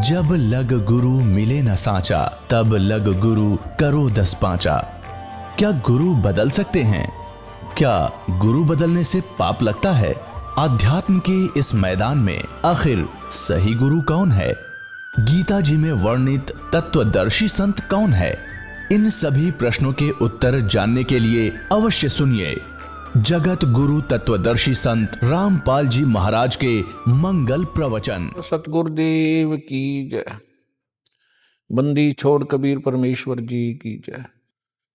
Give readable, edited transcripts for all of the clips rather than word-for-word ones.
जब लग गुरु मिले न सांचा, तब लग गुरु करो 10 पांचा। क्या गुरु बदल सकते हैं? क्या गुरु बदलने से पाप लगता है? अध्यात्म के इस मैदान में आखिर सही गुरु कौन है? गीता जी में वर्णित तत्वदर्शी संत कौन है? इन सभी प्रश्नों के उत्तर जानने के लिए अवश्य सुनिए जगत गुरु तत्वदर्शी संत रामपाल जी महाराज के मंगल प्रवचन। सतगुरुदेव की जय। बंदी छोड़ कबीर परमेश्वर जी की जय।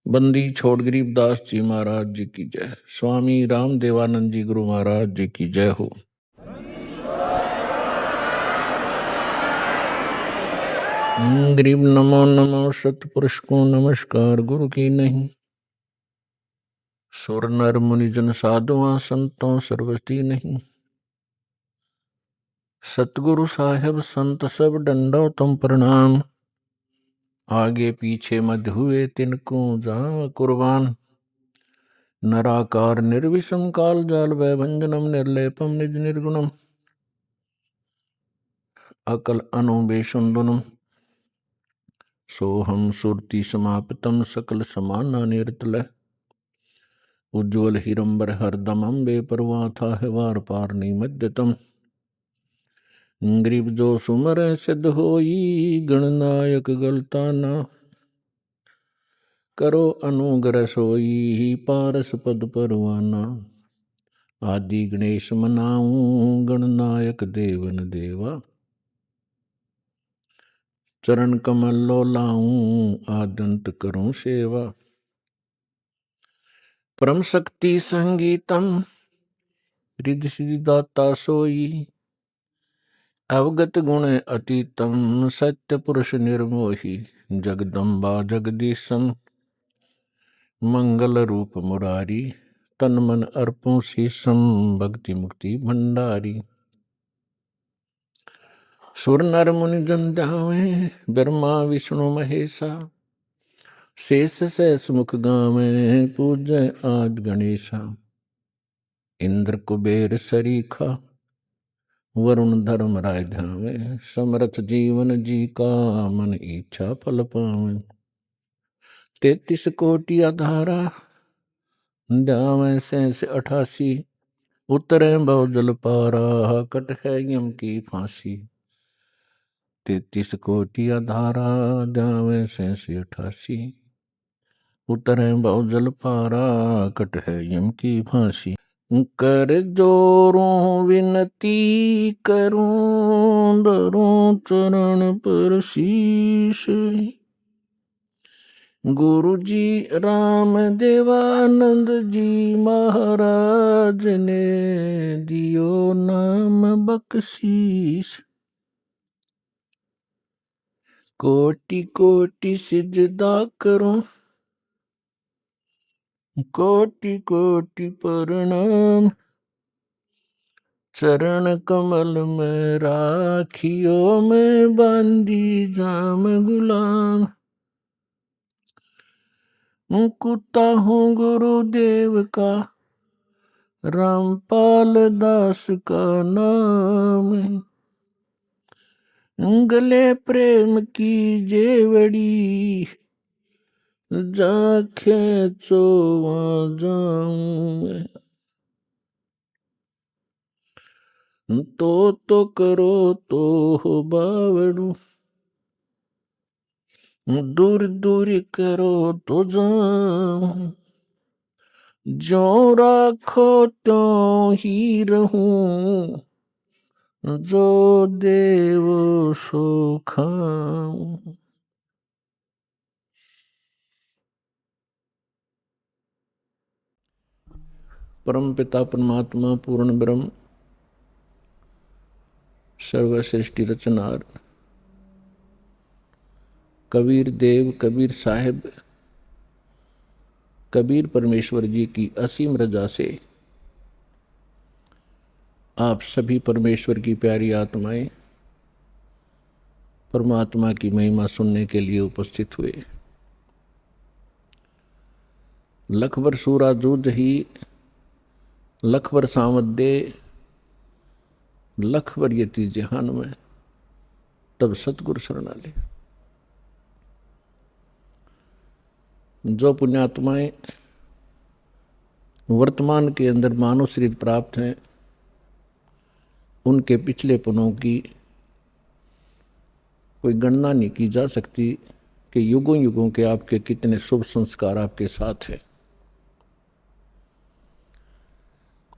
बंदी छोड़ गरीबदास जी महाराज जी की जय। स्वामी राम देवानंद जी गुरु महाराज जी की जय हो। गरीब नमो नमो सतपुरुष को नमस्कार गुरु की नहीं। सुर नर मुनिजन साधुआ संतों सर्वस्ती नहीं। सतगुरु साहेब संत सब डंडो तुम प्रणाम। आगे पीछे मध्य हुए तिनको जा कुर्बान। नराकार निर्विषम काल जाल वैभंजनम निर्लेपम निज निर्गुणम। अकल अनुबेशुंदुनम सोहम सुरति समापितम सकल समाना निरतल। उज्ज्वल हिरंबर हरदम अम्बे परवाथा है वार पार निमज्जतम। गरीब जो सुमर सिद्ध होई गणनायक गलता ना। करो अनुग्रह सोई पारस पद परवाना। आदि गणेश मनाऊं गणनायक देवन देवा। चरण कमल लो लाऊं आदंत करूं सेवा। परम शक्ति संगीतम रिद्धि सिद्धि दाता सोई। अवगत गुण अतीतम सत्य पुरुष निर्मोही। जगदम्बा जगदीशम मंगल रूप मुरारी। तन मन अर्पों शीशम भक्ति मुक्ति भंडारी। सुर नर मुनि जन ध्यावे ब्रह्मा विष्णु महेशा। शेष सहस मुख गावे पूजय आद गणेशा। इंद्र कुबेर सरीखा वरुण धर्म राय ध्यावे। समरथ जीवन जी का मन इच्छा फल पावे। 33 कोटि आधारा ध्यावे शेष 88। उतरे बहु जल पारा कट है यम की फांसी। 33 कोटि आधारा ध्यावे शेष 88। उतरे बहु जल पारा कट है यम की फांसी। कर जोरों विनती करूं धरूं चरण पर शीश। गुरु जी राम देवानंद जी महाराज ने दियो नाम बख्शीश। कोटि कोटि सिजदा करूं कोटि कोटि प्रणाम। चरण कमल में राखियो में बांधी जाम गुलाम। कुत्ता हूँ गुरुदेव का रामपाल दास का नाम। गले प्रेम की जेवड़ी जा खेचो वहाँ जाऊं। तो करो तो हो बावड़ू। दूर दूर करो तो जाऊं। जो राखो त्यों ही रहूं। जो देव सो खाऊं। परम पिता परमात्मा पूर्ण ब्रह्म सर्वश्रेष्ठी रचनार कबीर देव कबीर साहिब कबीर परमेश्वर जी की असीम रजा से आप सभी परमेश्वर की प्यारी आत्माएं परमात्मा की महिमा सुनने के लिए उपस्थित हुए। लखबर सूरा जूझ ही लखबर सामद दे लखबर यति जहान में। तब सतगुरु शरणालय। जो पुण्यात्माएं वर्तमान के अंदर मानव शरीर प्राप्त हैं, उनके पिछलेपनों की कोई गणना नहीं की जा सकती कि युगों युगों के आपके कितने शुभ संस्कार आपके साथ हैं।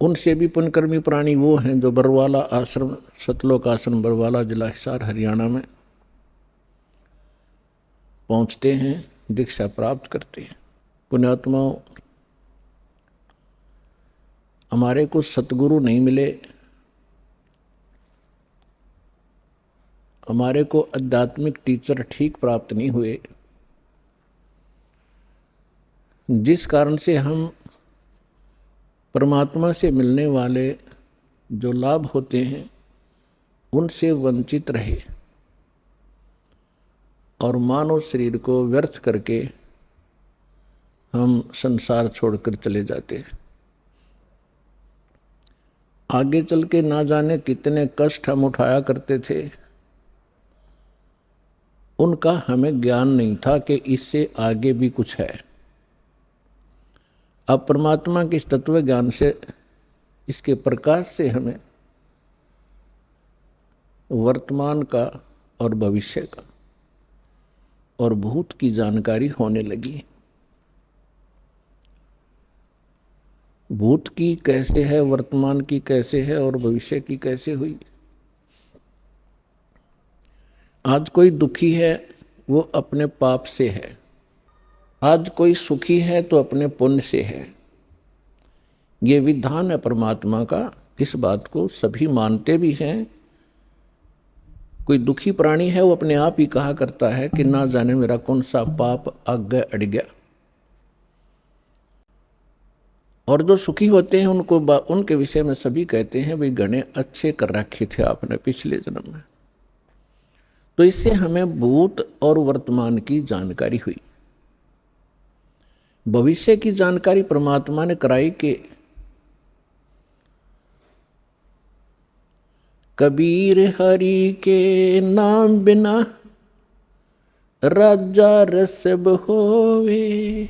उनसे भी पुण्यकर्मी प्राणी वो हैं जो बरवाला आश्रम, सतलोक आश्रम बरवाला, जिला हिसार, हरियाणा में पहुंचते हैं, दीक्षा प्राप्त करते हैं। पुण्यात्माओं, हमारे को सतगुरु नहीं मिले, हमारे को आध्यात्मिक टीचर ठीक प्राप्त नहीं हुए, जिस कारण से हम परमात्मा से मिलने वाले जो लाभ होते हैं उनसे वंचित रहे और मानव शरीर को व्यर्थ करके हम संसार छोड़कर चले जाते हैं। आगे चल के ना जाने कितने कष्ट हम उठाया करते थे, उनका हमें ज्ञान नहीं था कि इससे आगे भी कुछ है। अब परमात्मा के इस तत्व ज्ञान से, इसके प्रकाश से हमें वर्तमान का और भविष्य का और भूत की जानकारी होने लगी। भूत की कैसे है, वर्तमान की कैसे है और भविष्य की कैसे हुई। आज कोई दुखी है वो अपने पाप से है, आज कोई सुखी है तो अपने पुण्य से है। ये विधान है परमात्मा का, इस बात को सभी मानते भी हैं। कोई दुखी प्राणी है वो अपने आप ही कहा करता है कि ना जाने मेरा कौन सा पाप आगे अड़ गया। और जो सुखी होते हैं उनको उनके विषय में सभी कहते हैं भाई घने अच्छे कर रखे थे आपने पिछले जन्म में। तो इससे हमें भूत और वर्तमान की जानकारी हुई। भविष्य की जानकारी परमात्मा ने कराई कि कबीर हरि के नाम बिना राजा रसब होवे,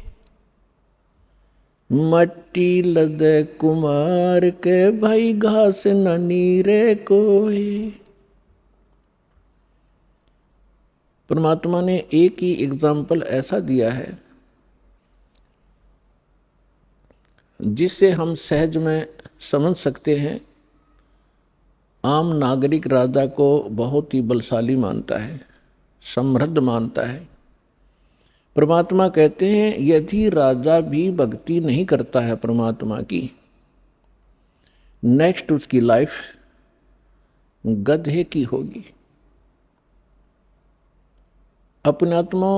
मट्टी लद कुमार के भाई घास न नीरे कोई। परमात्मा ने एक ही एग्जाम्पल ऐसा दिया है जिससे हम सहज में समझ सकते हैं। आम नागरिक राजा को बहुत ही बलशाली मानता है, समृद्ध मानता है। परमात्मा कहते हैं यदि राजा भी भक्ति नहीं करता है परमात्मा की, नेक्स्ट उसकी लाइफ गधे की होगी। अपने आत्मा,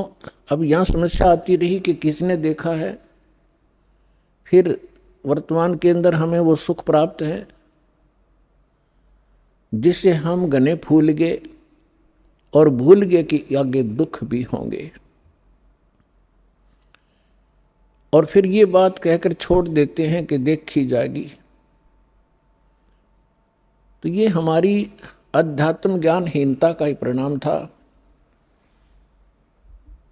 अब यहाँ समस्या आती रही कि किसने देखा है, फिर वर्तमान के अंदर हमें वो सुख प्राप्त है जिससे हम घने फूल गए और भूल गए कि आगे दुख भी होंगे, और फिर ये बात कहकर छोड़ देते हैं कि देखी जाएगी। तो ये हमारी अध्यात्म ज्ञानहीनता का ही परिणाम था।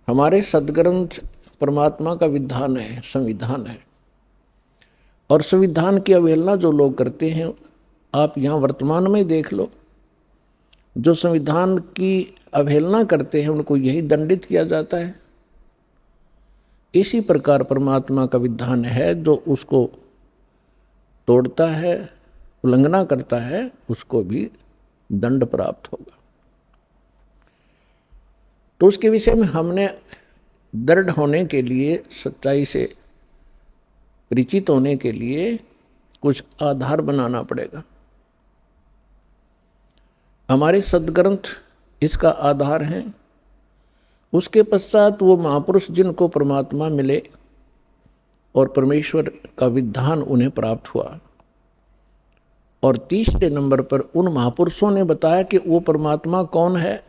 हमारे सदग्रंथ परमात्मा का विधान है, संविधान है, और संविधान की अवहेलना जो लोग करते हैं, आप यहाँ वर्तमान में देख लो, जो संविधान की अवहेलना करते हैं उनको यही दंडित किया जाता है। इसी प्रकार परमात्मा का विधान है, जो उसको तोड़ता है, उल्लंघना करता है, उसको भी दंड प्राप्त होगा। तो उसके विषय में हमने दृढ़ होने के लिए, सच्चाई से परिचित होने के लिए कुछ आधार बनाना पड़ेगा। हमारे सदग्रंथ इसका आधार हैं। उसके पश्चात वो महापुरुष जिनको परमात्मा मिले और परमेश्वर का विधान उन्हें प्राप्त हुआ, और तीसरे नंबर पर उन महापुरुषों ने बताया कि वो परमात्मा कौन है।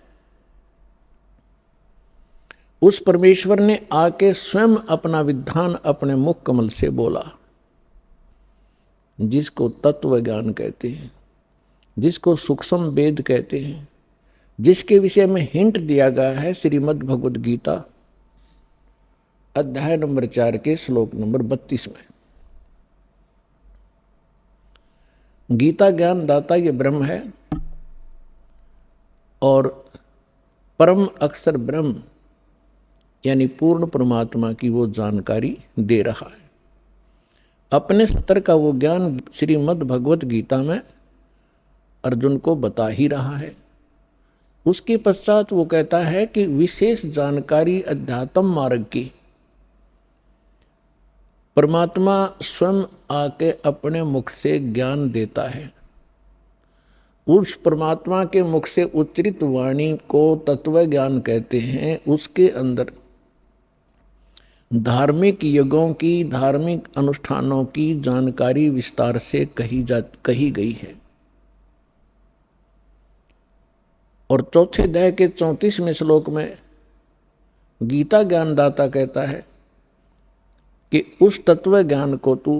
उस परमेश्वर ने आके स्वयं अपना विधान अपने मुख कमल से बोला, जिसको तत्व ज्ञान कहते हैं, जिसको सूक्ष्म वेद कहते हैं, जिसके विषय में हिंट दिया गया है श्रीमद् भगवद गीता अध्याय नंबर 4 के श्लोक नंबर 32 में। गीता ज्ञान दाता ये ब्रह्म है और परम अक्षर ब्रह्म यानी पूर्ण परमात्मा की वो जानकारी दे रहा है। अपने स्तर का वो ज्ञान श्रीमद् भगवत गीता में अर्जुन को बता ही रहा है। उसके पश्चात वो कहता है कि विशेष जानकारी अध्यात्म मार्ग की परमात्मा स्वयं आके अपने मुख से ज्ञान देता है। उस परमात्मा के मुख से उच्चरित वाणी को तत्व ज्ञान कहते हैं। उसके अंदर धार्मिक यज्ञों की, धार्मिक अनुष्ठानों की जानकारी विस्तार से कही गई है। और चौथे अध्याय के 34वें श्लोक में गीता ज्ञानदाता कहता है कि उस तत्व ज्ञान को तू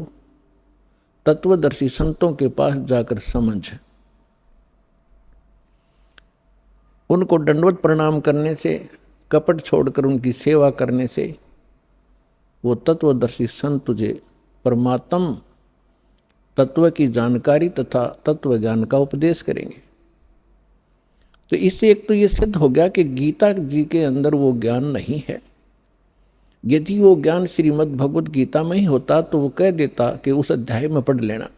तत्वदर्शी संतों के पास जाकर समझ। उनको दंडवत प्रणाम करने से, कपट छोड़कर उनकी सेवा करने से वो तत्वदर्शी संत तुझे परमात्म तत्व की जानकारी तथा तत्व ज्ञान का उपदेश करेंगे। तो इससे एक तो ये सिद्ध हो गया कि गीता जी के अंदर वो ज्ञान नहीं है। यदि वो ज्ञान श्रीमद् भगवद गीता में ही होता तो वो कह देता कि उस अध्याय में पढ़ लेना।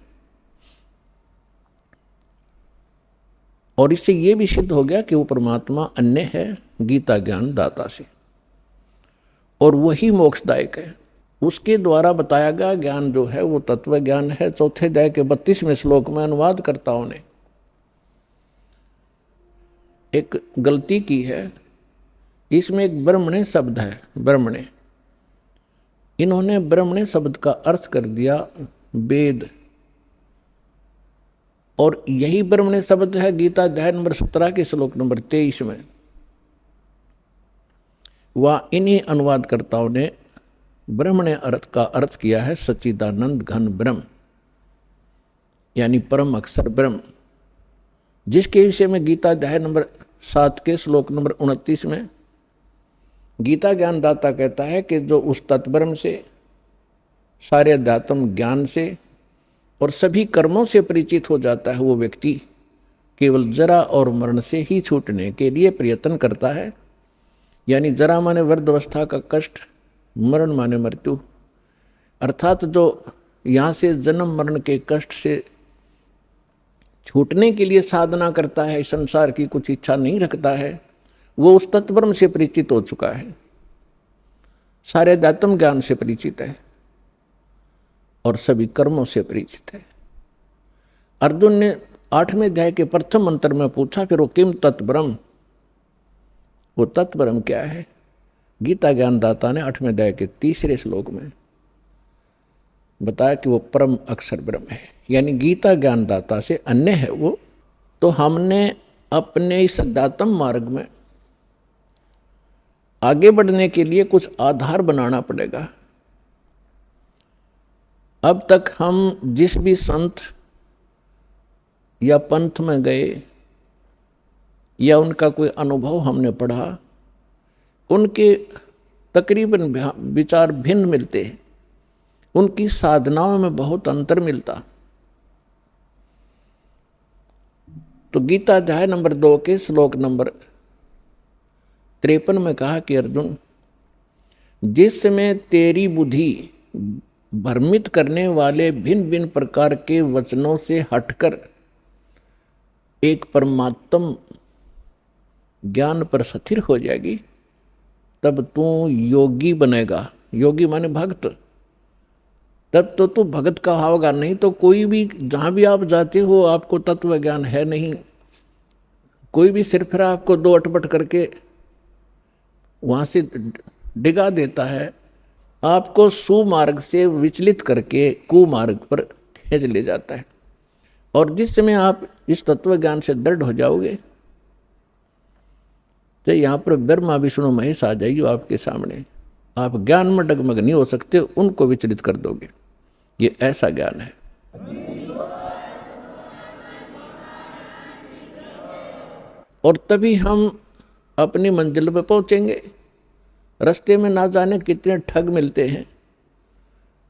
और इससे ये भी सिद्ध हो गया कि वो परमात्मा अन्य है गीता ज्ञान दाता से और वही मोक्षदायक है। उसके द्वारा बताया गया ज्ञान जो है वो तत्व ज्ञान है। चौथे अध्याय के 32वें श्लोक में अनुवादकर्ताओं ने एक गलती की है। इसमें एक ब्रह्मणे शब्द है, ब्रह्मणे। इन्होंने ब्रह्मणे शब्द का अर्थ कर दिया वेद, और यही ब्रह्मणे शब्द है गीता अध्याय नंबर 17 के श्लोक नंबर 23 में। वह इन्हीं अनुवादकर्ताओं ने ब्रह्मणे अर्थ का अर्थ किया है सच्चिदानंद घन ब्रह्म यानी परम अक्षर ब्रह्म, जिसके विषय में गीता अध्याय नंबर 7 के श्लोक नंबर 29 में गीता ज्ञानदाता कहता है कि जो उस तत्ब्रह्म से, सारे अध्यात्म ज्ञान से और सभी कर्मों से परिचित हो जाता है, वो व्यक्ति केवल जरा और मरण से ही छूटने के लिए प्रयत्न करता है। यानी जरा माने वृद्धावस्था का कष्ट, मरण माने मृत्यु, अर्थात जो यहाँ से जन्म मरण के कष्ट से छूटने के लिए साधना करता है, संसार की कुछ इच्छा नहीं रखता है, वो उस तत्ब्रह्म से परिचित हो चुका है, सारे अध्यात्म ज्ञान से परिचित है और सभी कर्मों से परिचित है। अर्जुन ने 8वें अध्याय के प्रथम मंत्र में पूछा, फिर वो किम तत्ब्रह्म, वो तत्ब्रह्म क्या है? गीता ज्ञानदाता ने 8वें अध्याय के 3रे श्लोक में बताया कि वो परम अक्षर ब्रह्म है, यानी गीता ज्ञानदाता से अन्य है वो। तो हमने अपने इस अध्यात्म मार्ग में आगे बढ़ने के लिए कुछ आधार बनाना पड़ेगा। अब तक हम जिस भी संत या पंथ में गए या उनका कोई अनुभव हमने पढ़ा, उनके तकरीबन विचार भिन्न मिलते हैं, उनकी साधनाओं में बहुत अंतर मिलता। तो गीता अध्याय नंबर 2 के श्लोक नंबर 53 में कहा कि अर्जुन, जिस समय तेरी बुद्धि भ्रमित करने वाले भिन्न भिन्न प्रकार के वचनों से हटकर एक परमात्म ज्ञान पर स्थिर हो जाएगी, तब तू योगी बनेगा। योगी माने भक्त। तब तो तू भगत का होगा, नहीं तो कोई भी जहाँ भी आप जाते हो आपको तत्व ज्ञान है नहीं। कोई भी सिर्फ आपको दो अटपट करके वहाँ से डिगा देता है, आपको सुमार्ग से विचलित करके कुमार्ग पर खींच ले जाता है। और जिस समय आप इस तत्व ज्ञान से दृढ़ हो जाओगे तो यहाँ पर ब्रह्मा विष्णु महेश आ जाइए आपके सामने, आप ज्ञान में डगमग नहीं हो सकते, उनको विचलित कर दोगे। ये ऐसा ज्ञान है। और तभी हम अपनी मंजिल पर पहुंचेंगे। रास्ते में ना जाने कितने ठग मिलते हैं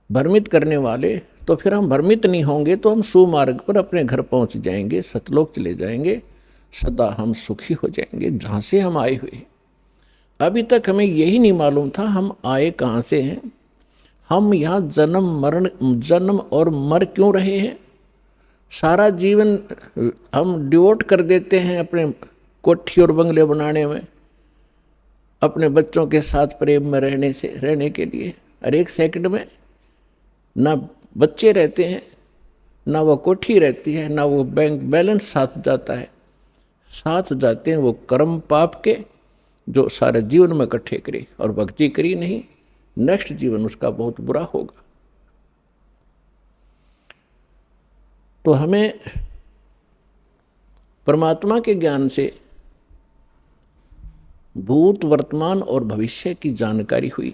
भ्रमित करने वाले, तो फिर हम भ्रमित नहीं होंगे तो हम सुमार्ग पर अपने घर पहुंच जाएंगे, सतलोक चले जाएंगे, सदा हम सुखी हो जाएंगे जहाँ से हम आए हुए। अभी तक हमें यही नहीं मालूम था हम आए कहाँ से हैं, हम यहाँ जन्म और मर क्यों रहे हैं। सारा जीवन हम डिवोट कर देते हैं अपने कोठी और बंगले बनाने में, अपने बच्चों के साथ प्रेम में रहने के लिए। हर एक सेकंड में ना बच्चे रहते हैं, ना वो कोठी रहती है, ना वो बैंक बैलेंस साथ जाता है। साथ जाते हैं वो कर्म पाप के जो सारे जीवन में इकट्ठे करे, और भक्ति करी नहीं, नेक्स्ट जीवन उसका बहुत बुरा होगा। तो हमें परमात्मा के ज्ञान से भूत, वर्तमान और भविष्य की जानकारी हुई।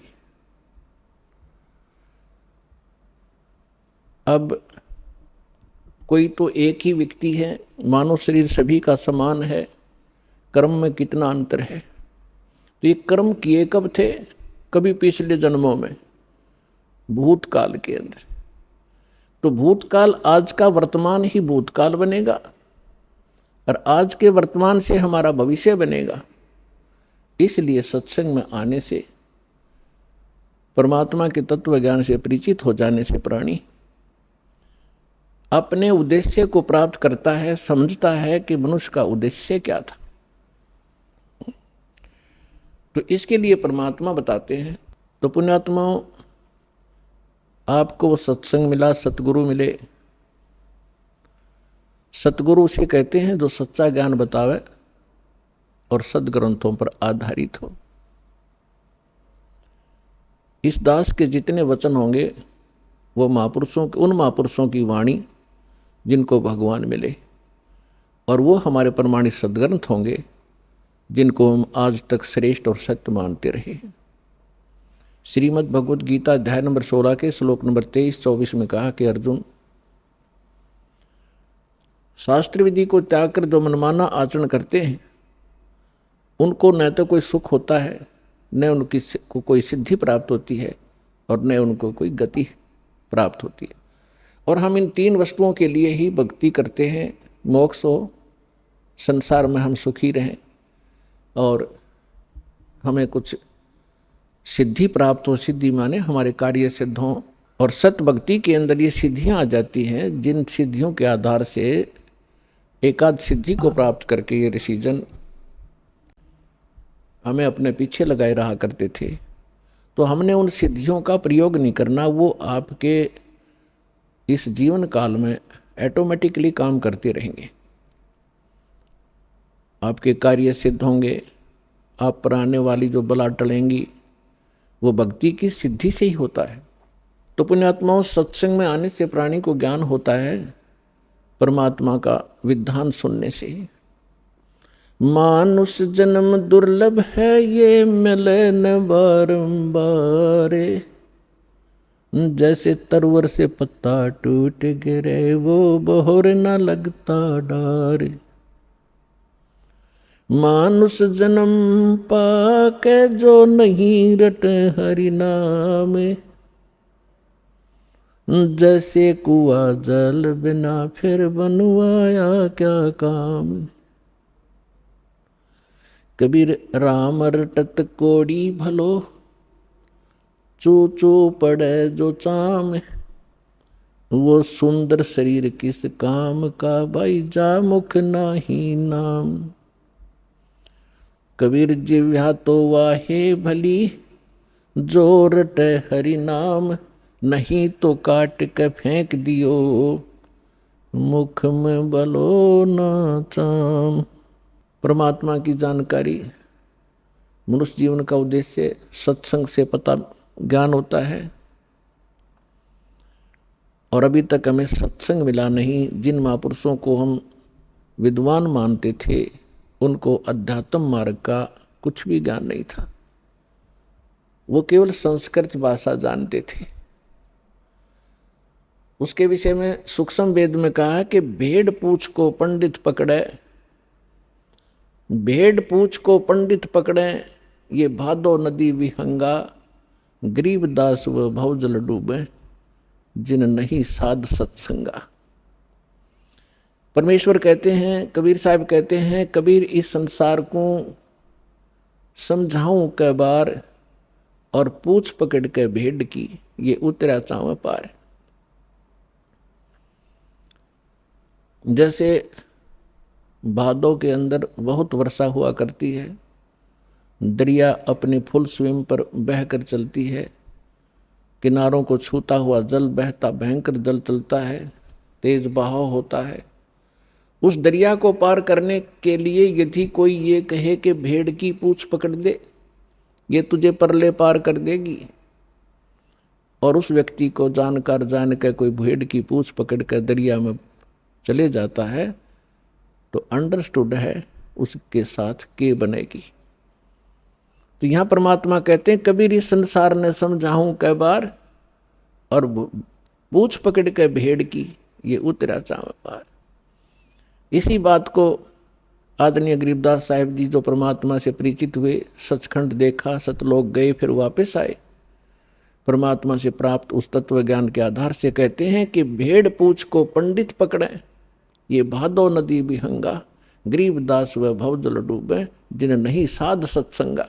अब कोई तो एक ही व्यक्ति है, मानव शरीर सभी का समान है, कर्म में कितना अंतर है। तो ये कर्म किए कब थे? कभी पिछले जन्मों में, भूतकाल के अंदर। तो भूतकाल आज का वर्तमान ही भूतकाल बनेगा, और आज के वर्तमान से हमारा भविष्य बनेगा। इसलिए सत्संग में आने से, परमात्मा के तत्व ज्ञान से परिचित हो जाने से प्राणी अपने उद्देश्य को प्राप्त करता है, समझता है कि मनुष्य का उद्देश्य क्या था। तो इसके लिए परमात्मा बताते हैं। तो पुण्यात्माओं, आपको सत्संग मिला, सतगुरु मिले। सतगुरु उसे कहते हैं जो सच्चा ज्ञान बतावे और सदग्रंथों पर आधारित हो। इस दास के जितने वचन होंगे वो उन महापुरुषों की वाणी जिनको भगवान मिले, और वो हमारे प्रमाणित सदग्रंथ होंगे जिनको हम आज तक श्रेष्ठ और सत्य मानते रहे। श्रीमद् भगवद गीता अध्याय नंबर 16 के श्लोक नंबर 23-24 में कहा कि अर्जुन, शास्त्र विधि को त्याग कर जो मनमाना आचरण करते हैं उनको न तो कोई सुख होता है, न उनकी कोई सिद्धि प्राप्त होती है, और न उनको कोई गति प्राप्त होती है। और हम इन तीन वस्तुओं के लिए ही भक्ति करते हैं, मोक्ष हो, संसार में हम सुखी रहें, और हमें कुछ सिद्धि प्राप्त हो। सिद्धि माने हमारे कार्य सिद्ध हों, और सत भक्ति के अंदर ये सिद्धियां आ जाती हैं, जिन सिद्धियों के आधार से एकाध सिद्धि को प्राप्त करके ये ऋषिजन हमें अपने पीछे लगाए रहा करते थे। तो हमने उन सिद्धियों का प्रयोग नहीं करना, वो आपके इस जीवन काल में ऑटोमेटिकली काम करते रहेंगे। आपके कार्य सिद्ध होंगे, आप पर आने वाली जो बला टलेंगी वो भक्ति की सिद्धि से ही होता है। तो पुण्यात्माओं, सत्संग में आने से प्राणी को ज्ञान होता है परमात्मा का विधान सुनने से। मानुष जन्म दुर्लभ है, ये मिले न बारंबार, जैसे तरवर से पत्ता टूट गिरे वो बहोर न लगता डार। मानुष जन्म पाके जो नहीं रट हरि नाम, जैसे कुआ जल बिना फिर बनवाया क्या काम। कबीर राम रटत कोड़ी भलो, चू चू पड़े जो चाम, वो सुंदर शरीर किस काम का, भाई जा मुख नाही नाम। कबीर जिव्या तो वाहे भली, जो रटे हरि नाम, नहीं तो काट के फेंक दियो, मुख में बलो न चाम। परमात्मा की जानकारी, मनुष्य जीवन का उद्देश्य सत्संग से पता ज्ञान होता है। और अभी तक हमें सत्संग मिला नहीं। जिन महापुरुषों को हम विद्वान मानते थे उनको अध्यात्म मार्ग का कुछ भी ज्ञान नहीं था, वो केवल संस्कृत भाषा जानते थे। उसके विषय में सूक्ष्म वेद में कहा कि भेड़ पूछ को पंडित पकड़े, भेड़ पूछ को पंडित पकड़े, ये भादो नदी विहंगा, गरीबदास व भवजल डूबे, जिन नहीं साध सत्संगा। परमेश्वर कहते हैं, कबीर साहब कहते हैं, कबीर इस संसार को समझाऊं कै बार, और पूछ पकड़ के भेड़ की, ये उतरा चाव पार। जैसे भादों के अंदर बहुत वर्षा हुआ करती है, दरिया अपने फुल स्विम पर बहकर चलती है, किनारों को छूता हुआ जल बहता, भयंकर जल चलता है, तेज बहाव होता है। उस दरिया को पार करने के लिए यदि कोई ये कहे कि भेड़ की पूंछ पकड़ दे, ये तुझे परले पार कर देगी, और उस व्यक्ति को जानकर जान के कोई भेड़ की पूंछ पकड़ कर दरिया में चले जाता है, तो अंडरस्टूड है उसके साथ के बनेगी। तो यहां परमात्मा कहते हैं, कबीर इस संसार ने समझाऊं कै बार, और पूंछ पकड़ के भेड़ की, ये उतरा चाव पार। इसी बात को आदरणीय गरीबदास साहिब जी, जो परमात्मा से परिचित हुए, सचखंड देखा, सतलोक गए, फिर वापस आए, परमात्मा से प्राप्त उस तत्व ज्ञान के आधार से कहते हैं कि भेड़ पूंछ को पंडित पकड़े, ये भादो नदी विहंगा, गरीबदास व भवजल डूबे, जिन नहीं साध सत्संगा।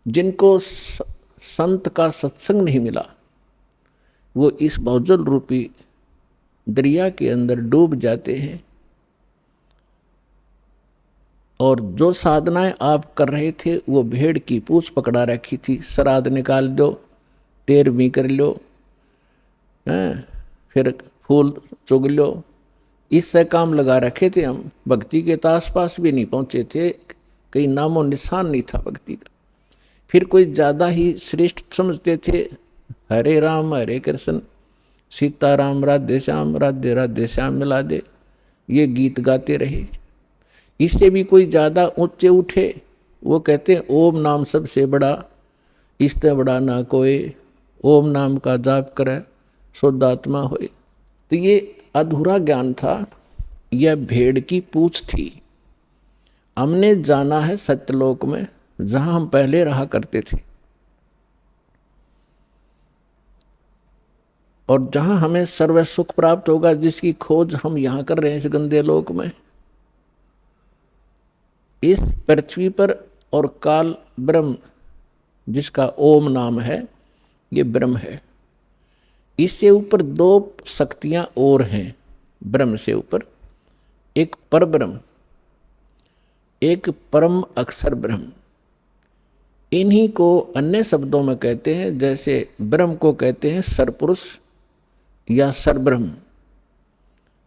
जिनको संत का सत्संग नहीं मिला, वो इस भवजल रूपी दरिया के अंदर डूब जाते हैं। और जो साधनाएं आप कर रहे थे, वो भेड़ की पूंछ पकड़ा रखी थी, श्राद्ध निकाल दो, 13वीं कर लो, फिर फूल चुग लो, इससे काम लगा रखे थे हम। भक्ति के तो आसपास भी नहीं पहुंचे थे, कहीं नामो निशान नहीं था भक्ति का। फिर कोई ज़्यादा ही श्रेष्ठ समझते थे, हरे राम हरे कृष्ण, सीताराम राधे श्याम, राधे राधे श्याम मिला दे, ये गीत गाते रहे। इससे भी कोई ज़्यादा ऊंचे उठे, वो कहते हैं ओम नाम सबसे बड़ा, इससे बड़ा ना कोई, ओम नाम का जाप करे शुद्धात्मा होए। तो ये अधूरा ज्ञान था, यह भेड़ की पूंछ थी। हमने जाना है सत्यलोक में, जहां हम पहले रहा करते थे, और जहां हमें सर्व सुख प्राप्त होगा, जिसकी खोज हम यहां कर रहे हैं इस गंदे लोक में। इस पृथ्वी पर और काल ब्रह्म, जिसका ओम नाम है, ये ब्रह्म है। इससे ऊपर 2 शक्तियां और हैं ब्रह्म से ऊपर, एक पर ब्रह्म, एक परम अक्षर ब्रह्म। इन्हीं को अन्य शब्दों में कहते हैं, जैसे ब्रह्म को कहते हैं सरपुरुष या सरब्रह्म।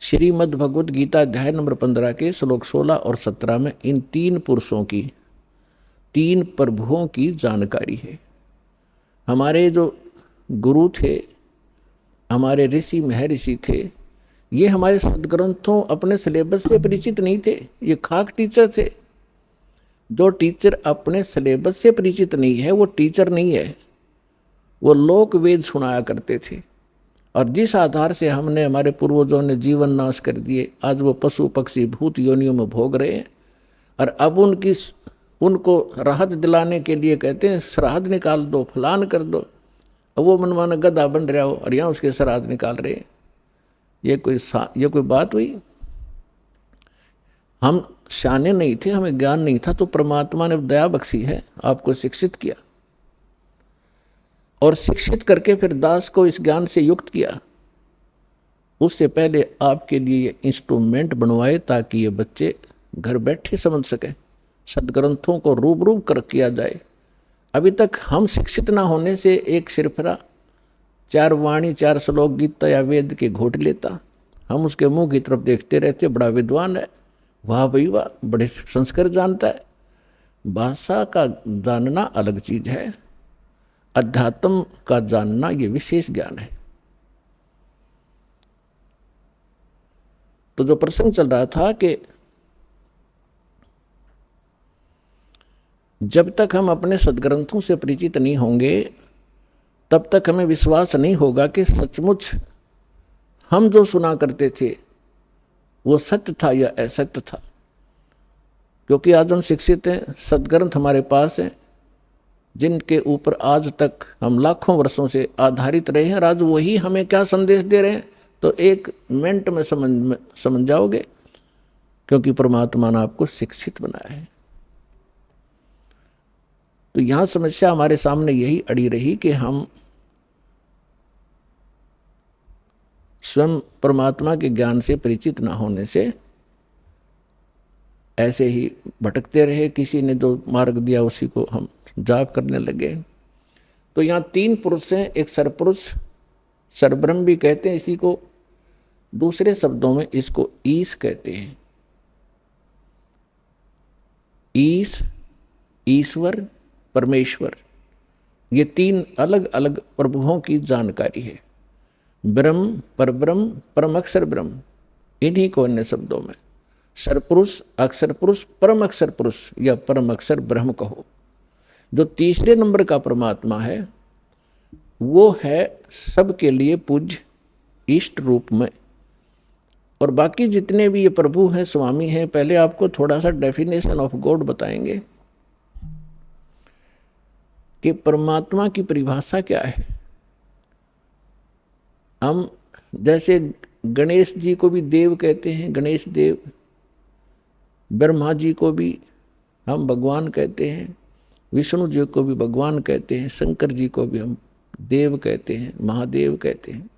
श्रीमद् भगवद गीता अध्याय नंबर 15 के श्लोक 16 और 17 में इन 3 पुरुषों की, 3 प्रभुओं की जानकारी है। हमारे जो गुरु थे, हमारे ऋषि महर्षि थे, ये हमारे सदग्रंथों अपने सिलेबस से परिचित नहीं थे, ये खाक टीचर थे। जो टीचर अपने सिलेबस से परिचित नहीं है, वो टीचर नहीं है, वो लोक वेद सुनाया करते थे। और जिस आधार से हमने, हमारे पूर्वजों ने जीवन नाश कर दिए, आज वो पशु पक्षी भूत योनियों में भोग रहे हैं। और अब उनको राहत दिलाने के लिए कहते हैं श्राद्ध निकाल दो, फलान कर दो। अब वो मनमाना गधा बन रहा हो और यहाँ उसके श्राद्ध निकाल रहे हैं। ये कोई बात हुई? हम शाने नहीं थे, हमें ज्ञान नहीं था, तो परमात्मा ने दया बख्शी है, आपको शिक्षित किया, और शिक्षित करके फिर दास को इस ज्ञान से युक्त किया। उससे पहले आपके लिए ये इंस्ट्रूमेंट बनवाए, ताकि ये बच्चे घर बैठे समझ सकें, सदग्रंथों को रूबरू कर किया जाए। अभी तक हम शिक्षित ना होने से एक सिरफरा 4 वाणी 4 श्लोक गीता या वेद के घोट लेता, हम उसके मुंह की तरफ देखते रहते, बड़ा विद्वान है, वाह भाई वाह, बड़े संस्कार जानता है। भाषा का जानना अलग चीज है, अध्यात्म का जानना ये विशेष ज्ञान है। तो जो प्रसंग चल रहा था कि जब तक हम अपने सदग्रंथों से परिचित नहीं होंगे, तब तक हमें विश्वास नहीं होगा कि सचमुच हम जो सुना करते थे वो सत्य था या असत्य था। क्योंकि आज हम शिक्षित हैं, सदग्रंथ हमारे पास हैं, जिनके ऊपर आज तक हम लाखों वर्षों से आधारित रहे हैं, और आज वही हमें क्या संदेश दे रहे हैं, तो एक मिनट में समझ जाओगे, क्योंकि परमात्मा ने आपको शिक्षित बनाया है। तो यहां समस्या हमारे सामने यही अड़ी रही कि हम स्वयं परमात्मा के ज्ञान से परिचित ना होने से ऐसे ही भटकते रहे, किसी ने जो मार्ग दिया उसी को हम जाप करने लगे। तो यहाँ 3 पुरुष हैं, एक सरपुरुष, सरब्रह्म भी कहते हैं इसी को, दूसरे शब्दों में इसको ईश कहते हैं। ईश, ईश्वर, परमेश्वर, ये 3 अलग अलग प्रभुओं की जानकारी है। ब्रह्म, परब्रह्म, परम अक्षर ब्रह्म, इन्हीं को अन्य शब्दों में सरपुरुष, अक्षर पुरुष, परम अक्षर पुरुष या परम अक्षर ब्रह्म कहो। जो तीसरे नंबर का परमात्मा है वो है सबके लिए पूज्य इष्ट रूप में। और बाकी जितने भी ये प्रभु हैं, स्वामी हैं, पहले आपको थोड़ा सा डेफिनेशन ऑफ गॉड बताएंगे कि परमात्मा की परिभाषा क्या है। हम जैसे गणेश जी को भी देव कहते हैं, गणेश देव, ब्रह्मा जी को भी हम भगवान कहते हैं, विष्णु जी को भी भगवान कहते हैं, शंकर जी को भी हम देव कहते हैं, महादेव कहते हैं,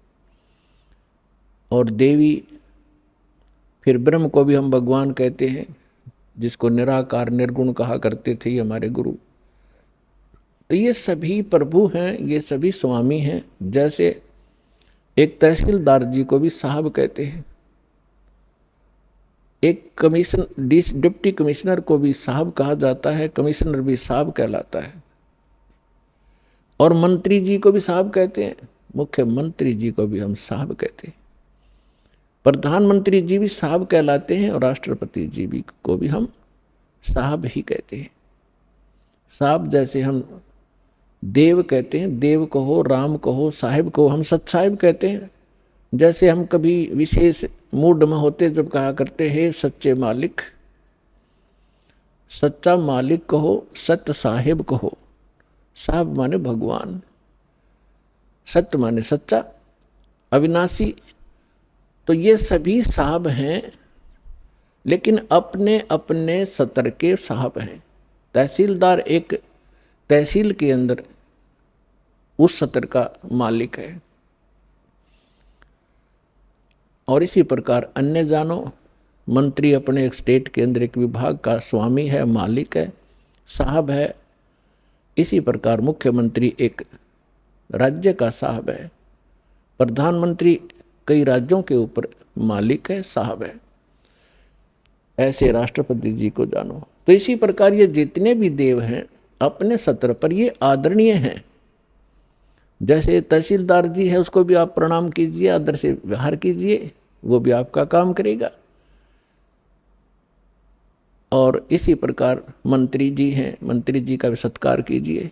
और देवी, फिर ब्रह्म को भी हम भगवान कहते हैं, जिसको निराकार निर्गुण कहा करते थे हमारे गुरु। तो ये सभी प्रभु हैं, ये सभी स्वामी हैं। जैसे एक तहसीलदार जी को भी साहब कहते हैं, एक डिप्टी कमिश्नर को भी साहब कहा जाता है, कमिश्नर भी साहब कहलाता है, और मंत्री जी को भी साहब कहते हैं, मुख्यमंत्री जी को भी हम साहब कहते हैं, प्रधानमंत्री जी भी साहब कहलाते हैं, और राष्ट्रपति जी भी को भी हम साहब ही कहते हैं। साहब जैसे हम देव कहते हैं, देव कहो, राम कहो, साहिब को हम सत्साहिब कहते हैं। जैसे हम कभी विशेष मूड में होते जब कहा करते हैं सच्चे मालिक, सच्चा मालिक कहो, सत्य साहिब कहो। साहब माने भगवान, सत्य माने सच्चा, अविनाशी। तो ये सभी साहब हैं, लेकिन अपने अपने सत्र के साहब हैं। तहसीलदार एक तहसील के अंदर उस सत्र का मालिक है, और इसी प्रकार अन्य जानो, मंत्री अपने एक स्टेट के अंदर एक विभाग का स्वामी है, मालिक है, साहब है। इसी प्रकार मुख्यमंत्री एक राज्य का साहब है, प्रधानमंत्री कई राज्यों के ऊपर मालिक है, साहब है। ऐसे राष्ट्रपति जी को जानो। तो इसी प्रकार ये जितने भी देव हैं अपने सत्र पर ये आदरणीय हैं। जैसे तहसीलदार जी है, उसको भी आप प्रणाम कीजिए, आदर से व्यवहार कीजिए, वो भी आपका काम करेगा। और इसी प्रकार मंत्री जी हैं, मंत्री जी का भी सत्कार कीजिए।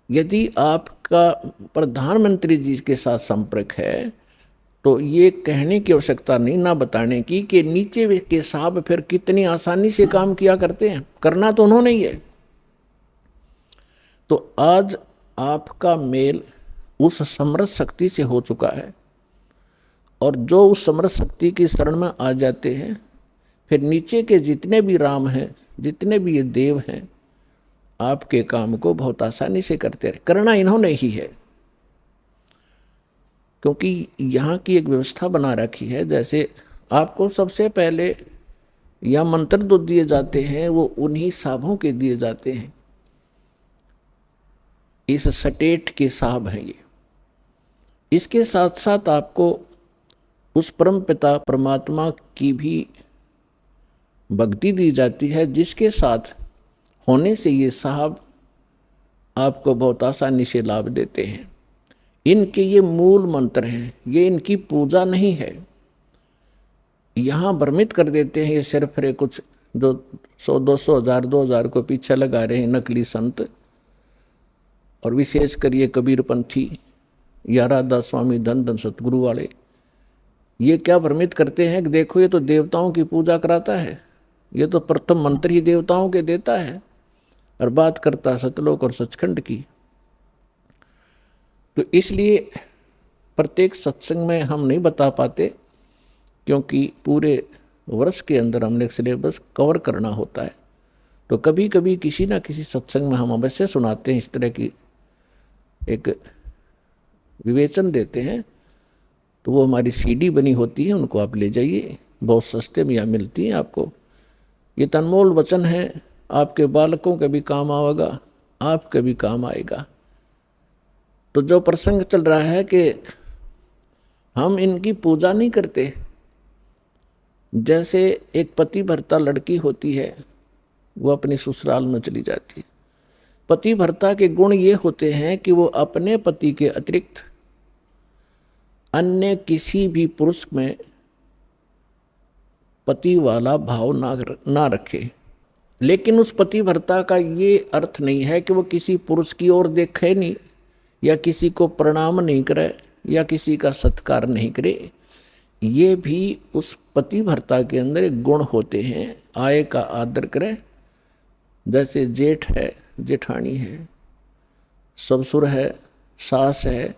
यदि आपका प्रधानमंत्री जी के साथ संपर्क है तो ये कहने की आवश्यकता नहीं, ना बताने की, कि नीचे के साहब फिर कितनी आसानी से काम किया करते हैं, करना तो उन्होंने ही है। तो आज आपका मेल उस समर्थ शक्ति से हो चुका है, और जो उस समर्थ शक्ति की शरण में आ जाते हैं, फिर नीचे के जितने भी राम हैं, जितने भी ये देव हैं, आपके काम को बहुत आसानी से करते रहे। करना इन्होंने ही है, क्योंकि यहाँ की एक व्यवस्था बना रखी है। जैसे आपको सबसे पहले या मंत्र जो दिए जाते हैं वो उन्हीं साहबों के दिए जाते हैं। इस स्टेट के साहब हैं ये। इसके साथ साथ आपको उस परम पिता परमात्मा की भी भक्ति दी जाती है, जिसके साथ होने से ये साहब आपको बहुत आसानी से लाभ देते हैं। इनके ये मूल मंत्र हैं, ये इनकी पूजा नहीं है। यहाँ भ्रमित कर देते हैं ये सिर्फ कुछ जो 100, 200, 1000, 2000 को पीछे लगा रहे हैं नकली संत, और विशेष कर ये कबीरपंथी या राधा स्वामी धन धन सतगुरु वाले, ये क्या भ्रमित करते हैं कि देखो ये तो देवताओं की पूजा कराता है, ये तो प्रथम मंत्र ही देवताओं के देता है और बात करता सतलोक और सचखंड की। तो इसलिए प्रत्येक सत्संग में हम नहीं बता पाते, क्योंकि पूरे वर्ष के अंदर हमने सिलेबस कवर करना होता है। तो कभी कभी किसी ना किसी सत्संग में हम अवश्य सुनाते हैं, इस तरह की एक विवेचन देते हैं। तो वो हमारी सीडी बनी होती है, उनको आप ले जाइए, बहुत सस्ते में यहाँ मिलती हैं आपको। ये तनमोल वचन है, आपके बालकों के भी काम आएगा, आपके भी काम आएगा। तो जो प्रसंग चल रहा है कि हम इनकी पूजा नहीं करते, जैसे एक पति भर्ता लड़की होती है, वो अपनी ससुराल में चली जाती है। पति भर्ता के गुण ये होते हैं कि वो अपने पति के अतिरिक्त अन्य किसी भी पुरुष में पति वाला भाव ना रखे। लेकिन उस पति भर्ता का ये अर्थ नहीं है कि वो किसी पुरुष की ओर देखे नहीं, या किसी को प्रणाम नहीं करे, या किसी का सत्कार नहीं करे। ये भी उस पति भर्ता के अंदर एक गुण होते हैं, आय का आदर करे। जैसे जेठ है, जेठानी है, ससुर है, सास है,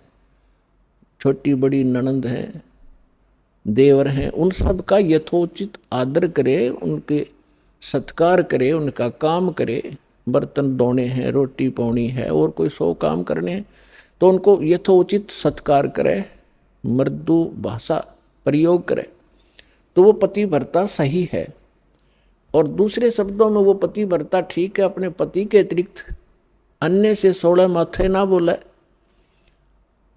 छोटी बड़ी ननंद है, देवर हैं, उन सब का यथोचित आदर करे, उनके सत्कार करे, उनका काम करे। बर्तन धोने हैं, रोटी पौनी है, और कोई 100 काम करने हैं, तो उनको यथोचित सत्कार करे, मृदु भाषा प्रयोग करे, तो वो पति भर्ता सही है। और दूसरे शब्दों में वो पति भर्ता ठीक है, अपने पति के अतिरिक्त अन्य से 16 माथे ना बोले,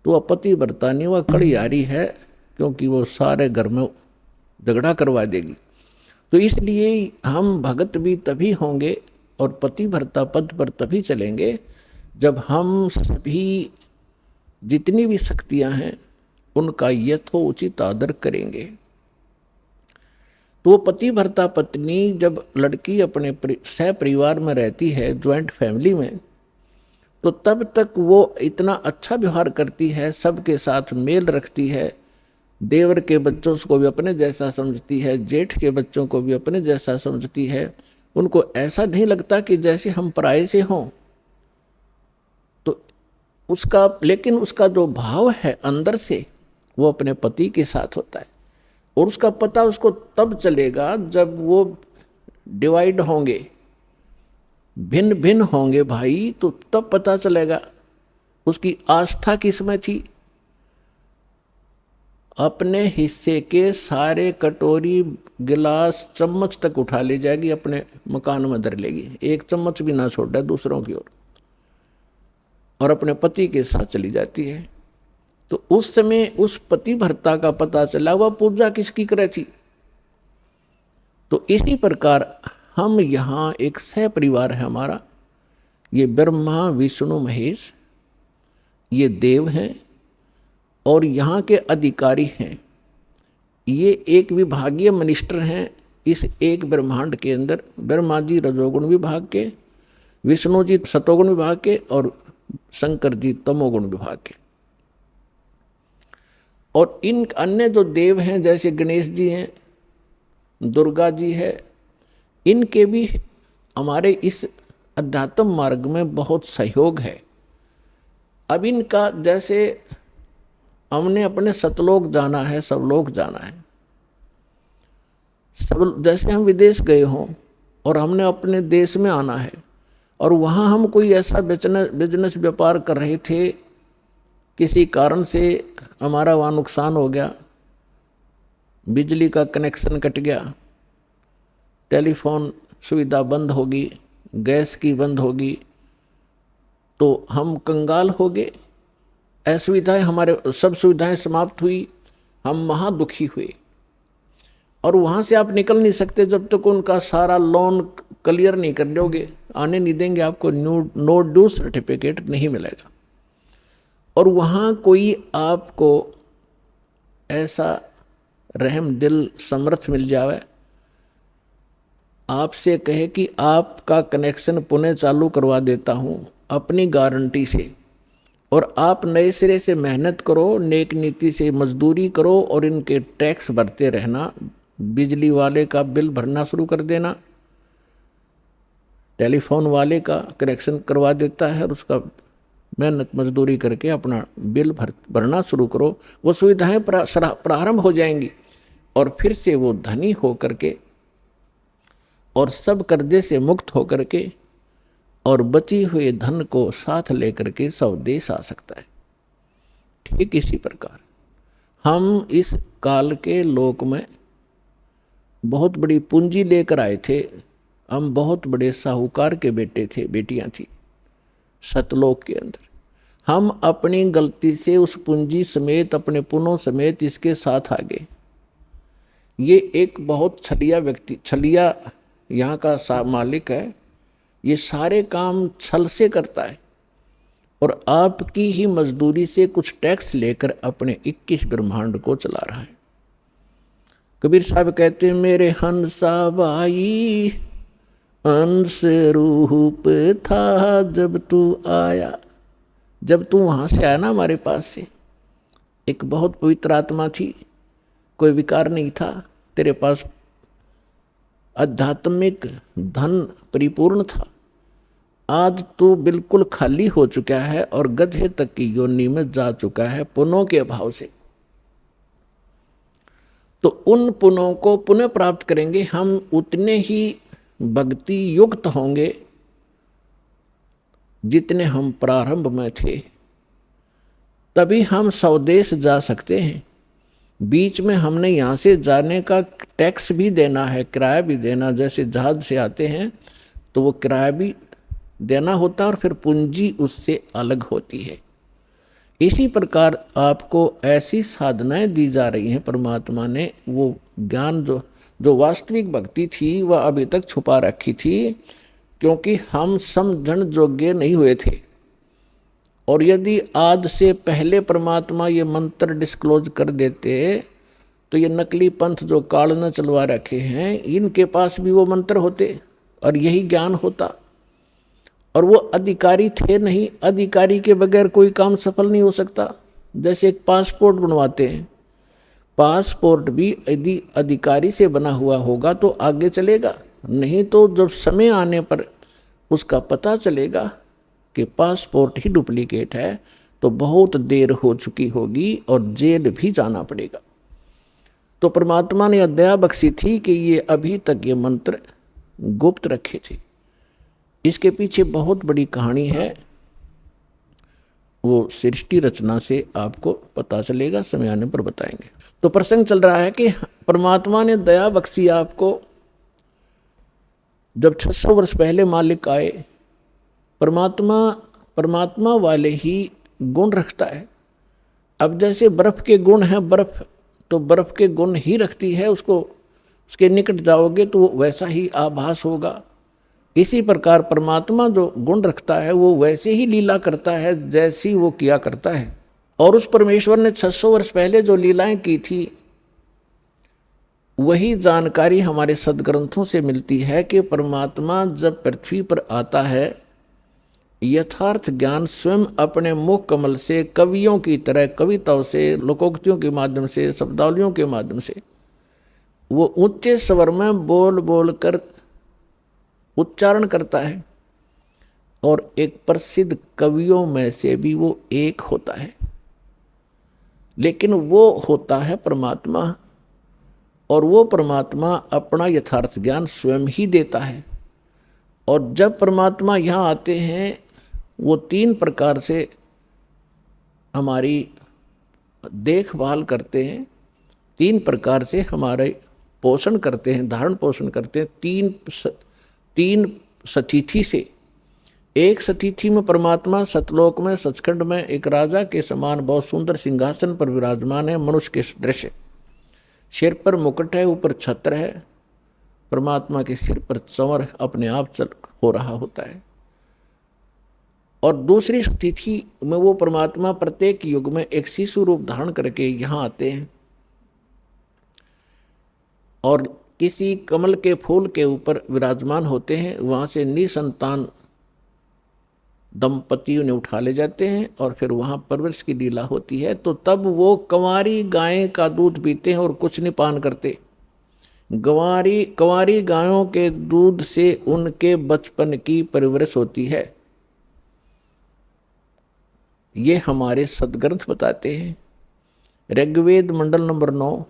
तो वह पति भर्ता नहीं, वह कड़ियारी है, क्योंकि वो सारे घर में झगड़ा करवा देगी। तो इसलिए हम भगत भी तभी होंगे और पति भर्ता पद पर तभी चलेंगे जब हम सभी जितनी भी शक्तियां हैं उनका यथोचित आदर करेंगे। तो वो पति भर्ता पत्नी जब लड़की अपने सह परिवार में रहती है, ज्वाइंट फैमिली में, तो तब तक वो इतना अच्छा व्यवहार करती है, सबके साथ मेल रखती है, देवर के बच्चों को भी अपने जैसा समझती है, जेठ के बच्चों को भी अपने जैसा समझती है। उनको ऐसा नहीं लगता कि जैसे हम पराये से हों। तो लेकिन उसका जो भाव है अंदर से, वो अपने पति के साथ होता है। और उसका पता उसको तब चलेगा जब वो डिवाइड होंगे, भिन्न भिन्न होंगे भाई, तो तब पता चलेगा उसकी आस्था किसमें थी। अपने हिस्से के सारे कटोरी गिलास चम्मच तक उठा ले जाएगी, अपने मकान में धर लेगी, एक चम्मच भी ना छोड़ दे दूसरों की ओर, और अपने पति के साथ चली जाती है। तो उस समय उस पति भर्ता का पता चला वह पूजा किसकी करे थी। तो इसी प्रकार हम यहाँ एक सह परिवार है हमारा, ये ब्रह्मा विष्णु महेश, ये देव हैं और यहाँ के अधिकारी हैं। ये एक विभागीय मिनिस्टर हैं इस एक ब्रह्मांड के अंदर। ब्रह्मा जी रजोगुण विभाग के, विष्णु जी सतोगुण विभाग के, और शंकर जी तमोगुण विभाग के। और इन अन्य जो देव हैं जैसे गणेश जी हैं, दुर्गा जी है, इनके भी हमारे इस अध्यात्म मार्ग में बहुत सहयोग है। अब इनका जैसे हमने अपने सतलोक जाना है, सब लोग जाना है, सब जैसे हम विदेश गए हों और हमने अपने देश में आना है, और वहाँ हम कोई ऐसा बिजनेस व्यापार कर रहे थे, किसी कारण से हमारा वहाँ नुकसान हो गया, बिजली का कनेक्शन कट गया, टेलीफोन सुविधा बंद होगी, गैस की बंद होगी, तो हम कंगाल हो गए। असुविधाएं, हमारे सब सुविधाएं समाप्त हुई, हम महा दुखी हुए। और वहाँ से आप निकल नहीं सकते जब तक उनका सारा लोन क्लियर नहीं कर लोगे, आने नहीं देंगे आपको, नो ड्यू सर्टिफिकेट नहीं मिलेगा। और वहाँ कोई आपको ऐसा रहम दिल समर्थ मिल जावे, आपसे कहे कि आपका कनेक्शन पुनः चालू करवा देता हूँ अपनी गारंटी से, और आप नए सिरे से मेहनत करो, नेक नीति से मजदूरी करो और इनके टैक्स भरते रहना। बिजली वाले का बिल भरना शुरू कर देना, टेलीफोन वाले का कनेक्शन करवा देता है और उसका मेहनत मजदूरी करके अपना बिल भरना शुरू करो। वो सुविधाएं प्रारंभ हो जाएंगी और फिर से वो धनी हो करके और सब कर्जे से मुक्त हो करके और बची हुए धन को साथ लेकर के स्वदेश आ सकता है। ठीक इसी प्रकार हम इस काल के लोक में बहुत बड़ी पूंजी लेकर आए थे। हम बहुत बड़े साहूकार के बेटे थे, बेटियां थी सतलोक के अंदर। हम अपनी गलती से उस पूंजी समेत, अपने पुनों समेत इसके साथ आ गए। ये एक बहुत छलिया व्यक्ति, छलिया यहाँ का मालिक है, ये सारे काम छल से करता है और आपकी ही मजदूरी से कुछ टैक्स लेकर अपने 21 ब्रह्मांड को चला रहा है। कबीर साहब कहते हैं, मेरे हंसा भाई अंश रूप था जब तू आया। जब तू वहाँ से आया ना हमारे पास से, एक बहुत पवित्र आत्मा थी, कोई विकार नहीं था, तेरे पास आध्यात्मिक धन परिपूर्ण था। आज तू बिल्कुल खाली हो चुका है और गधे तक की योनि में जा चुका है पुनों के अभाव से। तो उन पुनों को पुनः प्राप्त करेंगे हम, उतने ही भक्ति युक्त होंगे जितने हम प्रारंभ में थे। तभी हम स्वदेश जा सकते हैं। बीच में हमने यहाँ से जाने का टैक्स भी देना है, किराया भी देना। जैसे जहाज से आते हैं तो वो किराया भी देना होता है और फिर पूंजी उससे अलग होती है। इसी प्रकार आपको ऐसी साधनाएं दी जा रही हैं परमात्मा ने। वो ज्ञान जो वास्तविक भक्ति थी वह अभी तक छुपा रखी थी, क्योंकि हम समझण योग्य नहीं हुए थे। और यदि आज से पहले परमात्मा ये मंत्र डिस्क्लोज कर देते तो ये नकली पंथ जो काल न चलवा रखे हैं, इनके पास भी वो मंत्र होते और यही ज्ञान होता। और वो अधिकारी थे नहीं, अधिकारी के बगैर कोई काम सफल नहीं हो सकता। जैसे एक पासपोर्ट बनवाते हैं, पासपोर्ट भी यदि अधिकारी से बना हुआ होगा तो आगे चलेगा, नहीं तो जब समय आने पर उसका पता चलेगा कि पासपोर्ट ही डुप्लीकेट है तो बहुत देर हो चुकी होगी और जेल भी जाना पड़ेगा। तो परमात्मा ने दया बख्शी थी कि ये अभी तक ये मंत्र गुप्त रखे थे। इसके पीछे बहुत बड़ी कहानी है, वो सृष्टि रचना से आपको पता चलेगा, समय आने पर बताएंगे। तो प्रसंग चल रहा है कि परमात्मा ने दया बख्शी आपको। जब 600 वर्ष पहले मालिक आए, परमात्मा वाले ही गुण रखता है। अब जैसे बर्फ के गुण हैं, बर्फ तो बर्फ के गुण ही रखती है, उसको उसके निकट जाओगे तो वैसा ही आभास होगा। इसी प्रकार परमात्मा जो गुण रखता है वो वैसे ही लीला करता है जैसी वो किया करता है। और उस परमेश्वर ने 600 वर्ष पहले जो लीलाएं की थी वही जानकारी हमारे सदग्रंथों से मिलती है कि परमात्मा जब पृथ्वी पर आता है, यथार्थ ज्ञान स्वयं अपने मुख कमल से कवियों की तरह कविताओं से, लोकोक्तियों के माध्यम से, शब्दावलियों के माध्यम से वो ऊंचे स्वर में बोल बोल कर उच्चारण करता है। और एक प्रसिद्ध कवियों में से भी वो एक होता है, लेकिन वो होता है परमात्मा। और वो परमात्मा अपना यथार्थ ज्ञान स्वयं ही देता है। और जब परमात्मा यहाँ आते हैं वो 3 प्रकार से हमारी देखभाल करते हैं, 3 प्रकार से हमारे पोषण करते हैं, धारण पोषण करते हैं। 3 सतिथि से। एक सतिथि में परमात्मा सतलोक में सचखंड में एक राजा के समान बहुत सुंदर सिंहासन पर विराजमान है, मनुष्य के सदृश। सिर पर मुकुट है, ऊपर छत्र है, परमात्मा के सिर पर चंवर अपने आप चल हो रहा होता है। और दूसरी स्थिति में वो परमात्मा प्रत्येक युग में एक शिशु रूप धारण करके यहाँ आते हैं और किसी कमल के फूल के ऊपर विराजमान होते हैं। वहाँ से निसंतान दंपति उन्हें उठा ले जाते हैं और फिर वहाँ परवरिश की लीला होती है। तो तब वो कंवारी गाय का दूध पीते हैं और कुछ नहीं पान करते। कंवारी गायों के दूध से उनके बचपन की परवरिश होती है। ये हमारे सदग्रंथ बताते हैं। ऋग्वेद मंडल नंबर 9,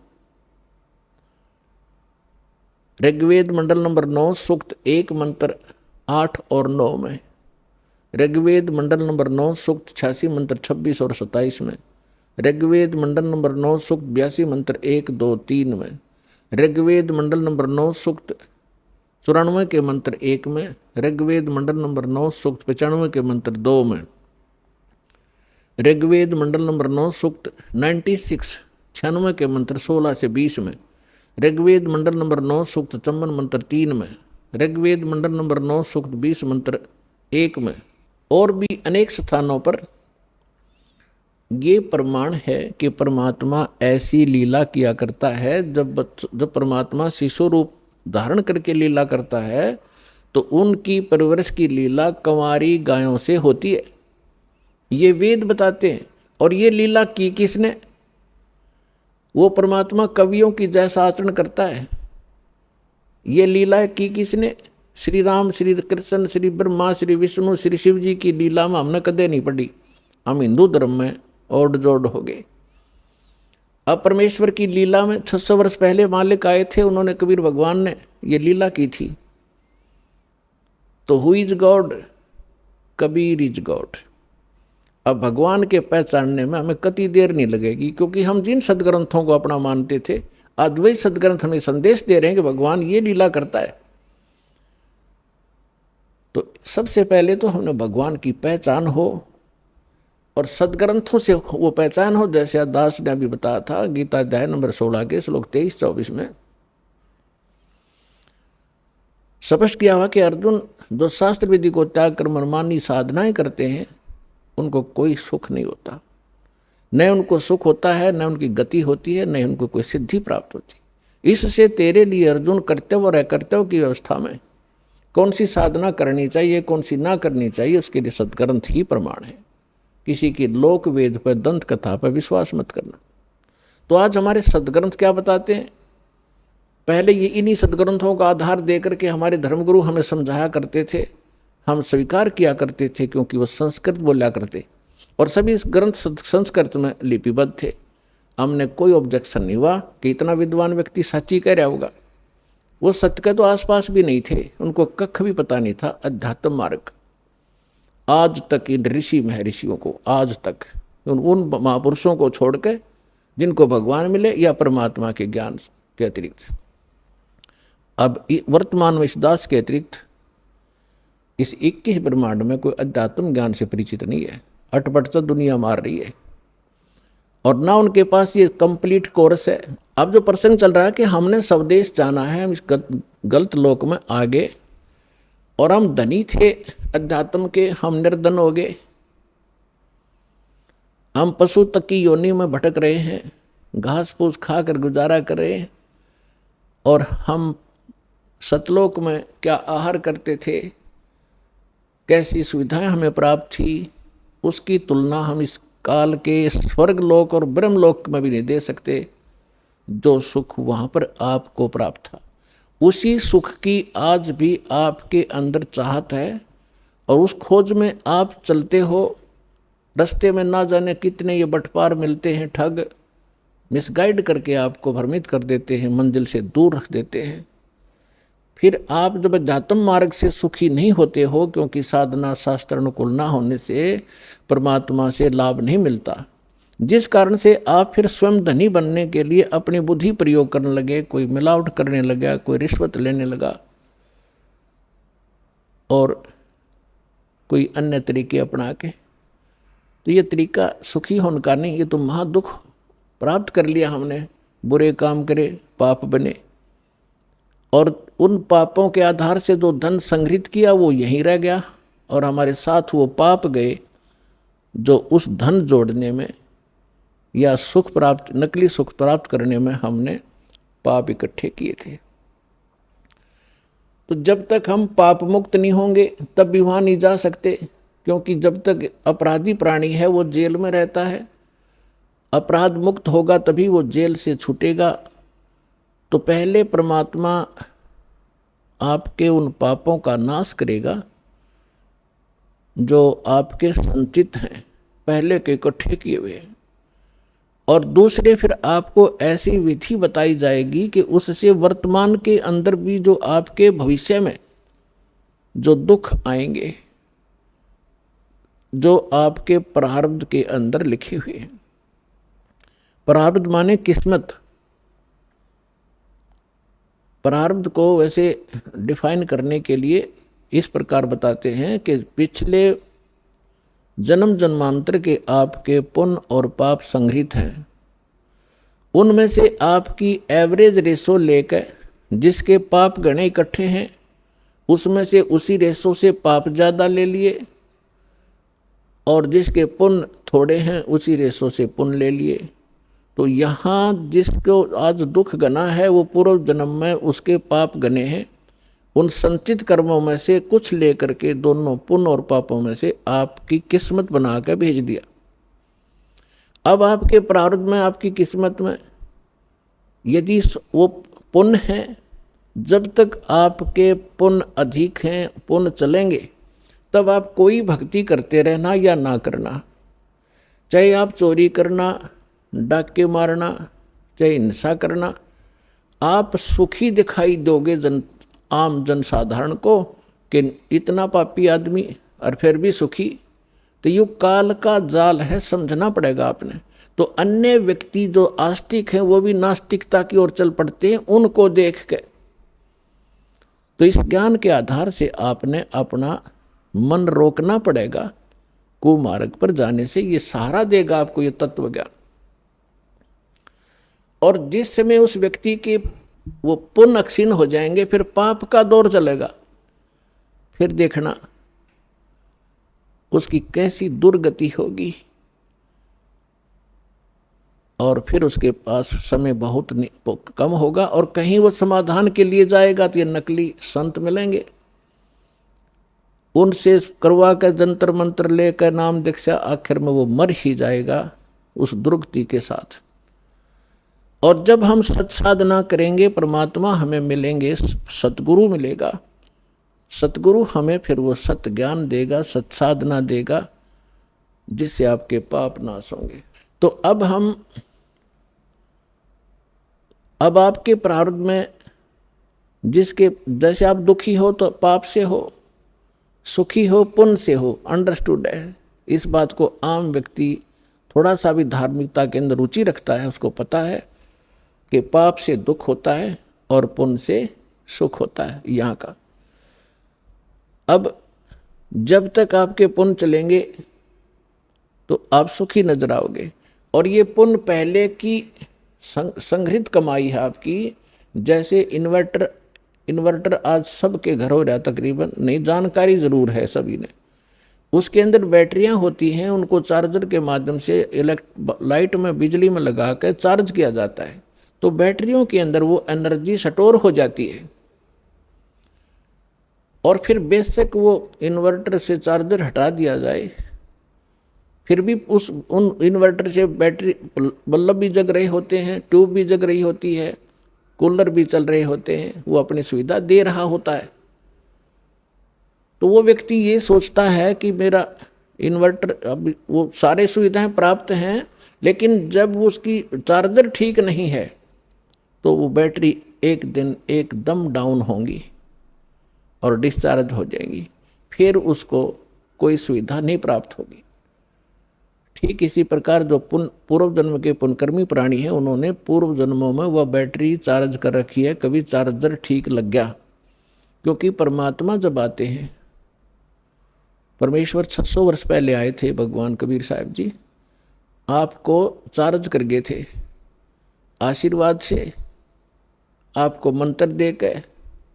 ऋग्वेद मंडल नंबर 9 सूक्त 1 मंत्र 8 और 9 में, ऋग्वेद मंडल नंबर 9 सूक्त 86 मंत्र 26 और 27 में, ऋग्वेद मंडल नंबर 9 सूक्त 82 मंत्र 1, 2, 3 में, ऋग्वेद मंडल नंबर 9 सूक्त 94 के मंत्र 1 में, ऋग्वेद मंडल नंबर 9 सूक्त 95 के मंत्र 2 में, ऋग्वेद मंडल नंबर 9 सूक्त 96 के मंत्र 16 से 20 में, ऋग्वेद मंडल नंबर 9 सूक्त 54 मंत्र 3 में, ऋग्वेद मंडल नंबर 9 सूक्त 20 मंत्र 1 में, और भी अनेक स्थानों पर ये प्रमाण है कि परमात्मा ऐसी लीला किया करता है। जब परमात्मा शिशु रूप धारण करके लीला करता है तो उनकी परवरिश की लीला कंवारी गायों से होती है। ये वेद बताते हैं। और ये लीला की किसने? वो परमात्मा कवियों की जैसा आचरण करता है। ये लीला की किसने? श्री राम, श्री कृष्ण, श्री ब्रह्मा, श्री विष्णु, श्री शिव जी की लीला में हमने कदे नहीं पढ़ी। हम हिंदू धर्म में ओड जोड़ हो गए। अब परमेश्वर की लीला में 600 वर्ष पहले मालिक आए थे, उन्होंने कबीर भगवान ने ये लीला की थी। तो who is God? Kabir is God. अब भगवान के पहचानने में हमें कति देर नहीं लगेगी, क्योंकि हम जिन सदग्रंथों को अपना मानते थे, अद्वैत सदग्रंथ हमें संदेश दे रहे हैं कि भगवान ये लीला करता है। तो सबसे पहले तो हमें भगवान की पहचान हो और सदग्रंथों से वो पहचान हो। जैसे दास ने अभी बताया था गीता अध्याय नंबर 16 के श्लोक 23-24 में स्पष्ट किया हुआ कि अर्जुन जो शास्त्र विधि को त्याग कर मनमानी साधनाएं करते हैं उनको कोई सुख नहीं होता। न उनको सुख होता है, न उनकी गति होती है, न उनको कोई सिद्धि प्राप्त होती। इससे तेरे लिए अर्जुन कर्तव्य और अकर्तव्य की व्यवस्था में कौन सी साधना करनी चाहिए, कौन सी ना करनी चाहिए, उसके लिए सदग्रंथ ही प्रमाण है। किसी की लोक वेद पर, दंत कथा पर विश्वास मत करना। तो आज हमारे सदग्रंथ क्या बताते हैं? पहले ये इन्हीं सदग्रंथों का आधार देकर के हमारे धर्मगुरु हमें समझाया करते थे, हम स्वीकार किया करते थे, क्योंकि वो संस्कृत बोला करते और सभी ग्रंथ संस्कृत में लिपिबद्ध थे। हमने कोई ऑब्जेक्शन नहीं हुआ कि इतना विद्वान व्यक्ति सच्ची कह रहा होगा। वो सत्य के तो आसपास भी नहीं थे, उनको कख भी पता नहीं था अध्यात्म मार्ग। आज तक इन ऋषि महर्षियों को, आज तक उन महापुरुषों को छोड़ के जिनको भगवान मिले या परमात्मा के ज्ञान के अतिरिक्त, अब वर्तमान में इस दास के अतिरिक्त इस 21 ब्रह्मांड में कोई अध्यात्म ज्ञान से परिचित नहीं है। अटपट तो दुनिया मार रही है और ना उनके पास ये कंप्लीट कोर्स है। अब जो प्रसंग चल रहा है कि हमने स्वदेश जाना है, हम इस गलत लोक में आगे, और हम धनी थे अध्यात्म के, हम निर्धन हो गए। हम पशु तक की योनि में भटक रहे हैं, घास फूस खाकर गुजारा कर रहे हैं। और हम सतलोक में क्या आहार करते थे, कैसी सुविधाएं हमें प्राप्त थी, उसकी तुलना हम इस काल के स्वर्ग लोक और ब्रह्मलोक में भी नहीं दे सकते। जो सुख वहाँ पर आपको प्राप्त था, उसी सुख की आज भी आपके अंदर चाहत है और उस खोज में आप चलते हो। रास्ते में ना जाने कितने ये बटपार मिलते हैं, ठग मिसगाइड करके आपको भ्रमित कर देते हैं, मंजिल से दूर रख देते हैं। फिर आप जब अध्यात्म मार्ग से सुखी नहीं होते हो, क्योंकि साधना शास्त्र अनुकूल ना होने से परमात्मा से लाभ नहीं मिलता, जिस कारण से आप फिर स्वयं धनी बनने के लिए अपनी बुद्धि प्रयोग करने लगे, कोई मिलावट करने लगा, कोई रिश्वत लेने लगा और कोई अन्य तरीके अपना के। तो ये तरीका सुखी होने का नहीं, ये तो महादुख प्राप्त कर लिया हमने। बुरे काम करे, पाप बने, और उन पापों के आधार से जो धन संग्रहित किया वो यहीं रह गया और हमारे साथ वो पाप गए जो उस धन जोड़ने में या सुख प्राप्त, नकली सुख प्राप्त करने में हमने पाप इकट्ठे किए थे। तो जब तक हम पाप मुक्त नहीं होंगे तब भी वहाँ नहीं जा सकते, क्योंकि जब तक अपराधी प्राणी है वो जेल में रहता है, अपराध मुक्त होगा तभी वो जेल से छूटेगा। तो पहले परमात्मा आपके उन पापों का नाश करेगा जो आपके संचित हैं, पहले के इकट्ठे किए हुए हैं, और दूसरे फिर आपको ऐसी विधि बताई जाएगी कि उससे वर्तमान के अंदर भी जो आपके भविष्य में जो दुख आएंगे, जो आपके प्रारब्ध के अंदर लिखे हुए हैं। प्रारब्ध माने किस्मत। प्रारब्ध को वैसे डिफाइन करने के लिए इस प्रकार बताते हैं कि पिछले जन्म जन्मांतर के आपके पुण्य और पाप संग्रहित हैं, उनमें से आपकी एवरेज रेशो लेकर जिसके पाप गणे इकट्ठे हैं उसमें से उसी रेशो से पाप ज़्यादा ले लिए, और जिसके पुण्य थोड़े हैं उसी रेशो से पुण्य ले लिए। तो यहाँ जिसको आज दुख गना है वो पूर्व जन्म में उसके पाप गने हैं, उन संचित कर्मों में से कुछ लेकर के दोनों पुण्य और पापों में से आपकी किस्मत बना कर भेज दिया। अब आपके प्रारब्ध में, आपकी किस्मत में यदि वो पुण्य है, जब तक आपके पुण्य अधिक हैं, पुण्य चलेंगे, तब आप कोई भक्ति करते रहना या ना करना, चाहे आप चोरी करना, डाके मारना, चाहे हिंसा करना, आप सुखी दिखाई दोगे आम जनसाधारण को कि इतना पापी आदमी और फिर भी सुखी। तो ये काल का जाल है, समझना पड़ेगा आपने। तो अन्य व्यक्ति जो आस्तिक हैं वो भी नास्तिकता की ओर चल पड़ते हैं उनको देख के। तो इस ज्ञान के आधार से आपने अपना मन रोकना पड़ेगा कुमार्ग पर जाने से। ये सहारा देगा आपको ये तत्व ज्ञान। और जिस समय उस व्यक्ति के वो पुण्य क्षीण हो जाएंगे, फिर पाप का दौर चलेगा। फिर देखना उसकी कैसी दुर्गति होगी, और फिर उसके पास समय बहुत कम होगा, और कहीं वो समाधान के लिए जाएगा तो ये नकली संत मिलेंगे, उनसे करवा कर जंतर मंत्र लेकर नाम दीक्षा, आखिर में वो मर ही जाएगा उस दुर्गति के साथ। और जब हम सत साधना करेंगे, परमात्मा हमें मिलेंगे, सतगुरु मिलेगा, सतगुरु हमें फिर वो सत ज्ञान देगा, सत साधना देगा, जिससे आपके पाप नाश होंगे। तो अब आपके प्रारब्ध में जिसके जैसे आप दुखी हो तो पाप से हो, सुखी हो पुण्य से हो, अंडरस्टूड है। इस बात को आम व्यक्ति थोड़ा सा भी धार्मिकता के अंदर रुचि रखता है, उसको पता है कि पाप से दुख होता है और पुण्य से सुख होता है यहाँ का। अब जब तक आपके पुण्य चलेंगे तो आप सुखी नजर आओगे, और ये पुण्य पहले की संग्रहित कमाई है आपकी। जैसे इन्वर्टर आज सबके घर हो रहा है तकरीबन, नहीं जानकारी ज़रूर है सभी ने। उसके अंदर बैटरियां होती हैं, उनको चार्जर के माध्यम से लाइट में बिजली में लगा कर चार्ज किया जाता है। तो बैटरियों के अंदर वो एनर्जी स्टोर हो जाती है, और फिर बेशक वो इन्वर्टर से चार्जर हटा दिया जाए, फिर भी उन इन्वर्टर से बैटरी बल्ब भी जग रहे होते हैं, ट्यूब भी जग रही होती है, कूलर भी चल रहे होते हैं, वो अपनी सुविधा दे रहा होता है। तो वो व्यक्ति ये सोचता है कि मेरा इन्वर्टर, अब वो सारे सुविधाएं प्राप्त हैं, लेकिन जब उसकी चार्जर ठीक नहीं है तो वो बैटरी एक दिन एकदम डाउन होंगी और डिस्चार्ज हो जाएंगी, फिर उसको कोई सुविधा नहीं प्राप्त होगी। ठीक इसी प्रकार जो पूर्व जन्म के पुण्यकर्मी प्राणी हैं, उन्होंने पूर्व जन्मों में वह बैटरी चार्ज कर रखी है, कभी चार्जर ठीक लग गया। क्योंकि परमात्मा जब आते हैं, परमेश्वर 600 वर्ष पहले आए थे, भगवान कबीर साहब जी आपको चार्ज कर गए थे आशीर्वाद से, आपको मंत्र दे के,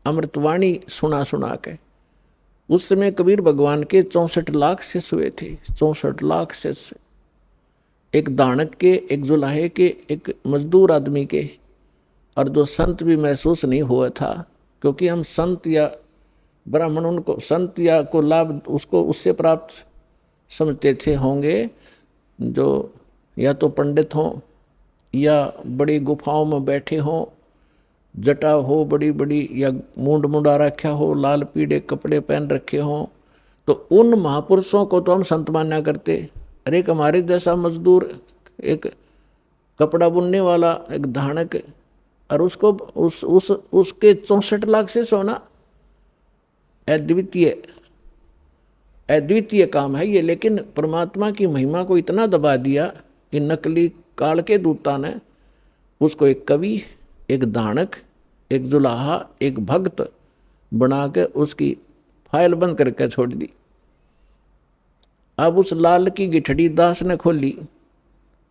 अमृतवाणी सुना के। उस समय कबीर भगवान के 64 लाख शिष्य हुए थे, 64 लाख शिष्य, एक दानक के, एक जुलाहे के, एक मजदूर आदमी के, और जो संत भी महसूस नहीं हुआ था, क्योंकि हम संत या ब्राह्मण उनको संत या को लाभ उसको उससे प्राप्त समझते थे होंगे, जो या तो पंडित हों या बड़ी गुफाओं में बैठे हों, जटा हो बड़ी बड़ी, या मूंड मुंडा रखा हो, लाल पीले कपड़े पहन रखे हों, तो उन महापुरुषों को तो हम संत मान्या करते। अरे एक हमारे जैसा मजदूर, एक कपड़ा बुनने वाला, एक धानक, और उसको उसके 64 लाख से सोना, अद्वितीय काम है ये। लेकिन परमात्मा की महिमा को इतना दबा दिया इन नकली काल के दूता ने, उसको एक कवि, एक दानक, एक जुलाहा, एक भक्त बना के उसकी फाइल बंद करके छोड़ दी। अब उस लाल की गिठड़ी दास ने खोली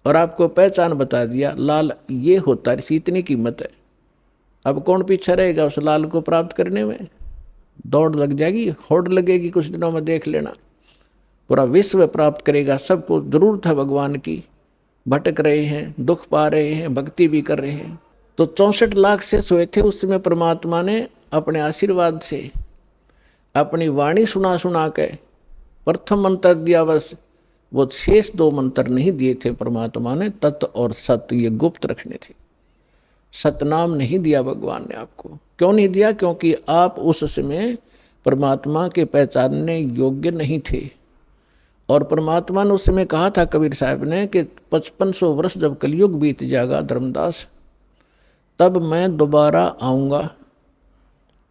और आपको पहचान बता दिया, लाल ये होता है, इसी इतनी कीमत है। अब कौन पीछे रहेगा उस लाल को प्राप्त करने में? दौड़ लग जाएगी, होड़ लगेगी, कुछ दिनों में देख लेना। पूरा विश्व प्राप्त करेगा, सबको जरूरत है भगवान की, भटक रहे हैं, दुख पा रहे हैं, भक्ति भी कर रहे हैं। तो 64 लाख से सोए थे, उस समय परमात्मा ने अपने आशीर्वाद से अपनी वाणी सुना सुना के प्रथम मंत्र दिया, बस वो शेष 2 मंत्र नहीं दिए थे परमात्मा ने। तत् और सत ये गुप्त रखने थे, सतनाम नहीं दिया भगवान ने आपको। क्यों नहीं दिया? क्योंकि आप उस समय परमात्मा के पहचानने योग्य नहीं थे। और परमात्मा ने उस समय कहा था कबीर साहब ने कि 5500 वर्ष जब कलयुग बीत जाएगा धर्मदास, तब मैं दोबारा आऊँगा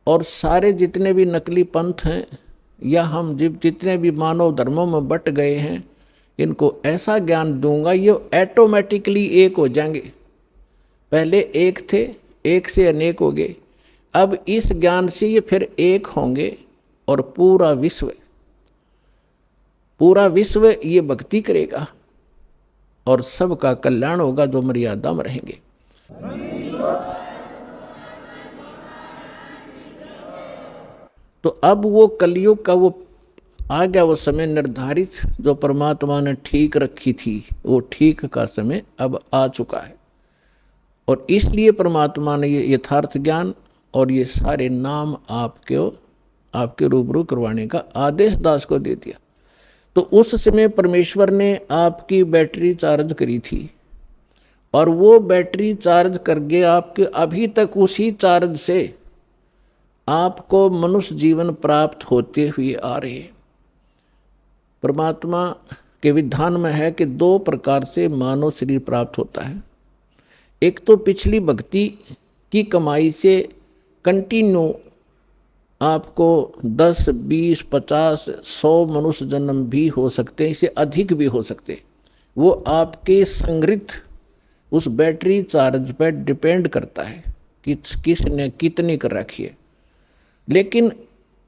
और सारे जितने भी नकली पंथ हैं या हम जितने भी मानव धर्मों में बट गए हैं, इनको ऐसा ज्ञान दूंगा ये ऑटोमेटिकली एक हो जाएंगे। पहले एक थे, एक से अनेक हो गए, अब इस ज्ञान से ये फिर एक होंगे और पूरा विश्व ये भक्ति करेगा और सबका कल्याण होगा जो मर्यादा में रहेंगे। तो अब वो कलयुग का वो आ गया, वो समय निर्धारित जो परमात्मा ने ठीक रखी थी, वो ठीक का समय अब आ चुका है। और इसलिए परमात्मा ने ये यथार्थ ज्ञान और ये सारे नाम आपके रूबरू करवाने का आदेश दास को दे दिया। तो उस समय परमेश्वर ने आपकी बैटरी चार्ज करी थी और वो बैटरी चार्ज करके आपके अभी तक उसी चार्ज से आपको मनुष्य जीवन प्राप्त होते हुए आ रहे हैं। परमात्मा के विधान में है कि 2 प्रकार से मानव शरीर प्राप्त होता है। एक तो पिछली भक्ति की कमाई से कंटिन्यू आपको 10, 20, 50, 100 मनुष्य जन्म भी हो सकते हैं, इससे अधिक भी हो सकते हैं। वो आपके संग्रहित उस बैटरी चार्ज पर डिपेंड करता है कि किसने कितनी कर रखी है। लेकिन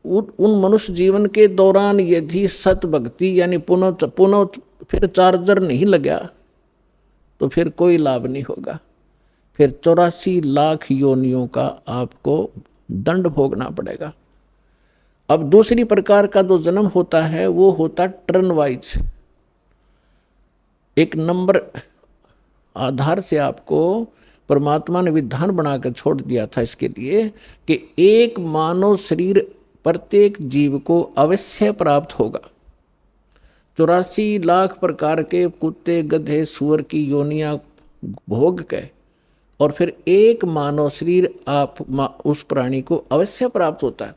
उन मनुष्य जीवन के दौरान यदि सत भक्ति यानी पुनः फिर चार्जर नहीं लगा तो फिर कोई लाभ नहीं होगा। फिर 84 लाख योनियों का आपको दंड भोगना पड़ेगा। अब दूसरी प्रकार का जो जन्म होता है वो होता टर्न वाइज। एक नंबर आधार से आपको परमात्मा ने विधान बनाकर छोड़ दिया था इसके लिए कि एक मानव शरीर प्रत्येक जीव को अवश्य प्राप्त होगा। 84 लाख प्रकार के कुत्ते, गधे, सुअर की योनियां भोग के और फिर एक मानव शरीर उस प्राणी को अवश्य प्राप्त होता है।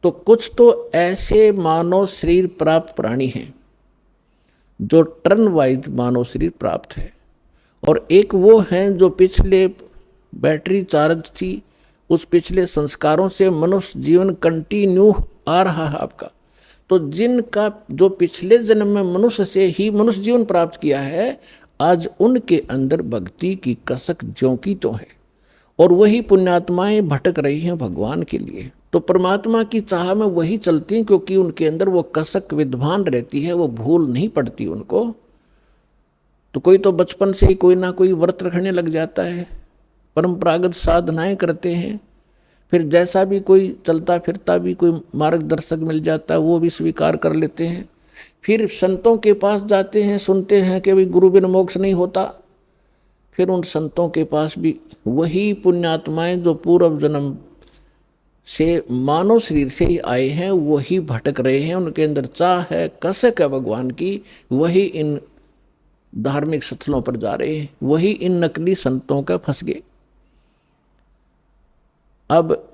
तो कुछ तो ऐसे मानव शरीर प्राप्त प्राणी हैं जो टर्न वाइज मानव शरीर प्राप्त है, और एक वो हैं जो पिछले बैटरी चार्ज थी, उस पिछले संस्कारों से मनुष्य जीवन कंटिन्यू आ रहा है आपका। तो जिनका जो पिछले जन्म में मनुष्य से ही मनुष्य जीवन प्राप्त किया है, आज उनके अंदर भक्ति की कसक ज्यों की तो है, और वही पुण्यात्माएं भटक रही हैं भगवान के लिए। तो परमात्मा की चाह में वही चलती हैं क्योंकि उनके अंदर वो कसक विद्वान रहती है, वो भूल नहीं पड़ती उनको। तो कोई तो बचपन से ही कोई ना कोई व्रत रखने लग जाता है, परंपरागत साधनाएं करते हैं, फिर जैसा भी कोई चलता फिरता भी कोई मार्गदर्शक मिल जाता है वो भी स्वीकार कर लेते हैं। फिर संतों के पास जाते हैं, सुनते हैं कि भाई गुरु बिन मोक्ष नहीं होता। फिर उन संतों के पास भी वही पुण्यात्माएं जो पूर्व जन्म से मानव शरीर से ही आए हैं, वही भटक रहे हैं, उनके अंदर चाह है, कसक है भगवान की, वही इन धार्मिक स्थलों पर जा रहे हैं, वही इन नकली संतों का फंस गए। अब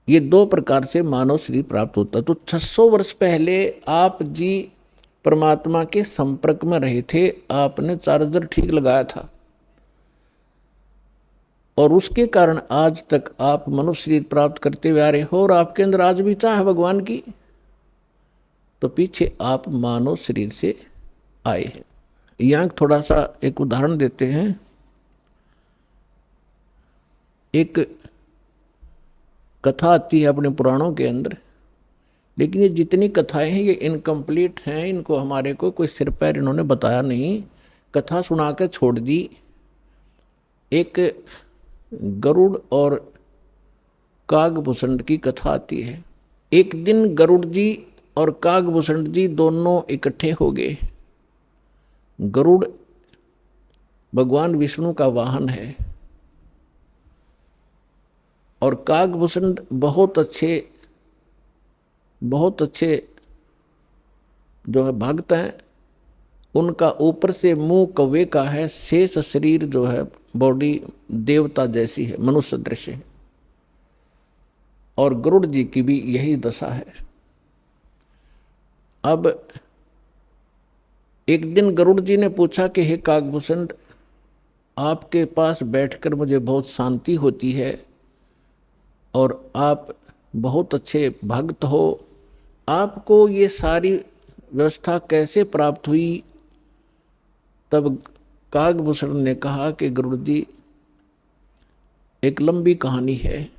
ये दो प्रकार से मानव शरीर प्राप्त होता। तो 600 वर्ष पहले आप जी परमात्मा के संपर्क में रहे थे, आपने चार्जर ठीक लगाया था, और उसके कारण आज तक आप मनुष्य शरीर प्राप्त करते हुए आ रहे हो, और आपके अंदर आज भी चाह है भगवान की, तो पीछे आप मानव शरीर से आए हैं। यहाँ थोड़ा सा एक उदाहरण देते हैं। एक कथा आती है अपने पुराणों के अंदर, लेकिन ये जितनी कथाएं हैं ये इनकम्प्लीट हैं, इनको हमारे को कोई सिर पैर इन्होंने बताया नहीं, कथा सुना के छोड़ दी। एक गरुड़ और कागभूषण की कथा आती है। एक दिन गरुड़ जी और कागभूषण जी दोनों इकट्ठे हो गए। गरुड़ भगवान विष्णु का वाहन है और कागभूषण बहुत अच्छे जो है भक्त हैं। उनका ऊपर से मुंह कौवे का है, शेष शरीर जो है बॉडी देवता जैसी है, मनुष्य दृश्य है, और गरुड़ जी की भी यही दशा है। अब एक दिन गरुड़ जी ने पूछा कि हे कागभूषण, आपके पास बैठकर मुझे बहुत शांति होती है और आप बहुत अच्छे भक्त हो, आपको ये सारी व्यवस्था कैसे प्राप्त हुई? तब कागभूषण ने कहा कि गरुड़ जी, एक लंबी कहानी है,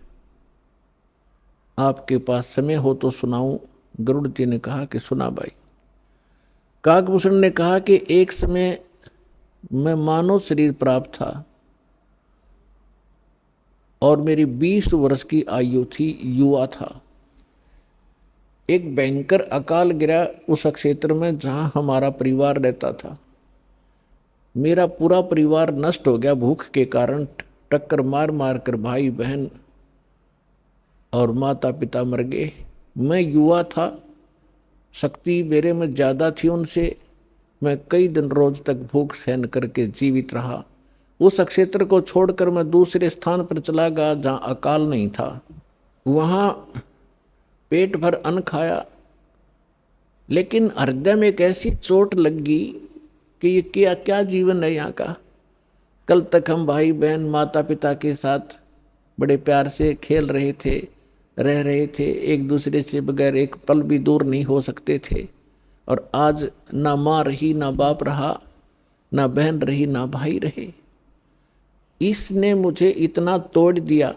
आपके पास समय हो तो सुनाऊं? गरुड़ जी ने कहा कि सुना भाई। कागभूषण ने कहा कि एक समय मैं मानव शरीर प्राप्त था और मेरी 20 वर्ष की आयु थी, युवा था। एक भयंकर अकाल गिरा उस क्षेत्र में जहाँ हमारा परिवार रहता था। मेरा पूरा परिवार नष्ट हो गया भूख के कारण, टक्कर मार मार कर भाई बहन और माता पिता मर गए। मैं युवा था, शक्ति मेरे में ज़्यादा थी उनसे। मैं कई दिन रोज तक भूख सहन करके जीवित रहा। उस क्षेत्र को छोड़कर मैं दूसरे स्थान पर चला गया जहाँ अकाल नहीं था। वहाँ पेट भर अन्न खाया, लेकिन हृदय में एक ऐसी चोट लग गई कि ये क्या क्या जीवन है यहाँ का। कल तक हम भाई बहन माता पिता के साथ बड़े प्यार से खेल रहे थे, रह रहे थे, एक दूसरे से बगैर एक पल भी दूर नहीं हो सकते थे, और आज ना माँ रही ना बाप रहा, ना बहन रही ना भाई रहे। इसने मुझे इतना तोड़ दिया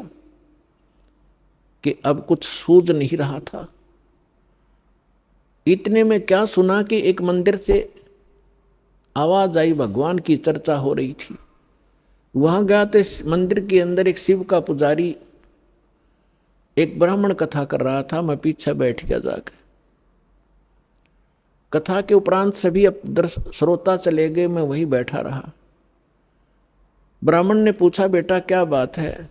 कि अब कुछ सूझ नहीं रहा था। इतने में क्या सुना कि एक मंदिर से आवाज आई, भगवान की चर्चा हो रही थी। वहां गया तो मंदिर के अंदर एक शिव का पुजारी एक ब्राह्मण कथा कर रहा था। मैं पीछे बैठ गया जाकर। कथा के उपरांत सभी श्रोता चले गए, मैं वहीं बैठा रहा। ब्राह्मण ने पूछा, बेटा क्या बात है,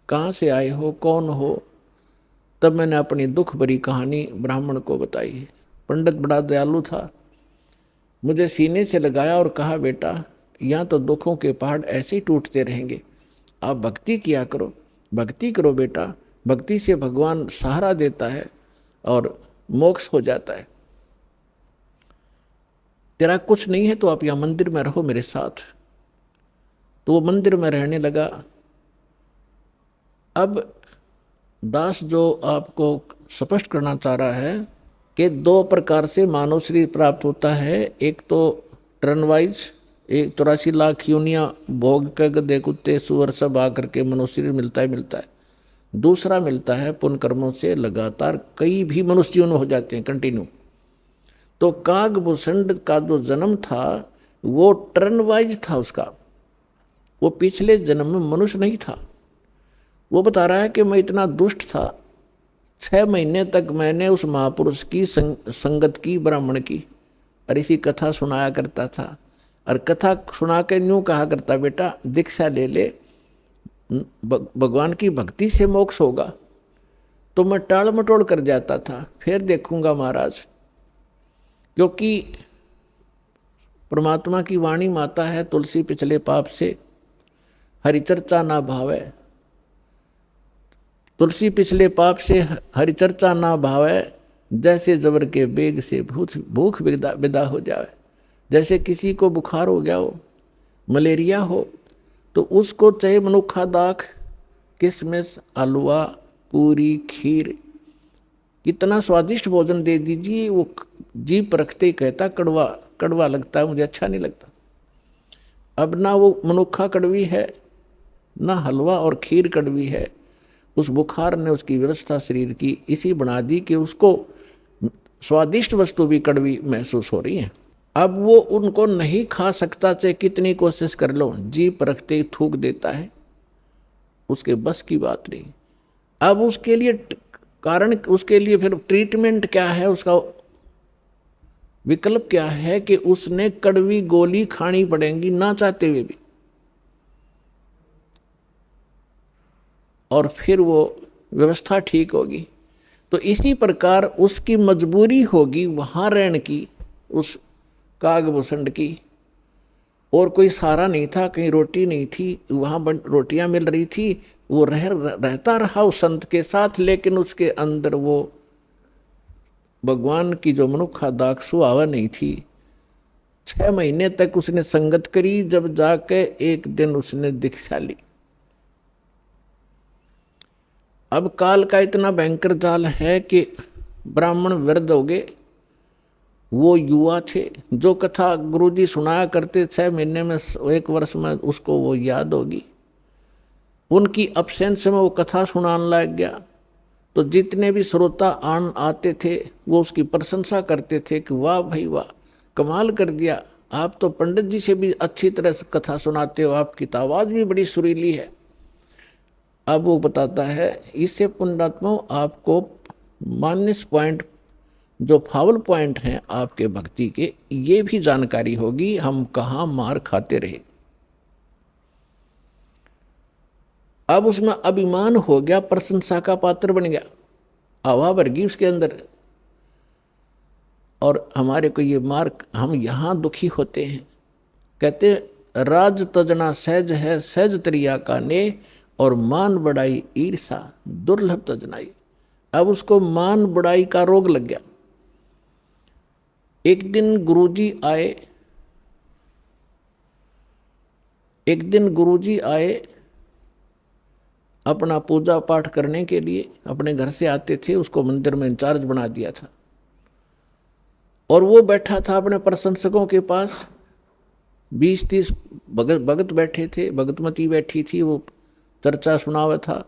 कहाँ से आए हो, कौन हो? तब मैंने अपनी दुख भरी कहानी ब्राह्मण को बताई। पंडित बड़ा दयालु था, मुझे सीने से लगाया और कहा, बेटा यहाँ तो दुखों के पहाड़ ऐसे ही टूटते रहेंगे, आप भक्ति किया करो, भक्ति करो बेटा, भक्ति से भगवान सहारा देता है और मोक्ष हो जाता है। तेरा कुछ नहीं है तो आप यहाँ मंदिर में रहो मेरे साथ। तो वो मंदिर में रहने लगा। अब दास जो आपको स्पष्ट करना चाह रहा है कि दो प्रकार से मानव शरीर प्राप्त होता है। एक तो टर्न वाइज, 83 लाख योनियां भोग कर गधे कुत्ते सुअर सब आकर के मनुष्य शरीर मिलता है। दूसरा मिलता है पुण्य कर्मों से लगातार कई भी मनुष्य जीवन हो जाते हैं कंटिन्यू। तो कागभूषण का जो जन्म था वो टर्न वाइज था उसका, वो पिछले जन्म में मनुष्य नहीं था। वो बता रहा है कि मैं इतना दुष्ट था, 6 महीने तक मैंने उस महापुरुष की संगत की, ब्राह्मण की, और इसी कथा सुनाया करता था। और कथा सुना के यूँ कहा करता, बेटा दीक्षा ले ले, भगवान की भक्ति से मोक्ष होगा तो मैं टाल मटोल कर जाता था, फिर देखूंगा महाराज। क्योंकि परमात्मा की वाणी माता है, तुलसी पिछले पाप से हरिचर्चा ना भावे, तुलसी पिछले पाप से हरिचर्चा ना भावे, जैसे जबर के बेग से भूख विदा हो जाए। जैसे किसी को बुखार हो गया हो, मलेरिया हो, तो उसको चाहे मनुखा दाख, किशमिश, हलवा, पूरी, खीर, कितना स्वादिष्ट भोजन दे दीजिए, वो जीभ परखते ही कहता कड़वा कड़वा लगता है, मुझे अच्छा नहीं लगता। अब ना वो मनुखा कड़वी है, ना हलवा और खीर कड़वी है। उस बुखार ने उसकी व्यवस्था शरीर की इसी बना दी कि उसको स्वादिष्ट वस्तु भी कड़वी महसूस हो रही है। अब वो उनको नहीं खा सकता, चाहे कितनी कोशिश कर लो, जीभ परखते ही थूक देता है, उसके बस की बात नहीं। अब उसके लिए कारण, उसके लिए फिर ट्रीटमेंट क्या है, उसका विकल्प क्या है कि उसने कड़वी गोली खानी पड़ेगी ना चाहते हुए भी, और फिर वो व्यवस्था ठीक होगी। तो इसी प्रकार उसकी मजबूरी होगी वहां रहने की, उस कागभूषण की, और कोई सहारा नहीं था, कहीं रोटी नहीं थी, वहां रोटियां मिल रही थी, वो रहता रहा उस संत के साथ, लेकिन उसके अंदर वो भगवान की जो मनुखा दाख सुहावा नहीं थी। 6 महीने तक उसने संगत करी, जब जाके एक दिन उसने दीक्षा ली। अब काल का इतना भयंकर जाल है कि ब्राह्मण वृद्ध हो गए, वो युवा थे, जो कथा गुरुजी सुनाया करते 6 महीने में 1 वर्ष में उसको वो याद होगी। उनकी अब्सेंस में वो कथा सुनाने लग गया, तो जितने भी श्रोता आते थे वो उसकी प्रशंसा करते थे कि वाह भाई वाह, कमाल कर दिया, आप तो पंडित जी से भी अच्छी तरह से कथा सुनाते हो, आपकी तो आवाज़ भी बड़ी सुरीली है। अब वो बताता है, इससे पुण्यात्मा आपको माइनस पॉइंट, जो फाउल पॉइंट हैं आपके भक्ति के, ये भी जानकारी होगी, हम कहाँ मार खाते रहे। अब उसमें अभिमान हो गया, प्रशंसा का पात्र बन गया, हवा भर गई उसके अंदर। और हमारे को ये मार्क, हम यहाँ दुखी होते हैं। कहते राज तजना सहज है, सहज तरिया का ने, और मान बढ़ाई ईर्षा दुर्लभ तजनाई। अब उसको मान बढ़ाई का रोग लग गया। एक दिन गुरुजी आए अपना पूजा पाठ करने के लिए, अपने घर से आते थे, उसको मंदिर में इंचार्ज बना दिया था, और वो बैठा था अपने प्रशंसकों के पास। 20-30 भगत बैठे थे, भगतमती बैठी थी, वो चर्चा सुनावा था।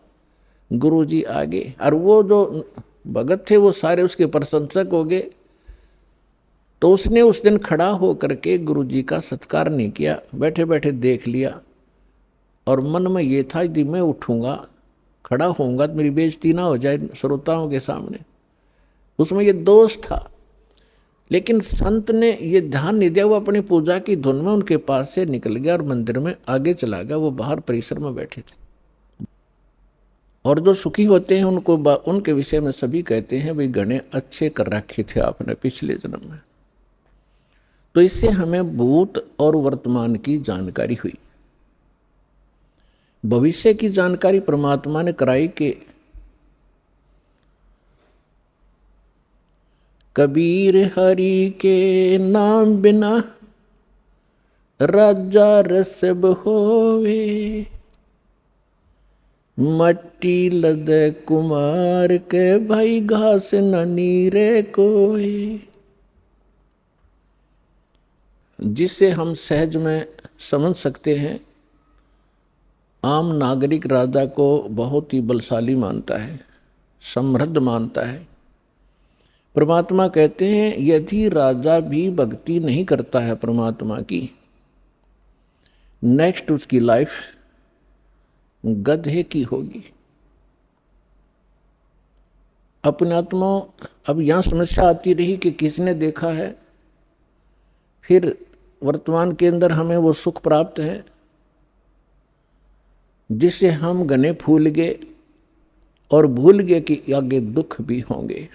गुरुजी आगे, और वो जो भगत थे वो सारे उसके प्रशंसक हो गए। तो उसने उस दिन खड़ा हो करके गुरुजी का सत्कार नहीं किया, बैठे बैठे देख लिया, और मन में ये था यदि मैं उठूंगा, खड़ा होऊंगा तो मेरी बेइज्जती ना हो जाए श्रोताओं के सामने। उसमें ये दोष था। लेकिन संत ने ये ध्यान नहीं दिया, वो अपनी पूजा की धुन में उनके पास से निकल गया और मंदिर में आगे चला गया। वो बाहर परिसर में बैठे थे। और जो सुखी होते हैं उनको उनके विषय में सभी कहते हैं भाई घने अच्छे कर रखे थे आपने पिछले जन्म में। तो इससे हमें भूत और वर्तमान की जानकारी हुई। भविष्य की जानकारी परमात्मा ने कराई कि कबीर हरि के नाम बिना राजा रसब होवे, मट्टी लद कुमार के भाई घास न नीरे कोई। जिसे हम सहज में समझ सकते हैं। आम नागरिक राजा को बहुत ही बलशाली मानता है, समृद्ध मानता है। परमात्मा कहते हैं यदि राजा भी भक्ति नहीं करता है परमात्मा की, नेक्स्ट उसकी लाइफ गधे की होगी। अपने आत्मा, अब यहाँ समस्या आती रही कि किसने देखा है, फिर वर्तमान के अंदर हमें वो सुख प्राप्त है, जिससे हम गने फूल गए और भूल गए कि आगे दुख भी होंगे,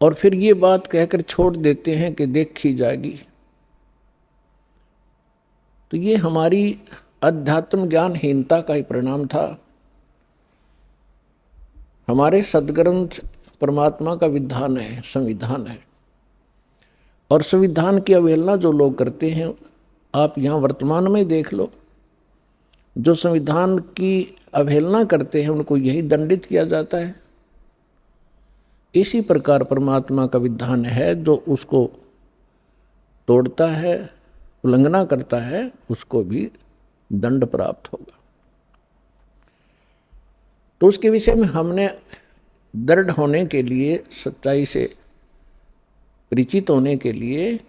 और फिर ये बात कहकर छोड़ देते हैं कि देखी जाएगी। तो ये हमारी अध्यात्म ज्ञानहीनता का ही परिणाम था। हमारे सदग्रंथ परमात्मा का विधान है, संविधान है, और संविधान की अवहेलना जो लोग करते हैं, आप यहाँ वर्तमान में देख लो, जो संविधान की अवहेलना करते हैं उनको यही दंडित किया जाता है। इसी प्रकार परमात्मा का विधान है, जो उसको तोड़ता है, उल्लंघना करता है, उसको भी दंड प्राप्त होगा। तो उसके विषय में हमने दृढ़ होने के लिए, सच्चाई से परिचित होने के लिए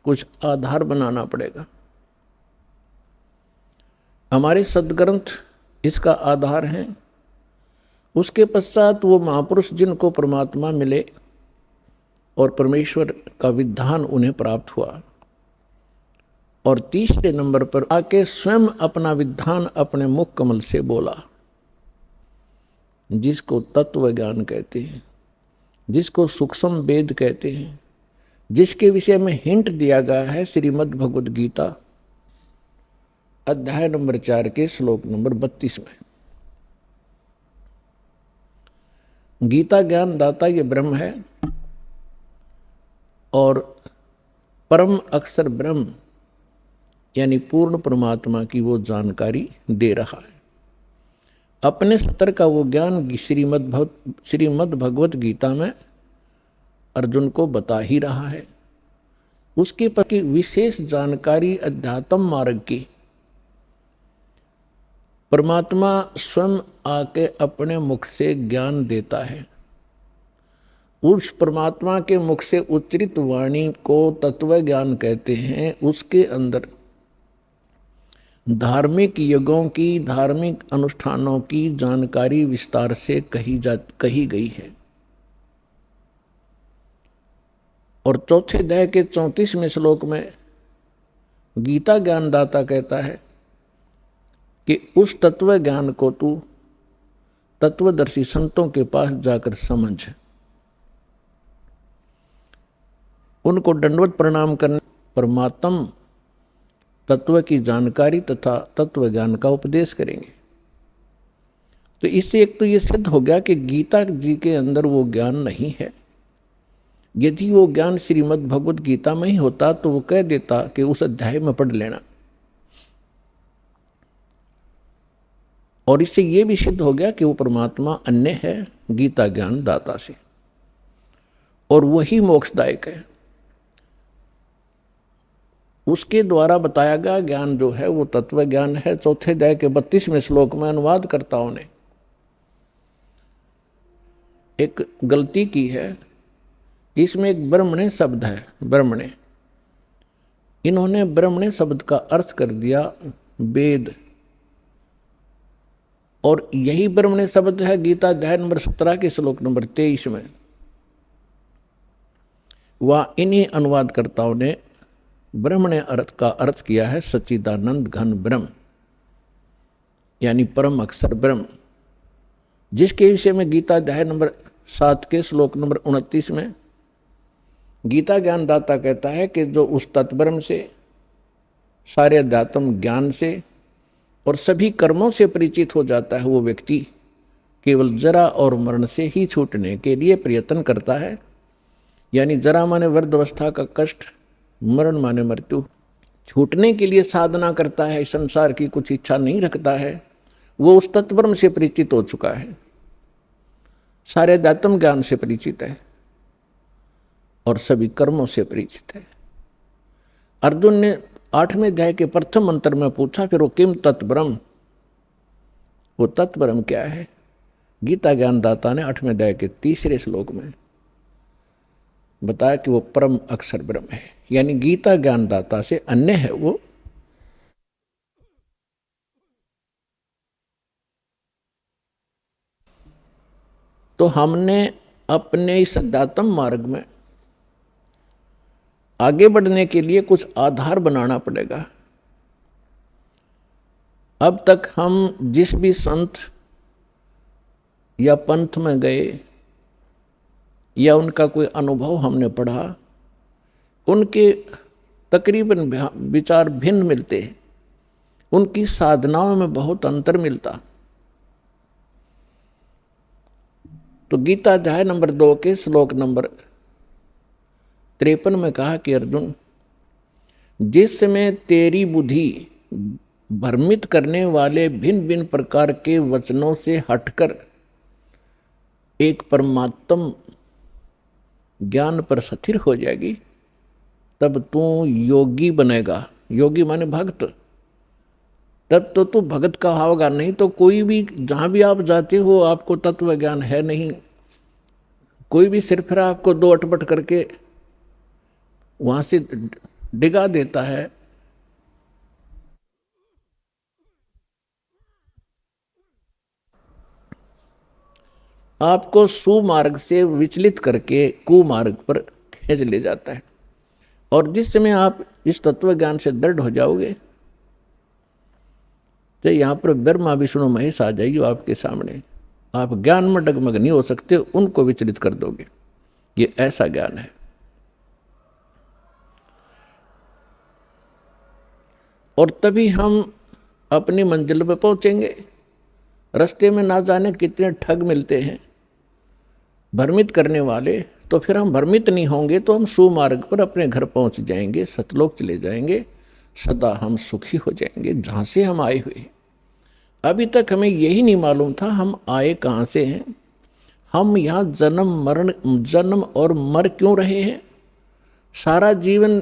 कुछ आधार बनाना पड़ेगा। हमारे सदग्रंथ इसका आधार हैं। उसके पश्चात वो महापुरुष जिनको परमात्मा मिले और परमेश्वर का विधान उन्हें प्राप्त हुआ, और तीसरे नंबर पर आके स्वयं अपना विधान अपने मुख कमल से बोला, जिसको तत्व ज्ञान कहते हैं, जिसको सूक्ष्म वेद कहते हैं, जिसके विषय में हिंट दिया गया है श्रीमद् भगवद गीता अध्याय नंबर 4 के श्लोक नंबर 32 में। गीता ज्ञान दाता ये ब्रह्म है, और परम अक्षर ब्रह्म यानी पूर्ण परमात्मा की वो जानकारी दे रहा है। अपने स्तर का वो ज्ञान श्रीमद् भगवत गीता में अर्जुन को बता ही रहा है। उसके प्रति विशेष जानकारी अध्यात्म मार्ग की परमात्मा स्वयं आके अपने मुख से ज्ञान देता है। उस परमात्मा के मुख से उच्चरित वाणी को तत्व ज्ञान कहते हैं। उसके अंदर धार्मिक यज्ञों की, धार्मिक अनुष्ठानों की जानकारी विस्तार से कही गई है। और चौथे अध्याय के 34वें श्लोक में गीता ज्ञानदाता कहता है कि उस तत्व ज्ञान को तू तत्वदर्शी संतों के पास जाकर समझ, उनको दंडवत प्रणाम करने परमात्म तत्व की जानकारी तथा तत्व ज्ञान का उपदेश करेंगे। तो इससे एक तो ये सिद्ध हो गया कि गीता जी के अंदर वो ज्ञान नहीं है। यदि वो ज्ञान श्रीमद् भगवद गीता में ही होता तो वो कह देता कि उस अध्याय में पढ़ लेना। और इससे ये भी सिद्ध हो गया कि वो परमात्मा अन्य है गीता ज्ञान दाता से, और वही मोक्षदायक है। उसके द्वारा बताया गया ज्ञान जो है वो तत्व ज्ञान है। चौथे अध्याय के 32वें श्लोक में अनुवादकर्ताओं ने एक गलती की है। इसमें एक ब्रह्मणे शब्द है, ब्रह्मणे। इन्होंने ब्रह्मणे शब्द का अर्थ कर दिया वेद, और यही ब्रह्मणे शब्द है गीता अध्याय नंबर 17 के श्लोक नंबर 23 में। वह इन्हीं अनुवादकर्ताओं ने ब्रह्मणे अर्थ का अर्थ किया है सच्चिदानंद घन ब्रह्म, यानी परम अक्षर ब्रह्म, जिसके विषय में गीता अध्याय नंबर 7 के श्लोक नंबर 29 में गीता ज्ञानदाता कहता है कि जो उस तत्ब्रह्म से, सारे अध्यात्म ज्ञान से और सभी कर्मों से परिचित हो जाता है, वो व्यक्ति केवल जरा और मरण से ही छूटने के लिए प्रयत्न करता है। यानी जरा माने वृद्धावस्था का कष्ट, मरण माने मृत्यु, छूटने के लिए साधना करता है, संसार की कुछ इच्छा नहीं रखता है। वो उस तत्ब्रह्म से परिचित हो चुका है, सारे अध्यात्म ज्ञान से परिचित है और सभी कर्मों से परिचित है। अर्जुन ने 8वें अध्याय के प्रथम मंत्र में पूछा, फिर वो किम तत्ब्रह्म, वो तत्ब्रह्म क्या है? गीता ज्ञानदाता ने 8वें अध्याय के 3रे श्लोक में बताया कि वो परम अक्षर ब्रह्म है। यानी गीता ज्ञानदाता से अन्य है वो। तो हमने अपने इस अध्यात्म मार्ग में आगे बढ़ने के लिए कुछ आधार बनाना पड़ेगा। अब तक हम जिस भी संत या पंथ में गए या उनका कोई अनुभव हमने पढ़ा, उनके तकरीबन विचार भिन्न मिलते हैं, उनकी साधनाओं में बहुत अंतर मिलता। तो गीता अध्याय नंबर 2 के श्लोक नंबर 53 में कहा कि अर्जुन, जिस समय तेरी बुद्धि भ्रमित करने वाले भिन्न भिन्न प्रकार के वचनों से हटकर एक परमात्म ज्ञान पर स्थिर हो जाएगी, तब तू योगी बनेगा। योगी माने भक्त। तब तो तू भगत का होगा, नहीं तो कोई भी जहां भी आप जाते हो आपको तत्व ज्ञान है नहीं। कोई भी सिरफिरा आपको दो अटपट करके वहां से डिगा देता है। आपको सुमार्ग से विचलित करके कुमार्ग पर खींच ले जाता है। और जिस समय आप इस तत्व ज्ञान से दृढ़ हो जाओगे तो यहां पर ब्रह्मा विष्णु महेश आ जाइए आपके सामने। आप ज्ञान में डगमग नहीं हो सकते, उनको विचलित कर दोगे। ये ऐसा ज्ञान है। और तभी हम अपनी मंजिल पर पहुंचेंगे। रास्ते में ना जाने कितने ठग मिलते हैं भ्रमित करने वाले, तो फिर हम भ्रमित नहीं होंगे तो हम सुमार्ग पर अपने घर पहुंच जाएंगे, सतलोक चले जाएंगे, सदा हम सुखी हो जाएंगे जहां से हम आए हुए हैं। अभी तक हमें यही नहीं मालूम था हम आए कहाँ से हैं, हम यहाँ जन्म और मर क्यों रहे हैं। सारा जीवन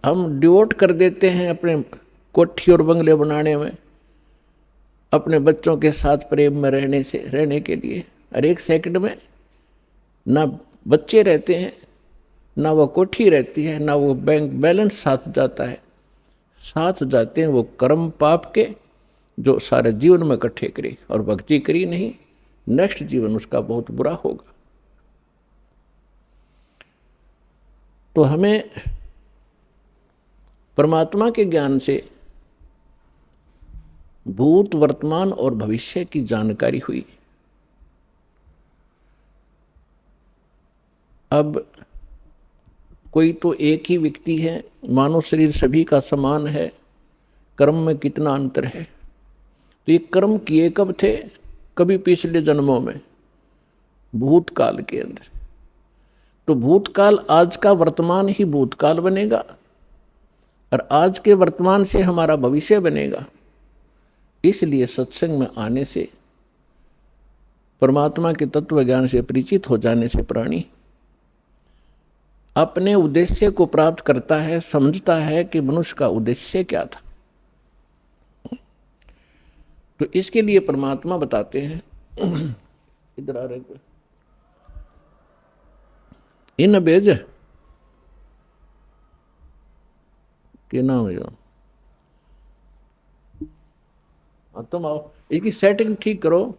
हम डिवोट कर देते हैं अपने कोठी और बंगले बनाने में, अपने बच्चों के साथ प्रेम में रहने के लिए। हर एक सेकंड में ना बच्चे रहते हैं, ना वो कोठी रहती है, ना वो बैंक बैलेंस साथ जाता है। साथ जाते हैं वो कर्म पाप के जो सारे जीवन में इकट्ठे करी और भक्ति करी नहीं, नेक्स्ट जीवन उसका बहुत बुरा होगा। तो हमें परमात्मा के ज्ञान से भूत वर्तमान और भविष्य की जानकारी हुई। अब कोई तो एक ही व्यक्ति है, मानव शरीर सभी का समान है, कर्म में कितना अंतर है। तो ये कर्म किए कब थे? कभी पिछले जन्मों में, भूतकाल के अंदर। तो भूतकाल आज का वर्तमान ही भूतकाल बनेगा और आज के वर्तमान से हमारा भविष्य बनेगा। इसलिए सत्संग में आने से, परमात्मा के तत्व ज्ञान से परिचित हो जाने से प्राणी अपने उद्देश्य को प्राप्त करता है, समझता है कि मनुष्य का उद्देश्य क्या था। तो इसके लिए परमात्मा बताते हैं, इधर आ रहे इन बेज के नाम है, तुम आओ, इसकी सेटिंग ठीक करो।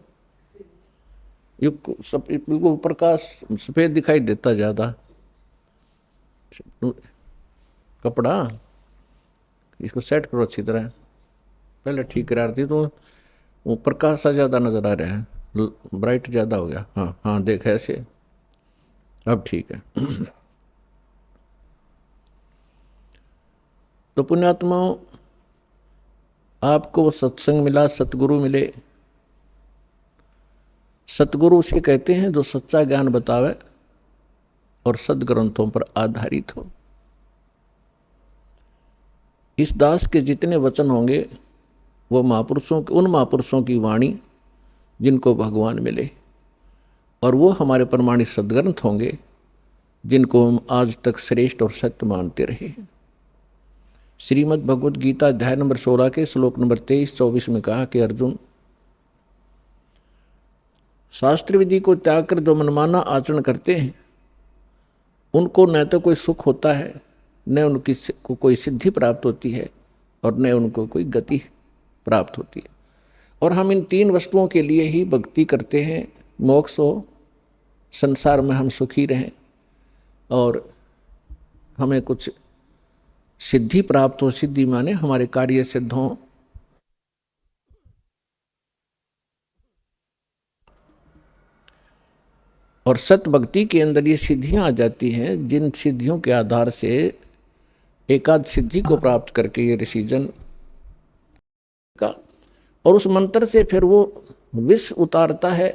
ये सब बिल्कुल प्रकाश सफेद दिखाई देता ज्यादा कपड़ा, इसको सेट करो अच्छी तरह। पहले ठीक करा दी तो वो प्रकाश सा ज्यादा नजर आ रहा है, ब्राइट ज्यादा हो गया। हाँ हाँ, देख ऐसे, अब ठीक है। तो पुण्यात्माओं, आपको सत्संग मिला, सतगुरु मिले। सतगुरु उसे कहते हैं जो सच्चा ज्ञान बतावे और सदग्रंथों पर आधारित हो। इस दास के जितने वचन होंगे वो महापुरुषों के, उन महापुरुषों की वाणी जिनको भगवान मिले, और वो हमारे प्रमाणित सदग्रंथ होंगे जिनको हम आज तक श्रेष्ठ और सत्य मानते रहे। श्रीमद् भगवद गीता अध्याय नंबर 16 के श्लोक नंबर 23-24 में कहा कि अर्जुन, शास्त्र विधि को त्याग कर जो मनमाना आचरण करते हैं उनको न तो कोई सुख होता है, न उनकी को कोई सिद्धि प्राप्त होती है, और न उनको कोई गति प्राप्त होती है। और हम इन तीन वस्तुओं के लिए ही भक्ति करते हैं, मोक्ष हो, संसार में हम सुखी रहें, और हमें कुछ सिद्धि प्राप्त हो। सिद्धि माने हमारे कार्य सिद्ध हों, और सत भक्ति के अंदर ये सिद्धियां आ जाती हैं, जिन सिद्धियों के आधार से एकाद सिद्धि को प्राप्त करके ये ऋषिजन का, और उस मंत्र से फिर वो विष उतारता है।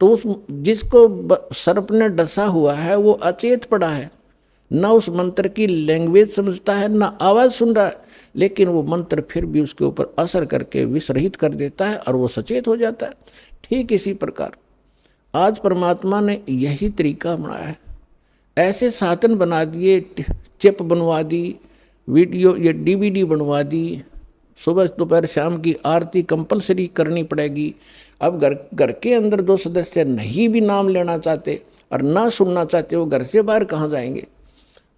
तो उस जिसको सर्प ने डसा हुआ है वो अचेत पड़ा है, ना उस मंत्र की लैंग्वेज समझता है, ना आवाज सुन रहा है, लेकिन वो मंत्र फिर भी उसके ऊपर असर करके विष रहित कर देता है और वो सचेत हो जाता है। ठीक इसी प्रकार आज परमात्मा ने यही तरीका बनाया है, ऐसे साधन बना दिए, चिप बनवा दी, वीडियो या डीवीडी बनवा दी, सुबह दोपहर शाम की आरती कंपलसरी करनी पड़ेगी। अब घर के अंदर 2 सदस्य नहीं भी नाम लेना चाहते और ना सुनना चाहते, वो घर से बाहर कहाँ जाएंगे।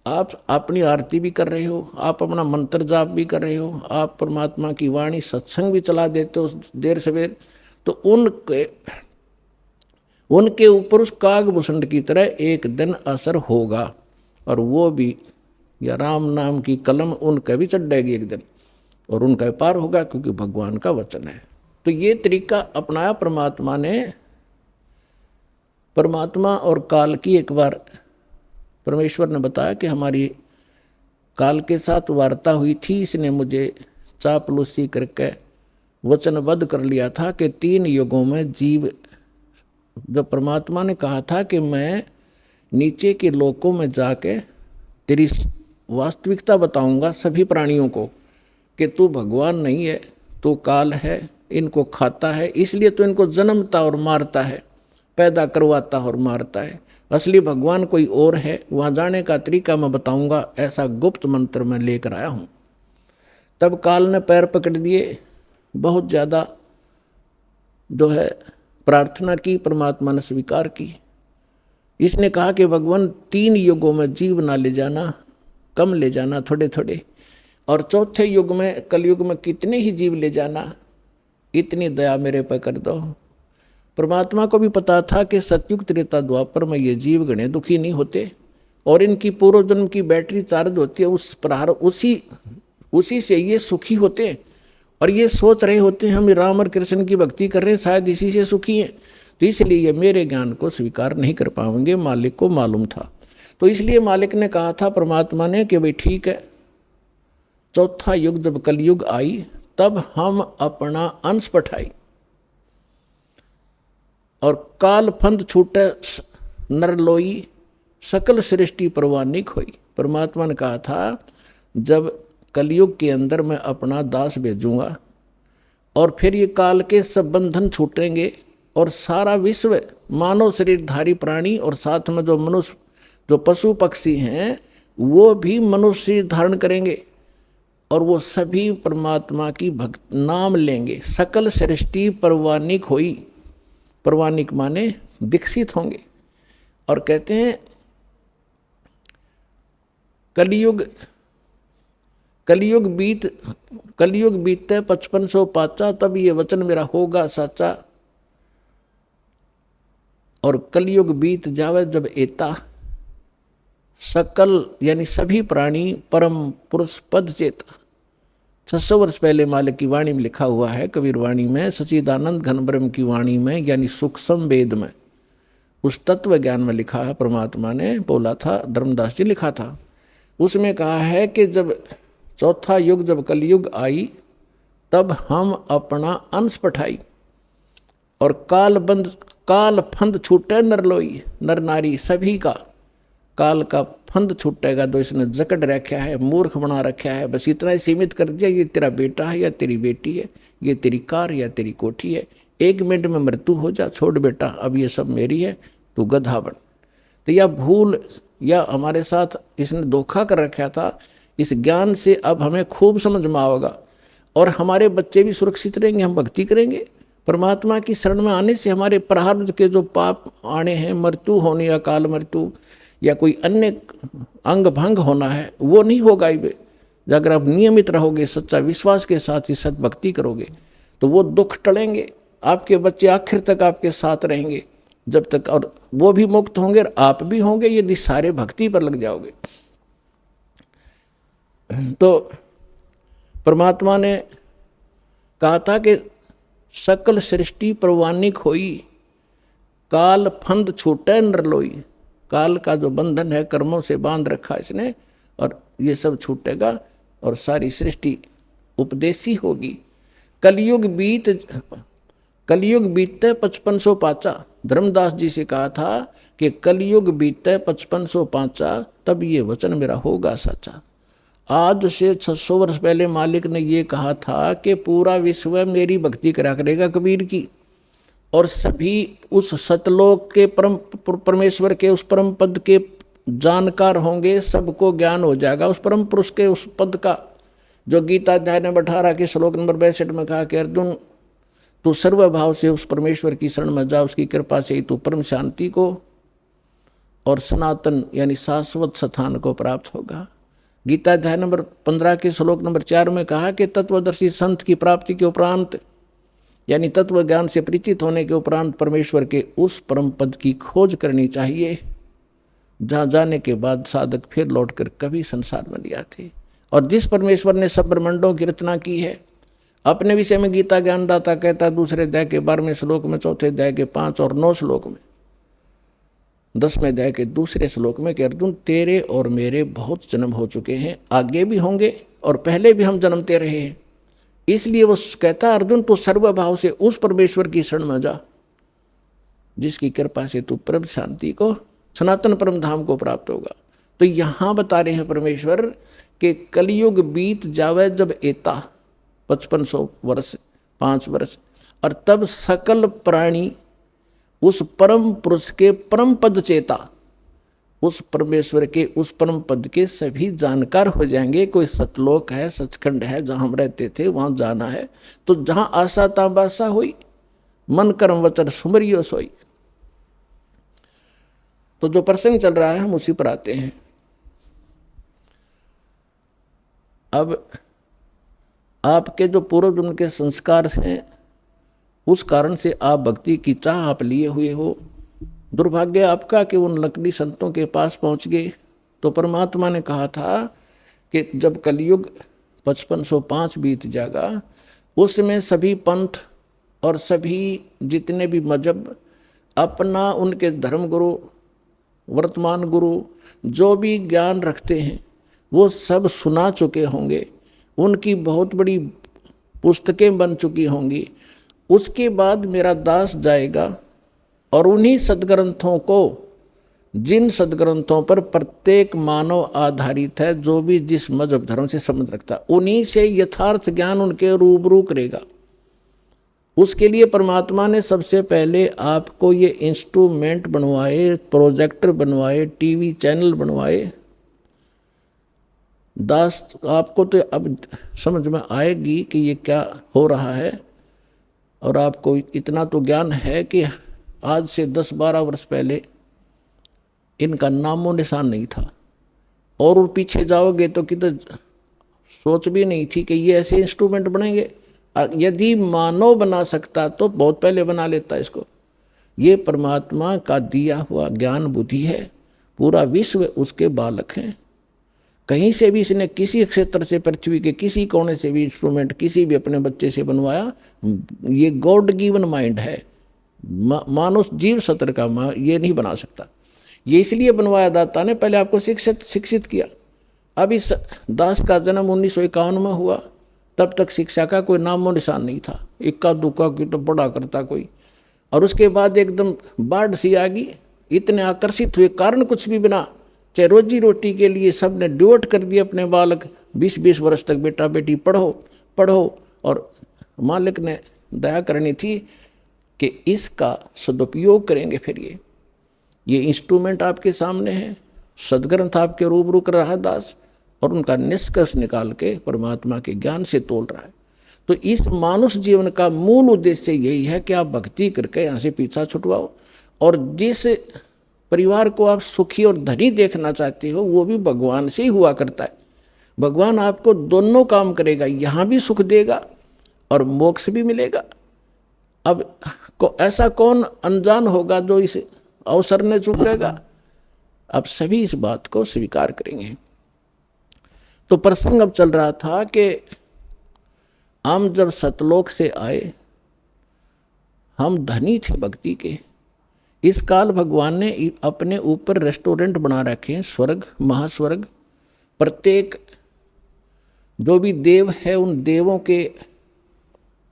आप अपनी आरती भी कर रहे हो, आप अपना मंत्र जाप भी कर रहे हो, आप परमात्मा की वाणी सत्संग भी चला देते हो देर सवेर, तो उनके ऊपर उस कागभूषण की तरह एक दिन असर होगा, और वो भी या राम नाम की कलम उनका भी चढ़ेगी एक दिन, और उनका पार होगा, क्योंकि भगवान का वचन है। तो ये तरीका अपनाया परमात्मा ने। परमात्मा और काल की एक बार परमेश्वर ने बताया कि हमारी काल के साथ वार्ता हुई थी, इसने मुझे चापलूसी करके वचनबद्ध कर लिया था कि 3 युगों में जीव, जब परमात्मा ने कहा था कि मैं नीचे के लोकों में जाके तेरी वास्तविकता बताऊंगा सभी प्राणियों को कि तू भगवान नहीं है, तू काल है, इनको खाता है, इसलिए तो इनको जन्मता और मारता है, पैदा करवाता और मारता है, असली भगवान कोई और है, वहाँ जाने का तरीका मैं बताऊंगा, ऐसा गुप्त मंत्र मैं लेकर आया हूँ। तब काल ने पैर पकड़ दिए, बहुत ज़्यादा जो है प्रार्थना की, परमात्मा ने स्वीकार की। इसने कहा कि भगवान 3 युगों में जीव ना ले जाना, कम ले जाना, थोड़े थोड़े, और चौथे युग में, कलयुग में कितने ही जीव ले जाना, इतनी दया मेरे पर कर दो। परमात्मा को भी पता था कि सतयुग त्रेता द्वापर में ये जीव गणे दुखी नहीं होते, और इनकी पूर्व जन्म की बैटरी चार्ज होती है, उस प्रहार उसी से ये सुखी होते, और ये सोच रहे होते हैं हम राम और कृष्ण की भक्ति कर रहे हैं, शायद इसी से सुखी हैं, तो इसलिए ये मेरे ज्ञान को स्वीकार नहीं कर पाएंगे। मालिक को मालूम था, तो इसलिए मालिक ने कहा था परमात्मा ने कि भाई ठीक है, चौथा युग जब कलयुग आई तब हम अपना अंश पठाई, और काल फंद छूटे नरलोई, सकल सृष्टि परवानिक हुई। परमात्मा ने कहा था जब कलयुग के अंदर मैं अपना दास भेजूंगा, और फिर ये काल के सब बंधन छूटेंगे, और सारा विश्व मानव शरीरधारी प्राणी और साथ में जो मनुष्य, जो पशु पक्षी हैं, वो भी मनुष्य धारण करेंगे, और वो सभी परमात्मा की भक्त नाम लेंगे। सकल सृष्टि परवानिक हुई, परवानिक माने विकसित होंगे। और कहते हैं कलयुग बीते 5500 पाचा, तब ये वचन मेरा होगा साचा, और कलयुग बीत जावे जब एता, सकल यानी सभी प्राणी परम पुरुष पद चेता। 600 वर्ष पहले मालिक की वाणी में लिखा हुआ है, कबीर वाणी में, सच्चिदानंद घन ब्रह्म की वाणी में, यानी सूक्ष्म वेद में, उस तत्व ज्ञान में लिखा है, परमात्मा ने बोला था, धर्मदास जी लिखा था, उसमें कहा है कि जब चौथा युग जब कलयुग आई तब हम अपना अंश पठाई, और काल फंद छूटे नरलोई, नर नारी सभी का काल का फंद छूटेगा, तो इसने जकड़ रखा है, मूर्ख बना रखा है, बस इतना ही सीमित कर दिया, ये तेरा बेटा है या तेरी बेटी है, ये तेरी कार या तेरी कोठी है, 1 मिनट में मृत्यु हो जा, छोड़ बेटा, अब ये सब मेरी है, तू गधा बन। तो यह भूल या हमारे साथ इसने धोखा कर रखा था, इस ज्ञान से अब हमें खूब समझ में आएगा, और हमारे बच्चे भी सुरक्षित रहेंगे, हम भक्ति करेंगे। परमात्मा की शरण में आने से हमारे प्रारब्ध के जो पाप आने हैं, मृत्यु होने, अकाल मृत्यु या कोई अन्य अंग भंग होना है, वो नहीं होगा ही। अगर आप नियमित रहोगे, सच्चा विश्वास के साथ ही सद्भक्ति करोगे, तो वो दुख टलेंगे, आपके बच्चे आखिर तक आपके साथ रहेंगे जब तक, और वो भी मुक्त होंगे और आप भी होंगे, यदि सारे भक्ति पर लग जाओगे। तो परमात्मा ने कहा था कि सकल सृष्टि परवानिक होई, काल फंद छूटे नरलोई, काल का जो बंधन है कर्मों से बांध रखा इसने, और ये सब छूटेगा और सारी सृष्टि उपदेशी होगी। कलयुग बीतते 5500 पाचा। धर्मदास जी से कहा था कि कलयुग बीतते 5500 पाचा, तब ये वचन मेरा होगा सच्चा। आज से 600 वर्ष पहले मालिक ने ये कहा था कि पूरा विश्व मेरी भक्ति करा करेगा कबीर की, और सभी उस सतलोक के परमेश्वर के उस परम पद के जानकार होंगे, सबको ज्ञान हो जाएगा उस परम पुरुष के उस पद का, जो गीता अध्याय नंबर 18 के श्लोक नंबर 62 में कहा कि अर्जुन तू सर्वभाव से उस परमेश्वर की शरण में जा, उसकी कृपा से ही तू परम शांति को और सनातन यानी शाश्वत स्थान को प्राप्त होगा। गीता अध्याय नंबर 15 के श्लोक नंबर 4 में कहा कि तत्वदर्शी संत की प्राप्ति के उपरांत यानी तत्व ज्ञान से परिचित होने के उपरांत परमेश्वर के उस परम पद की खोज करनी चाहिए, जहाँ जाने के बाद साधक फिर लौटकर कभी संसार में नहीं आते। और जिस परमेश्वर ने सब ब्रह्मांडों की रचना की है, अपने विषय में गीता ज्ञानदाता कहता दूसरे अध्याय के 12वें श्लोक में, चौथे अध्याय के 5 और 9 श्लोक में, 10वें अध्याय के दूसरे श्लोक में कि अर्जुन तेरे और मेरे बहुत जन्म हो चुके हैं, आगे भी होंगे और पहले भी हम जन्मते रहे हैं। इसलिए वो कहता अर्जुन तू सर्वभाव से उस परमेश्वर की शरण में जा, जिसकी कृपा से तू परम शांति को सनातन परम धाम को प्राप्त होगा। तो यहाँ बता रहे हैं परमेश्वर कि कलयुग बीत जावे जब एता 5500 वर्ष 5 वर्ष, और तब सकल प्राणी उस परम पुरुष के परम पद चेता, उस परमेश्वर के उस परम पद के सभी जानकार हो जाएंगे। कोई सतलोक है, सचखंड है, जहाँ हम रहते थे वहाँ जाना है, तो जहाँ आशा ताबासा हुई मन कर्म वचन सुमरियो सोई। तो जो प्रसंग चल रहा है हम उसी पर आते हैं। अब आपके जो पूर्व जन्म के संस्कार हैं, उस कारण से आप भक्ति की चाह आप लिए हुए हो। दुर्भाग्य आपका कि उन नकली संतों के पास पहुंच गए। तो परमात्मा ने कहा था कि जब कलयुग 5505 बीत जाएगा, उसमें सभी पंथ और सभी जितने भी मजहब अपना उनके धर्म गुरु वर्तमान गुरु जो भी ज्ञान रखते हैं वो सब सुना चुके होंगे, उनकी बहुत बड़ी पुस्तकें बन चुकी होंगी। उसके बाद मेरा दास जाएगा और उन्हीं सदग्रंथों को, जिन सदग्रंथों पर प्रत्येक मानव आधारित है, जो भी जिस मजहब धर्म से संबंध रखता है, उन्हीं से यथार्थ ज्ञान उनके रूबरू करेगा। उसके लिए परमात्मा ने सबसे पहले आपको ये इंस्ट्रूमेंट बनवाए, प्रोजेक्टर बनवाए, टीवी चैनल बनवाए। दास आपको तो अब समझ में आएगी कि ये क्या हो रहा है, और आपको इतना तो ज्ञान है कि आज से 10-12 वर्ष पहले इनका नामो निशान नहीं था, और पीछे जाओगे तो किधर सोच भी नहीं थी कि ये ऐसे इंस्ट्रूमेंट बनेंगे। यदि मानव बना सकता तो बहुत पहले बना लेता इसको। ये परमात्मा का दिया हुआ ज्ञान बुद्धि है, पूरा विश्व उसके बालक हैं। कहीं से भी इसने किसी क्षेत्र से, पृथ्वी के किसी कोने से भी इंस्ट्रूमेंट किसी भी अपने बच्चे से बनवाया, ये गॉड गिवन माइंड है। मानव जीव सत्र का ये नहीं बना सकता। ये इसलिए बनवाया दाता ने, पहले आपको शिक्षित किया। अब इस दास का जन्म 1951 में हुआ, तब तक शिक्षा का कोई नामो निशान नहीं था। इक्का दुक्का की तो पढ़ा करता कोई, और उसके बाद एकदम बाढ़ सी आ गई। इतने आकर्षित हुए, कारण कुछ भी बिना, चाहे रोजी रोटी के लिए सब ने डिवोट कर दिए अपने बालक। 20-20 वर्ष तक बेटा बेटी पढ़ो पढ़ो, और मालिक ने दया करनी थी कि इसका सदुपयोग करेंगे। फिर ये इंस्ट्रूमेंट आपके सामने है, सदग्रंथ आपके रूबरू कर रहा है दास, और उनका निष्कर्ष निकाल के परमात्मा के ज्ञान से तोल रहा है। तो इस मानुष जीवन का मूल उद्देश्य यही है कि आप भक्ति करके यहाँ से पीछा छुटवाओ, और जिस परिवार को आप सुखी और धनी देखना चाहते हो वो भी भगवान से ही हुआ करता है। भगवान आपको दोनों काम करेगा, यहाँ भी सुख देगा और मोक्ष भी मिलेगा। अब ऐसा कौन अनजान होगा जो इस अवसर ने चुकेगा? अब सभी इस बात को स्वीकार करेंगे। तो प्रसंग अब चल रहा था कि हम जब सतलोक से आए, हम धनी थे भक्ति के, इस काल भगवान ने अपने ऊपर रेस्टोरेंट बना रखे हैं, स्वर्ग महास्वर्ग। प्रत्येक जो भी देव है उन देवों के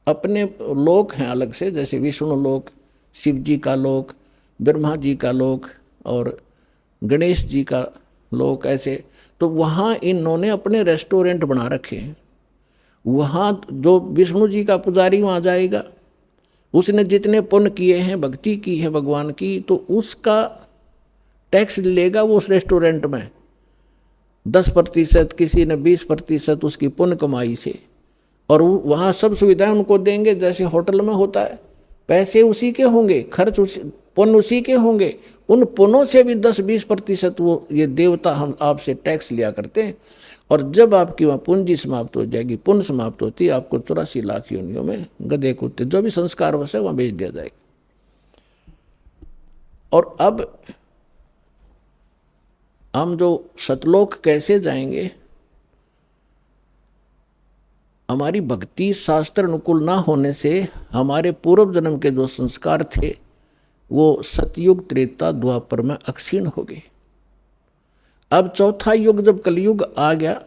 अपने लोक हैं अलग से, जैसे विष्णु लोक, शिव जी का लोक, ब्रह्मा जी का लोक और गणेश जी का लोक, ऐसे। तो वहाँ इन्होंने अपने रेस्टोरेंट बना रखे हैं। वहाँ जो विष्णु जी का पुजारी वहाँ जाएगा, उसने जितने पुण्य किए हैं, भक्ति की है भगवान की, तो उसका टैक्स लेगा वो उस रेस्टोरेंट में 10%, किसी ने 20% उसकी पुण्य कमाई से, और वहाँ सब सुविधाएं उनको देंगे जैसे होटल में होता है। पैसे उसी के होंगे, खर्च पुण्य उसी के होंगे। उन पुण्यों से भी 10-20% वो ये देवता हम आपसे टैक्स लिया करते हैं। और जब आपकी वहाँ पूंजी समाप्त हो जाएगी, पुण्य समाप्त होती है, आपको 84 लाख योनियों में गधे कुत्ते जो भी संस्कार वैसे वहाँ भेज दिया जाएगा। और अब हम जो सतलोक कैसे जाएंगे, हमारी भक्ति शास्त्र अनुकूल ना होने से हमारे पूर्व जन्म के जो संस्कार थे वो सतयुग त्रेता द्वापर में अक्षीण हो गए। अब चौथा युग जब कलयुग आ गया,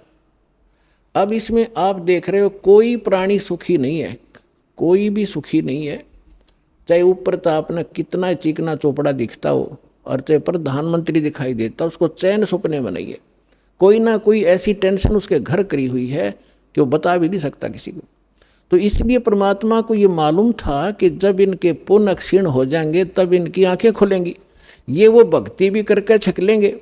अब इसमें आप देख रहे हो कोई प्राणी सुखी नहीं है, कोई भी सुखी नहीं है। चाहे ऊपर ताप में कितना चिकना चोपड़ा दिखता हो और चाहे प्रधानमंत्री दिखाई देता, उसको चैन सपने में नहीं है। कोई ना कोई ऐसी टेंशन उसके घर करी हुई है कि वो बता भी नहीं सकता किसी को। तो इसलिए परमात्मा को ये मालूम था कि जब इनके पुण्य क्षीण हो जाएंगे तब इनकी आंखें खुलेंगी। ये वो भक्ति भी करके छक लेंगे,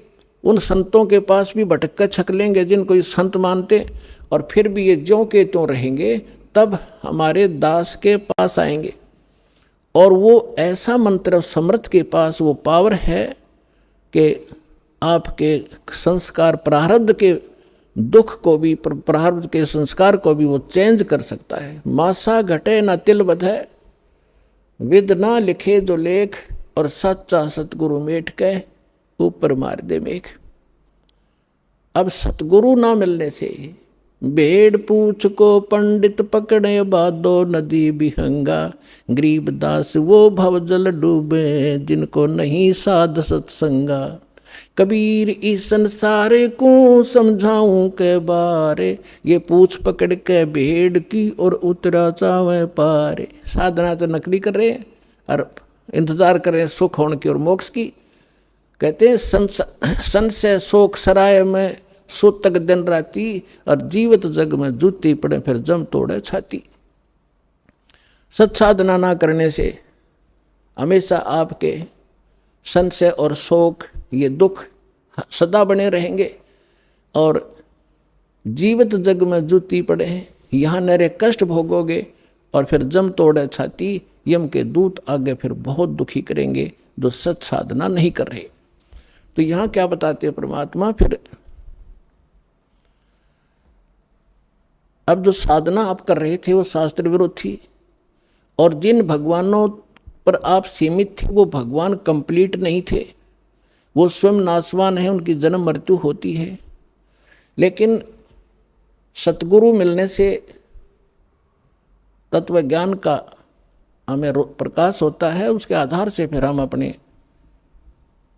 उन संतों के पास भी भटक कर छक लेंगे जिनको ये संत मानते, और फिर भी ये ज्यों के त्यों रहेंगे। तब हमारे दास के पास आएंगे और वो ऐसा मंत्र समर्थ के पास वो पावर है कि आपके संस्कार प्रारब्ध के दुख को भी, प्रारब्ध के संस्कार को भी वो चेंज कर सकता है। मासा घटे ना तिल बधे, विद ना लिखे जो लेख, और सच्चा सतगुरु मेट के ऊपर मार दे मेघ। अब सतगुरु ना मिलने से भेड़ पूछ को पंडित पकड़े बादो नदी बिहंगा, गरीब दास वो भवजल डूबे जिनको नहीं साध सत्संगा। कबीर इस संसारे को समझाऊं के बारे, ये पूछ पकड़ के भेड़ की और उतरा चावे पारे। साधना तो नकली कर रहे हैं और इंतजार कर रहे हैं सुख होने की और मोक्ष की। कहते हैं सन से शोक सराय में सुतक दिन राती, और जीवित जग में जूती पड़े फिर जम तोड़े छाती। सत्साधना ना करने से हमेशा आपके संशय और शोक, ये दुख सदा बने रहेंगे, और जीवित जग में जूती पड़े हैं, यहाँ नरे कष्ट भोगोगे, और फिर जम तोड़े छाती, यम के दूत आगे फिर बहुत दुखी करेंगे जो सत साधना नहीं कर रहे। तो यहाँ क्या बताते हैं परमात्मा, फिर अब जो साधना आप कर रहे थे वो शास्त्र विरुद्ध थी, और जिन भगवानों पर आप सीमित थे वो भगवान कंप्लीट नहीं थे, वो स्वयं नाशवान है, उनकी जन्म मृत्यु होती है। लेकिन सतगुरु मिलने से तत्व ज्ञान का हमें प्रकाश होता है, उसके आधार से फिर हम अपने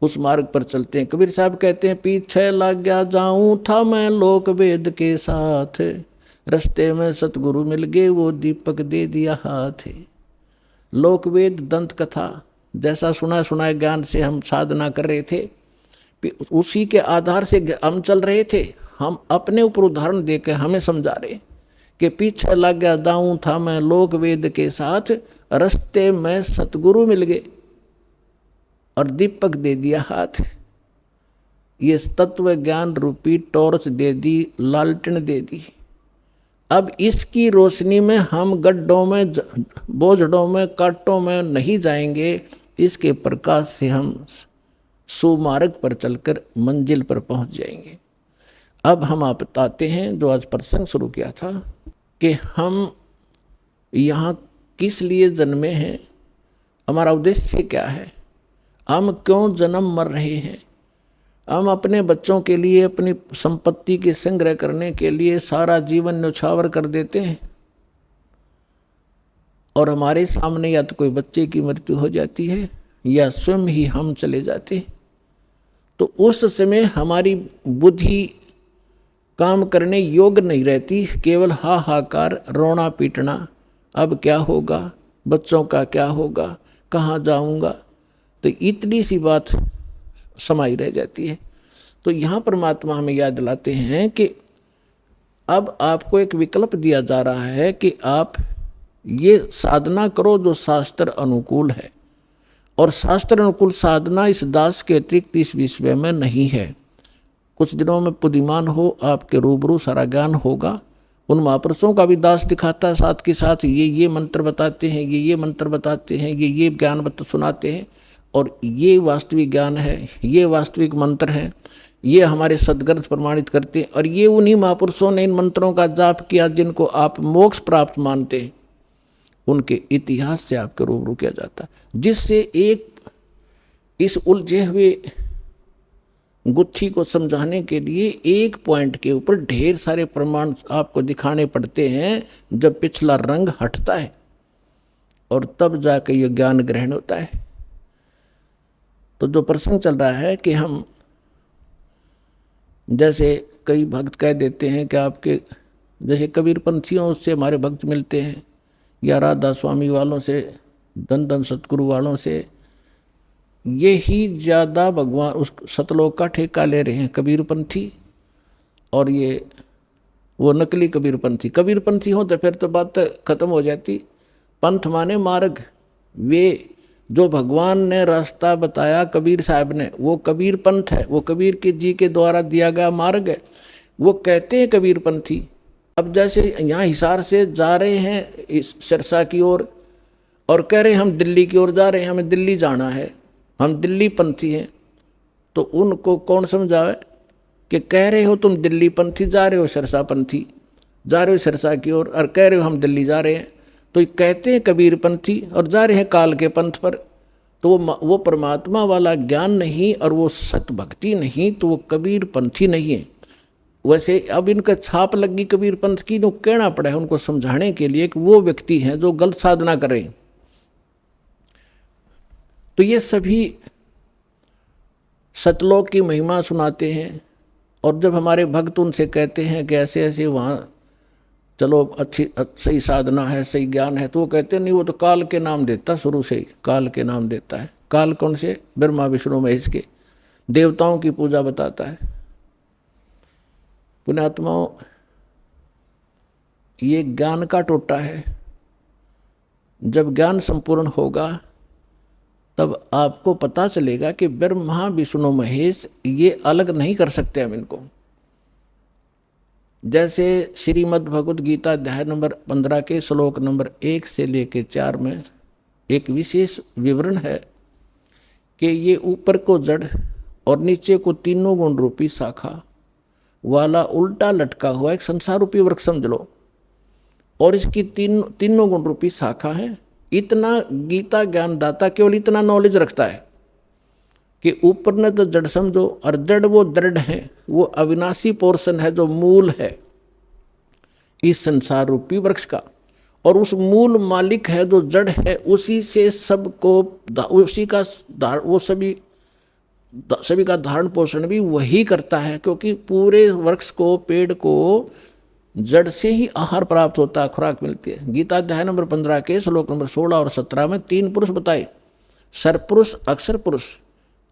उस मार्ग पर चलते हैं। कबीर साहब कहते हैं, पीछे लग गया जाऊं था मैं लोक वेद के साथ, रस्ते में सतगुरु मिल गए वो दीपक दे दिया हाथ। लोक वेद दंत कथा जैसा सुना सुनाए ज्ञान से हम साधना कर रहे थे, उसी के आधार से हम चल रहे थे। हम अपने ऊपर उदाहरण देकर हमें समझा रहे कि पीछे लग गया दाऊं था मैं लोक वेद के साथ, रस्ते में सतगुरु मिल गए और दीपक दे दिया हाथ। ये तत्व ज्ञान रूपी टॉर्च दे दी, लालटेन दे दी। अब इसकी रोशनी में हम गड्ढों में, बोझड़ों में, कांटों में नहीं जाएंगे, इसके प्रकाश से हम सुमार्ग पर चलकर मंजिल पर पहुंच जाएंगे। अब हम आप बताते हैं जो आज प्रसंग शुरू किया था कि हम यहाँ किस लिए जन्मे हैं, हमारा उद्देश्य क्या है, हम क्यों जन्म मर रहे हैं। हम अपने बच्चों के लिए, अपनी संपत्ति के संग्रह करने के लिए सारा जीवन न्यौछावर कर देते हैं, और हमारे सामने या तो कोई बच्चे की मृत्यु हो जाती है या स्वयं ही हम चले जाते, तो उस समय हमारी बुद्धि काम करने योग्य नहीं रहती, केवल हाहाकार, रोना पीटना, अब क्या होगा, बच्चों का क्या होगा, कहाँ जाऊंगा, तो इतनी सी बात समाई रह जाती है। तो यहाँ परमात्मा हमें याद दिलाते हैं कि अब आपको एक विकल्प दिया जा रहा है कि आप ये साधना करो जो शास्त्र अनुकूल है, और शास्त्र अनुकूल साधना इस दास के अतिरिक्त इस विश्व में नहीं है। कुछ दिनों में बुद्धिमान हो, आपके रूबरू सारा ज्ञान होगा। उन महापुरुषों का भी दास दिखाता है, साथ के साथ ये मंत्र बताते हैं, ये मंत्र बताते हैं, ये ज्ञान सुनाते हैं, और ये वास्तविक ज्ञान है, ये वास्तविक मंत्र है, ये हमारे सदग्रंथ प्रमाणित करते हैं। और ये उन्हीं महापुरुषों ने इन मंत्रों का जाप किया जिनको आप मोक्ष प्राप्त मानते हैं, उनके इतिहास से आपके रूबरू किया जाता है, जिससे एक इस उलझे हुए गुत्थी को समझाने के लिए एक पॉइंट के ऊपर ढेर सारे प्रमाण आपको दिखाने पड़ते हैं। जब पिछला रंग हटता है और तब जाकर यह ज्ञान ग्रहण होता है। तो जो प्रसंग चल रहा है कि हम जैसे कई भक्त कह देते हैं कि आपके जैसे कबीरपंथियों से हमारे भक्त मिलते हैं, या राधा स्वामी वालों से, धन धन सतगुरु वालों से, ये ही ज़्यादा भगवान उस सतलोक का ठेका ले रहे हैं कबीरपंथी। और ये वो नकली कबीरपंथी हो तो फिर तो बात खत्म हो जाती। पंथ माने मार्ग, वे जो भगवान ने रास्ता बताया कबीर साहब ने, वो कबीर पंथ है, वो कबीर के जी के द्वारा दिया गया मार्ग है, वो कहते हैं कबीरपंथी। अब जैसे यहाँ हिसार से जा रहे हैं इस सिरसा की ओर और कह रहे हैं हम दिल्ली की ओर जा रहे हैं, हमें दिल्ली जाना है, हम दिल्ली पंथी हैं, तो उनको कौन समझावे कि कह रहे हो तुम दिल्ली पंथी, जा रहे हो सिरसा पंथी, जा रहे हो सिरसा की ओर और कह रहे हो हम दिल्ली जा रहे हैं, तो कहते हैं कबीर पंथी और जा रहे हैं काल के पंथ पर। तो वो परमात्मा वाला ज्ञान नहीं और वो सत भक्ति नहीं, तो वो कबीर पंथी नहीं है। वैसे अब इनका छाप लगी कबीर पंथ की, जो कहना पड़ा है उनको समझाने के लिए कि वो व्यक्ति हैं जो गलत साधना करें। तो ये सभी सतलोक की महिमा सुनाते हैं, और जब हमारे भक्त उनसे कहते हैं कि ऐसे ऐसे वहाँ चलो अच्छी सही साधना है, सही ज्ञान है, तो वो कहते हैं नहीं, वो तो काल के नाम देता, शुरू से ही काल के नाम देता है। काल कौन से? ब्रह्मा विष्णु महेश के, देवताओं की पूजा बताता है। पुण्यात्माओं, ये ज्ञान का टोटा है। जब ज्ञान संपूर्ण होगा तब आपको पता चलेगा कि ब्रह्मा विष्णु महेश ये अलग नहीं कर सकते हम इनको। जैसे श्रीमद् भगवद गीता अध्याय नंबर 15 के श्लोक नंबर 1 से लेकर 4 में एक विशेष विवरण है कि ये ऊपर को जड़ और नीचे को तीनों गुण रूपी शाखा वाला उल्टा लटका हुआ एक संसार रूपी वृक्ष समझ लो, और इसकी तीनों गुण रूपी शाखा है। इतना गीता ज्ञानदाता केवल इतना नॉलेज रखता है कि ऊपर ने तो जड़ समझो, और जड़ वो दृढ़ है, वो अविनाशी पोर्शन है जो मूल है इस संसार रूपी वृक्ष का, और उस मूल मालिक है जो जड़ है, उसी से सबको, उसी का वो सभी का धारण पोषण भी वही करता है, क्योंकि पूरे वृक्ष को, पेड़ को जड़ से ही आहार प्राप्त होता है, खुराक मिलती है। गीता अध्याय नंबर 15 के श्लोक नंबर 16 और 17 में 3 पुरुष बताए, सरपुरुष, अक्षर पुरुष,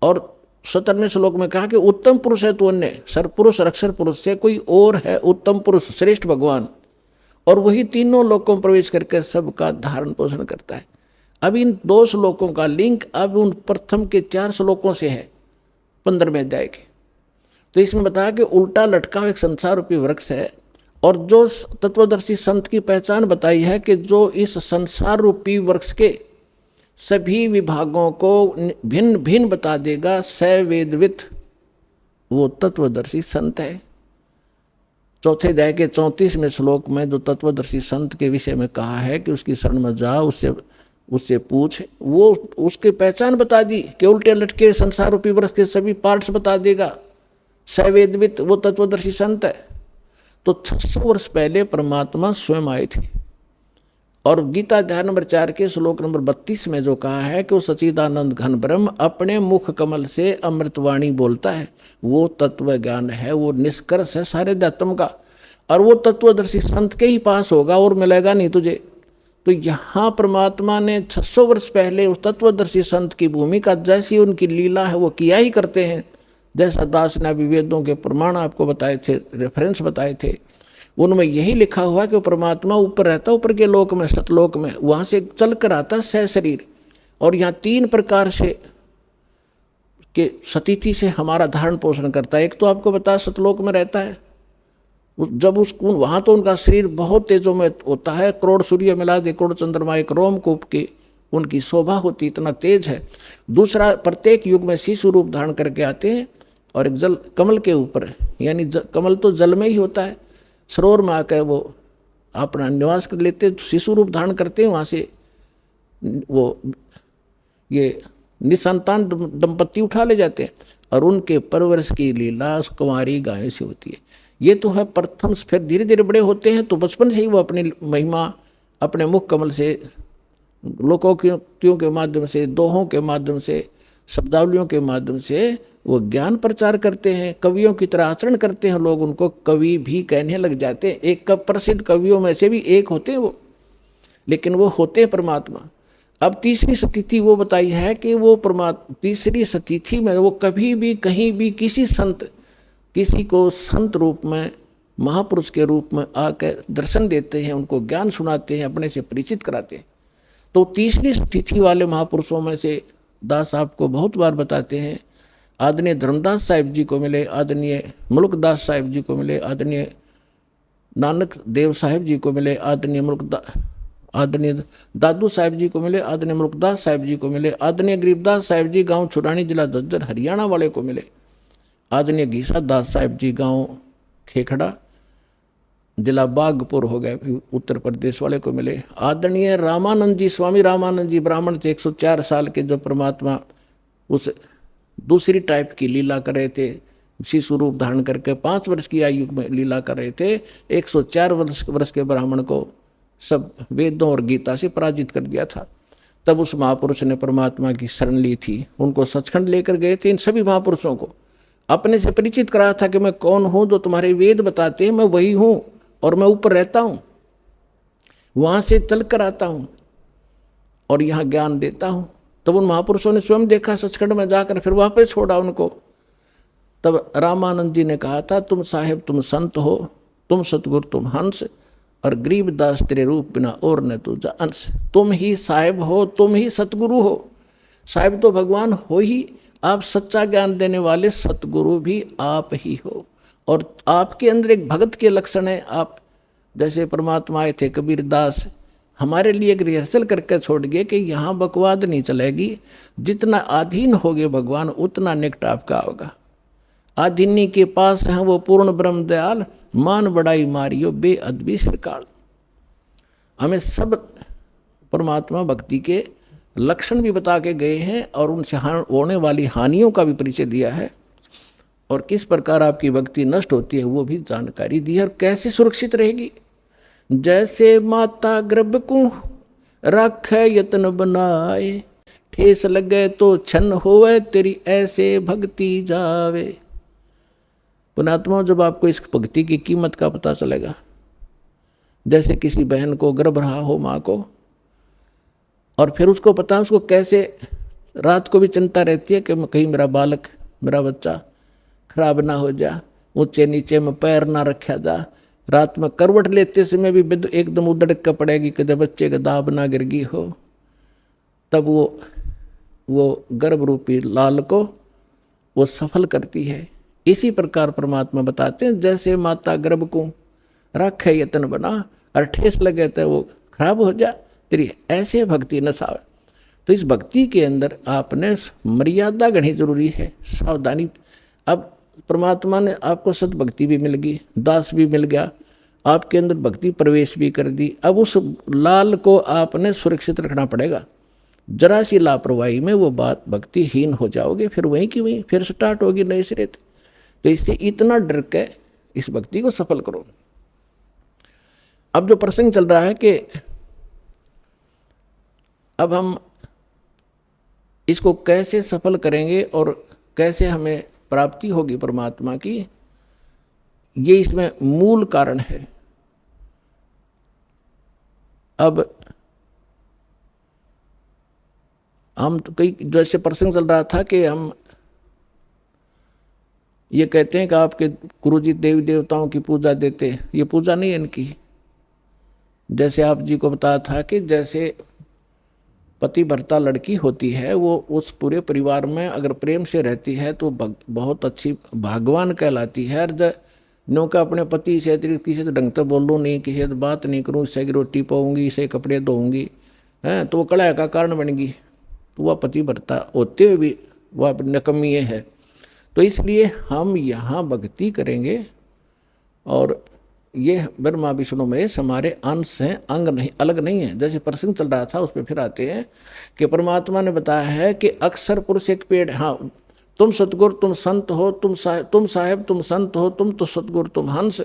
और 17वें श्लोक में कहा कि उत्तम पुरुष है तो अन्य, सरपुरुष और अक्षर पुरुष से कोई और है उत्तम पुरुष, श्रेष्ठ भगवान, और वही तीनों लोकों में प्रवेश करके सबका धारण पोषण करता है। अब इन 2 श्लोकों का लिंक अब उन प्रथम के 4 श्लोकों से है 15वें अध्याय के। तो इसमें बताया कि उल्टा लटका एक संसार रूपी वृक्ष है, और जो तत्वदर्शी संत की पहचान बताई है कि जो इस संसार रूपी वृक्ष के सभी विभागों को भिन्न भिन्न बता देगा, सवेदवित, वो तत्वदर्शी संत है। चौथे अध्याय के 34वें श्लोक में जो तत्वदर्शी संत के विषय में कहा है कि उसकी शरण में जा, उससे पूछ, वो उसकी पहचान बता दी कि उल्टे लटके संसार रूपी वृक्ष के सभी पार्ट्स बता देगा, सवेदवित, वो तत्वदर्शी संत है। तो 600 वर्ष पहले परमात्मा स्वयं आए थे और गीता अध्याय नंबर 4 के श्लोक नंबर 32 में जो कहा है कि वो सच्चिदानंद घन ब्रह्म अपने मुख कमल से अमृतवाणी बोलता है, वो तत्व ज्ञान है, वो निष्कर्ष है सारे अध्यात्म का, और वो तत्वदर्शी संत के ही पास होगा और मिलेगा नहीं तुझे। तो यहाँ परमात्मा ने 600 वर्ष पहले उस तत्वदर्शी संत की भूमिका, जैसी उनकी लीला है वो किया ही करते हैं। जैसा दास ने अभी वेदों के प्रमाण आपको बताए थे, रेफरेंस बताए थे, उनमें यही लिखा हुआ कि परमात्मा ऊपर रहता, ऊपर के लोक में, सतलोक में, वहाँ से चल कर आता सह शरीर। और यहाँ 3 प्रकार से के सतिथि से हमारा धारण पोषण करता है। एक तो आपको बताया सतलोक में रहता है, जब उसको वहाँ तो उनका शरीर बहुत तेजों में होता है, करोड़ सूर्य मिला दे, करोड़ चंद्रमा एक रोमकूप की उनकी शोभा होती, इतना तेज है। दूसरा, प्रत्येक युग में शिशु रूप धारण करके आते हैं और एक जल कमल के ऊपर, यानी कमल तो जल में ही होता है, सरोवर में आकर वो अपना निवास कर लेते, शिशु रूप धारण करते हैं। वहाँ से वो ये निसंतान दंपत्ति उठा ले जाते हैं और उनके परवरिश की लीला कुंवारी गायों से होती है। ये तो है प्रथम। फिर धीरे धीरे बड़े होते हैं तो बचपन से ही वो अपनी महिमा अपने मुख कमल से, लोकोक्तियों के माध्यम से, दोहों के माध्यम से, शब्दावलियों के माध्यम से वो ज्ञान प्रचार करते हैं, कवियों की तरह आचरण करते हैं। लोग उनको कवि भी कहने लग जाते हैं। एक प्रसिद्ध कवियों में से भी एक होते हैं वो, लेकिन वो होते हैं परमात्मा। अब तीसरी स्थिति वो बताई है कि वो परमात्मा, तीसरी स्थिति में वो कभी भी कहीं भी किसी को संत रूप में, महापुरुष के रूप में आकर दर्शन देते हैं, उनको ज्ञान सुनाते हैं, अपने से परिचित कराते हैं। तो तीसरी स्थिति वाले महापुरुषों में से दास आपको बहुत बार बताते हैं, आदरणीय धर्मदास साहिब जी को मिले, आदरणीय मुल्कदास साहिब जी को मिले, आदरणीय नानक देव साहिब जी को मिले, आदरणीय दादू साहिब जी को मिले, आदरणीय मुल्कदास साहिब जी को मिले, आदरणीय गरीबदास साहिब जी गांव छुरानी जिला झज्जर हरियाणा वाले को मिले, आदरणीय घीसा दास साहिब जी गांव खेखड़ा जिला बागपुर हो गए उत्तर प्रदेश वाले को मिले, आदरणीय रामानंद जी, स्वामी रामानंद जी ब्राह्मण थे, 104 साल के, जो परमात्मा उस दूसरी टाइप की लीला कर रहे थे, शिशु रूप धारण करके 5 वर्ष की आयु में लीला कर रहे थे। 104 वर्ष के ब्राह्मण को सब वेदों और गीता से पराजित कर दिया था। तब उस महापुरुष ने परमात्मा की शरण ली थी, उनको सचखंड लेकर गए थे। इन सभी महापुरुषों को अपने से परिचित कराया था कि मैं कौन हूँ, जो तुम्हारे वेद बताते हैं मैं वही हूँ, और मैं ऊपर रहता हूँ, वहाँ से चल कर आता हूँ और यहाँ ज्ञान देता हूँ। तब उन महापुरुषों ने स्वयं देखा सचखंड में जाकर, फिर वापस छोड़ा उनको। तब रामानंद जी ने कहा था, तुम साहेब तुम संत हो, तुम सतगुरु तुम हंस, और गरीबदास तेरे रूप बिना और न तुझा अंश। तुम ही साहेब हो, तुम ही सतगुरु हो। साहेब तो भगवान हो ही, आप सच्चा ज्ञान देने वाले सतगुरु भी आप ही हो। और आपके अंदर एक भगत के लक्षण है। आप जैसे परमात्मा आए थे कबीर दास, हमारे लिए एक रिहर्सल करके छोड़ गए कि यहाँ बकवाद नहीं चलेगी, जितना अधीन होगे भगवान उतना निकट आपका होगा। आधीनी के पास हैं वो पूर्ण ब्रह्म दयाल, मान बड़ाई मारियो बेअदबी श्रीकाल। हमें सब परमात्मा भक्ति के लक्षण भी बता के गए हैं और उनसे होने वाली हानियों का भी परिचय दिया है, और किस प्रकार आपकी भक्ति नष्ट होती है वो भी जानकारी दी है, और कैसे सुरक्षित रहेगी। जैसे माता गर्भ को रखे यत्न बनाए, ठेस लगे तो छन होवे तेरी ऐसे भक्ति जावे। पुणात्मा, जब आपको इस भक्ति की कीमत का पता चलेगा, जैसे किसी बहन को गर्भ रहा हो माँ को, और फिर उसको पता उसको कैसे रात को भी चिंता रहती है कि कहीं मेरा बालक, मेरा बच्चा खराब ना हो जा, ऊंचे नीचे में पैर ना रखा जा, रात में करवट लेते समय भी एकदम उदड़क कर पड़ेगी कि जब बच्चे का दाब ना गिर गई हो, तब वो गर्भ रूपी लाल को वो सफल करती है। इसी प्रकार परमात्मा बताते हैं, जैसे माता गर्भ को रखे यत्न बना, और ठेस लगे तो वो खराब हो जा तेरी ऐसे भक्ति न सावे। तो इस भक्ति के अंदर आपने मर्यादा गढ़नी जरूरी है, सावधानी। अब परमात्मा ने आपको सद्भक्ति भी मिल गई, दास भी मिल गया, आपके अंदर भक्ति प्रवेश भी कर दी। अब उस लाल को आपने सुरक्षित रखना पड़ेगा। जरा सी लापरवाही में वो बात भक्तिहीन हो जाओगे, फिर वहीं की वहीं फिर स्टार्ट होगी नए सिरे। तो इससे इतना डर के इस भक्ति को सफल करो। अब जो प्रसंग चल रहा है कि अब हम इसको कैसे सफल करेंगे और कैसे हमें प्राप्ति होगी परमात्मा की, ये इसमें मूल कारण है। अब हम तो कई जैसे प्रसंग चल रहा था कि हम ये कहते हैं कि आपके गुरुजी देवी देवताओं की पूजा देते हैं, ये पूजा नहीं है इनकी। जैसे आप जी को बताया था कि जैसे पति भर्ता लड़की होती है, वो उस पूरे परिवार में अगर प्रेम से रहती है तो बहुत अच्छी भगवान कहलाती है। और नो का अपने पति से किसी से ढंग से बोलूँ नहीं, किसी से बात नहीं करूँ, इससे की रोटी पाऊँगी, इससे कपड़े धोऊंगी, हैं तो वो कलह का कारण बनेगी, तो वह पति भर्ता होते हुए भी वह नकमी है। तो इसलिए हम यहाँ भक्ति करेंगे और ये ब्रह्मा विष्णु महेश हमारे अंश हैं, अंग नहीं, अलग नहीं है। जैसे प्रसंग चल रहा था उस पर फिर आते हैं कि परमात्मा ने बताया है कि अक्सर पुरुष एक पेड़, हाँ तुम सतगुरु तुम संत हो, तुम साहेब तुम संत हो, तुम तो सतगुरु तुम हंस।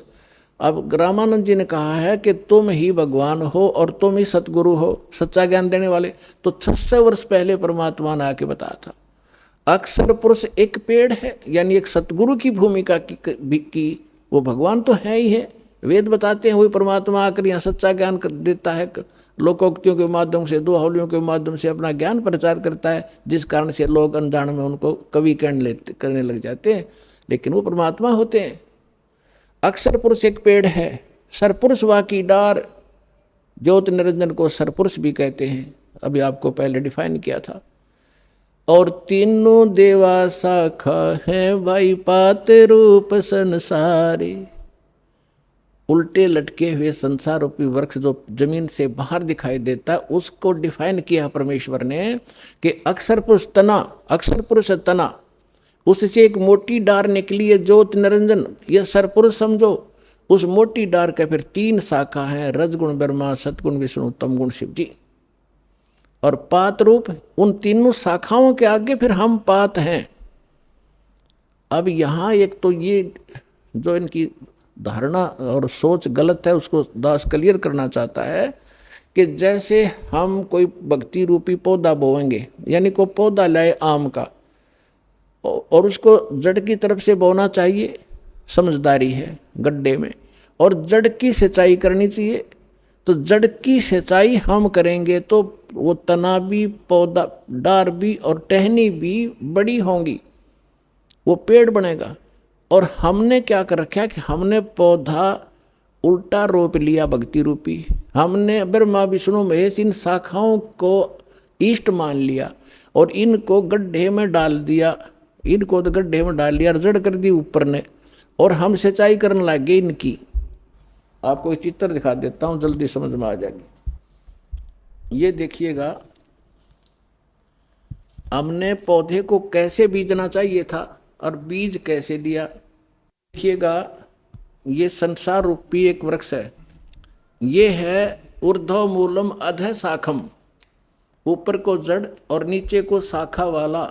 अब रामानंद जी ने कहा है कि तुम ही भगवान हो और तुम ही सतगुरु हो, सच्चा ज्ञान देने वाले। तो 600 वर्ष पहले परमात्मा ने आके बताया था अक्सर पुरुष एक पेड़ है, यानी एक सतगुरु की भूमिका की वो भगवान तो है ही है। वेद बताते हैं वही परमात्मा आकर यहाँ सच्चा ज्ञान देता है, लोकोक्तियों के माध्यम से, दोहावलियों के माध्यम से अपना ज्ञान प्रचार करता है, जिस कारण से लोग अनजान में उनको कवि करने लग जाते हैं, लेकिन वो परमात्मा होते हैं। अक्सर पुरुष एक पेड़ है, सरपुरुष वा की डार, ज्योत निरंजन को सरपुरुष भी कहते हैं, अभी आपको पहले डिफाइन किया था। और तीनों देवा शाखा है भाई पात रूप संसारे, उल्टे लटके हुए संसार रूपी वृक्ष जो जमीन से बाहर दिखाई देता है, उसको डिफाइन किया परमेश्वर ने कि अक्सर पुरुष तना, अक्सर पुरुष तना, उससे एक मोटी डार निकली है ज्योत निरंजन, यह सरपुरुष समझो। उस मोटी डार के फिर 3 शाखा है, रजगुण ब्रह्मा, सतगुण विष्णु, तमगुण शिव जी। और पात रूप, उन तीनों शाखाओं के आगे फिर हम पात हैं। अब यहाँ एक तो ये जो इनकी धारणा और सोच गलत है, उसको दास क्लियर करना चाहता है कि जैसे हम कोई भक्ति रूपी पौधा बोएंगे, यानी कोई पौधा लाए आम का और उसको जड़ की तरफ से बोना चाहिए, समझदारी है गड्ढे में, और जड़ की सिंचाई करनी चाहिए। तो जड़ की सिंचाई हम करेंगे तो वो तना भी, पौधा, डार भी और टहनी भी बड़ी होंगी, वो पेड़ बनेगा। और हमने क्या कर रखा कि हमने पौधा उल्टा रोप लिया भक्ति रूपी, हमने ब्रह्मा विष्णु महेश इन शाखाओं को इष्ट मान लिया और इनको गड्ढे में डाल दिया, इनको तो गड्ढे में डाल लिया, जड़ कर दी ऊपर ने, और हम सिंचाई करने लगे इनकी। आपको एक चित्र दिखा देता हूँ, जल्दी समझ में आ जाएगी। ये देखिएगा, हमने पौधे को कैसे बीजना चाहिए था और बीज कैसे दिया। देखिएगा, ये संसार रूपी एक वृक्ष है, ये है ऊर्ध्व मूलम अधः शाखम, ऊपर को जड़ और नीचे को शाखा वाला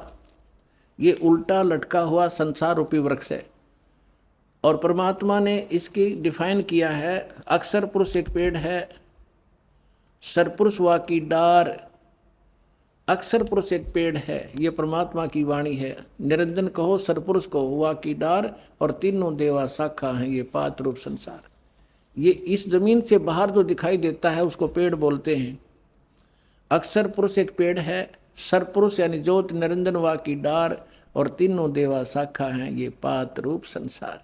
ये उल्टा लटका हुआ संसार रूपी वृक्ष है। और परमात्मा ने इसकी डिफाइन किया है, अक्सर पुरुष एक पेड़ है, सरपुरुष वा की डार, अक्सर पुरुष एक पेड़ है, ये परमात्मा की वाणी है। निरंजन कहो सरपुरुष को हुआ की डार, और तीनों देवा शाखा हैं ये पात रूप संसार। ये इस जमीन से बाहर जो दिखाई देता है उसको पेड़ बोलते हैं। अक्सर पुरुष एक पेड़ है, सरपुरुष यानी ज्योत निरंजन वा की डार, और तीनों देवा शाखा हैं ये पात रूप संसार।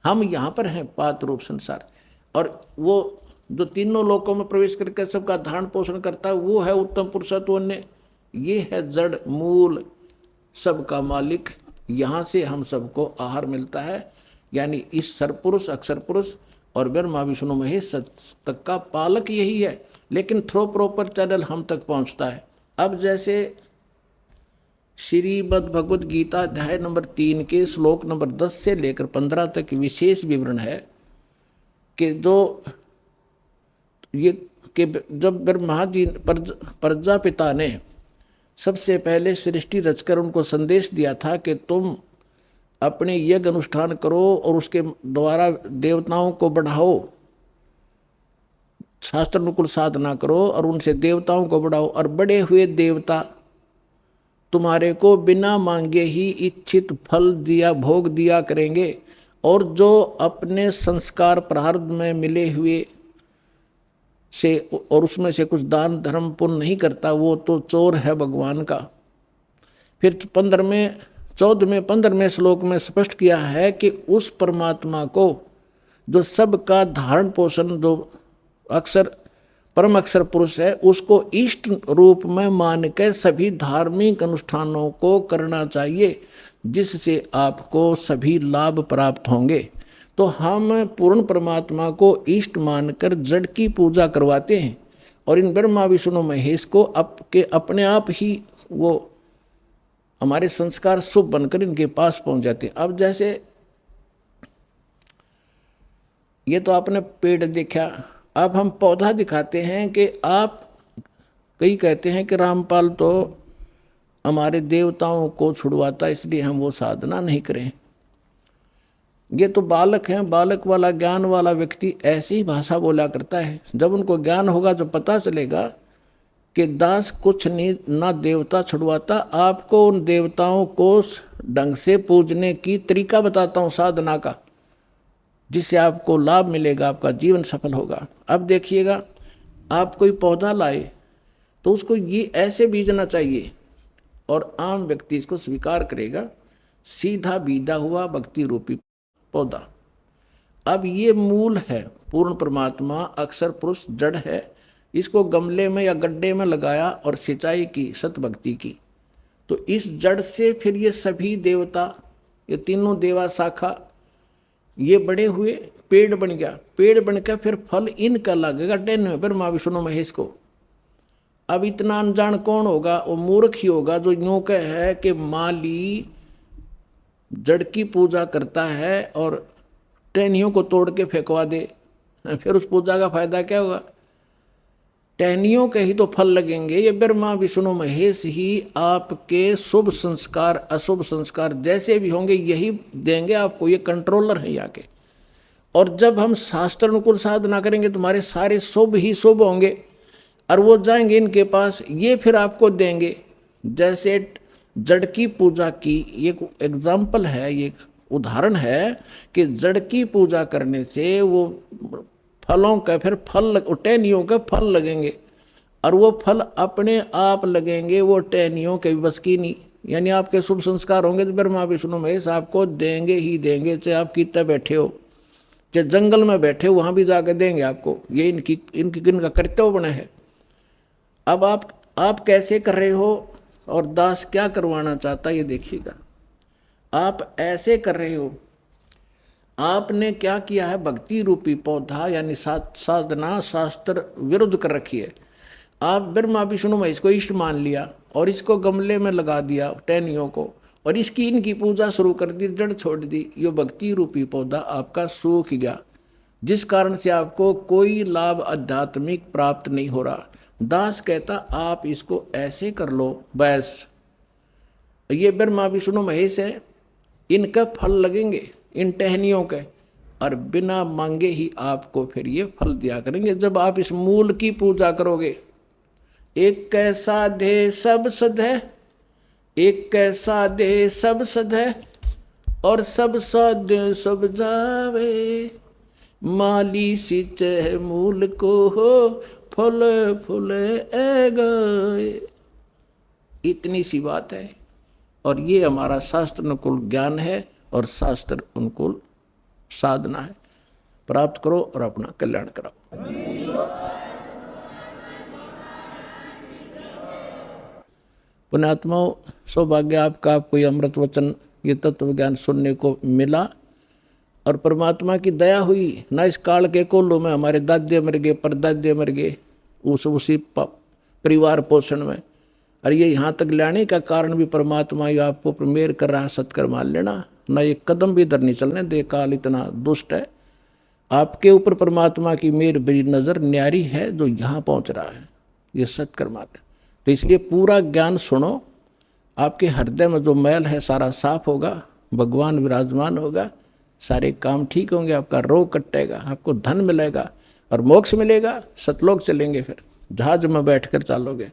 हम यहाँ पर हैं पात रूप संसार, और वो जो तीनों लोकों में प्रवेश करके सबका धारण पोषण करता है वो है उत्तम पुरुषत्व ने, ये है जड़ मूल सबका मालिक। यहाँ से हम सबको आहार मिलता है, यानी इस सरपुरुष, अक्षर पुरुष और ब्रह्मा विष्णु महेश तक का पालक यही है, लेकिन थ्रो प्रॉपर चैनल हम तक पहुँचता है। अब जैसे श्रीमद् भगवद गीता अध्याय नंबर 3 के श्लोक नंबर 10 से लेकर 15 तक विशेष विवरण है कि जो ये कि जब ब्रह्मा जी प्रजापिता ने सबसे पहले सृष्टि रचकर उनको संदेश दिया था कि तुम अपने यज्ञ अनुष्ठान करो और उसके द्वारा देवताओं को बढ़ाओ, शास्त्र अनुकूल साधना करो और उनसे देवताओं को बढ़ाओ, और बड़े हुए देवता तुम्हारे को बिना मांगे ही इच्छित फल दिया, भोग दिया करेंगे। और जो अपने संस्कार प्रारब्ध में मिले हुए से और उसमें से कुछ दान धर्म पुण्य नहीं करता, वो तो चोर है भगवान का। फिर 14वें श्लोक में स्पष्ट किया है कि उस परमात्मा को जो सबका धारण पोषण, जो अक्षर परम अक्षर पुरुष है, उसको इष्ट रूप में मान के सभी धार्मिक अनुष्ठानों को करना चाहिए, जिससे आपको सभी लाभ प्राप्त होंगे। तो हम पूर्ण परमात्मा को इष्ट मानकर जड़ की पूजा करवाते हैं, और इन ब्रह्मा विष्णु महेश को अपने आप ही वो हमारे संस्कार शुभ बनकर इनके पास पहुंच जाते हैं। अब जैसे ये तो आपने पेड़ देखा, अब हम पौधा दिखाते हैं कि आप कई कहते हैं कि रामपाल तो हमारे देवताओं को छुड़वाता, इसलिए हम वो साधना नहीं करें। ये तो बालक हैं, बालक वाला ज्ञान वाला व्यक्ति ऐसी ही भाषा बोला करता है। जब उनको ज्ञान होगा तो पता चलेगा कि दास कुछ नहीं, ना देवता छुड़वाता, आपको उन देवताओं को ढंग से पूजने की तरीका बताता हूँ साधना का, जिससे आपको लाभ मिलेगा, आपका जीवन सफल होगा। अब देखिएगा, आप कोई पौधा लाए तो उसको ये ऐसे बीजना चाहिए, और आम व्यक्ति इसको स्वीकार करेगा, सीधा बीजा हुआ भक्ति रूपी पौधा। अब ये मूल है, पूर्ण परमात्मा अक्षर पुरुष जड़ है, इसको गमले में या गड्ढे में लगाया और सिंचाई की, सत भक्ति की, तो इस जड़ से फिर ये सभी देवता, ये तीनों देवा शाखा, ये बड़े हुए पेड़ बन गया। पेड़ बनकर फिर फल इनका लगेगा डेन ब्रह्मा विष्णु महेश को। अब इतना अनजान कौन होगा? वो मूर्ख ही होगा जो यूं कह है कि माली जड़ की पूजा करता है और टहनियों को तोड़ के फेंकवा दे, फिर उस पूजा का फायदा क्या होगा? टहनियों के ही तो फल लगेंगे। ये ब्रह्मा विष्णु महेश ही आपके शुभ संस्कार अशुभ संस्कार जैसे भी होंगे यही देंगे आपको, ये कंट्रोलर है यहाँ के। और जब हम शास्त्र अनुकूल साधना करेंगे तुम्हारे सारे शुभ ही शुभ होंगे, और वो जाएंगे इनके पास, ये फिर आपको देंगे। जैसे जड़ की पूजा की ये एग्जाम्पल है, ये उदाहरण है कि जड़ की पूजा करने से वो फलों का फिर फल, टहनियों के फल लगेंगे, और वो फल अपने आप लगेंगे, वो टहनियों के बस की नहीं। यानी आपके शुभ संस्कार होंगे तो ब्रह्मा विष्णु महेश आपको देंगे ही देंगे, चाहे आप कितना बैठे हो, चाहे जंगल में बैठे हो, वहाँ भी जाकर देंगे आपको। ये इनका कर्तव्य बना है। अब आप कैसे कर रहे हो और दास क्या करवाना चाहता है ये देखिएगा। आप ऐसे कर रहे हो, आपने क्या किया है? भक्ति रूपी पौधा यानी साधना शास्त्र विरुद्ध कर रखी है। आप ब्रह्मा विष्णु महेश को इष्ट मान लिया और इसको गमले में लगा दिया टहनियों को, और इनकी पूजा शुरू कर दी, जड़ छोड़ दी। ये भक्ति रूपी पौधा आपका सूख गया, जिस कारण से आपको कोई लाभ आध्यात्मिक प्राप्त नहीं हो रहा। दास कहता आप इसको ऐसे कर लो, बस ये ब्रह्मा विष्णु महेश है, इनका फल लगेंगे इन टहनियों के, और बिना मांगे ही आपको फिर ये फल दिया करेंगे जब आप इस मूल की पूजा करोगे। एक कैसा दे सब सद है, एक कैसा दे सब सद है, और सब सद सब जावे, माली सिंच मूल को हो, फल फूल ए गए। इतनी सी बात है, और ये हमारा शास्त्र अनुकूल ज्ञान है और शास्त्र अनुकूल साधना है। प्राप्त करो और अपना कल्याण कराओ। पुण्यात्माओं, सौभाग्य आपका, आपको ये अमृत वचन, ये तत्व ज्ञान सुनने को मिला, और परमात्मा की दया हुई ना। इस काल के कोल्हू में हमारे दादे मर गए, परदादे मर गए उसी परिवार पोषण में, और ये यहाँ तक लाने का कारण भी परमात्मा ये आपको मेहर कर रहा है। सत्कर मान लेना ना, एक कदम भी इधर नहीं चलने दे। काल इतना दुष्ट है, आपके ऊपर परमात्मा की मेहर बड़ी नज़र न्यारी है जो यहाँ पहुँच रहा है। ये सत्कर मान लेना। तो इसलिए पूरा ज्ञान सुनो, आपके हृदय में जो मैल है सारा साफ होगा, भगवान विराजमान होगा, सारे काम ठीक होंगे, आपका रोग कटेगा, आपको धन मिलेगा, और मोक्ष मिलेगा, सतलोक चलेंगे, फिर जहाज में बैठकर चलोगे।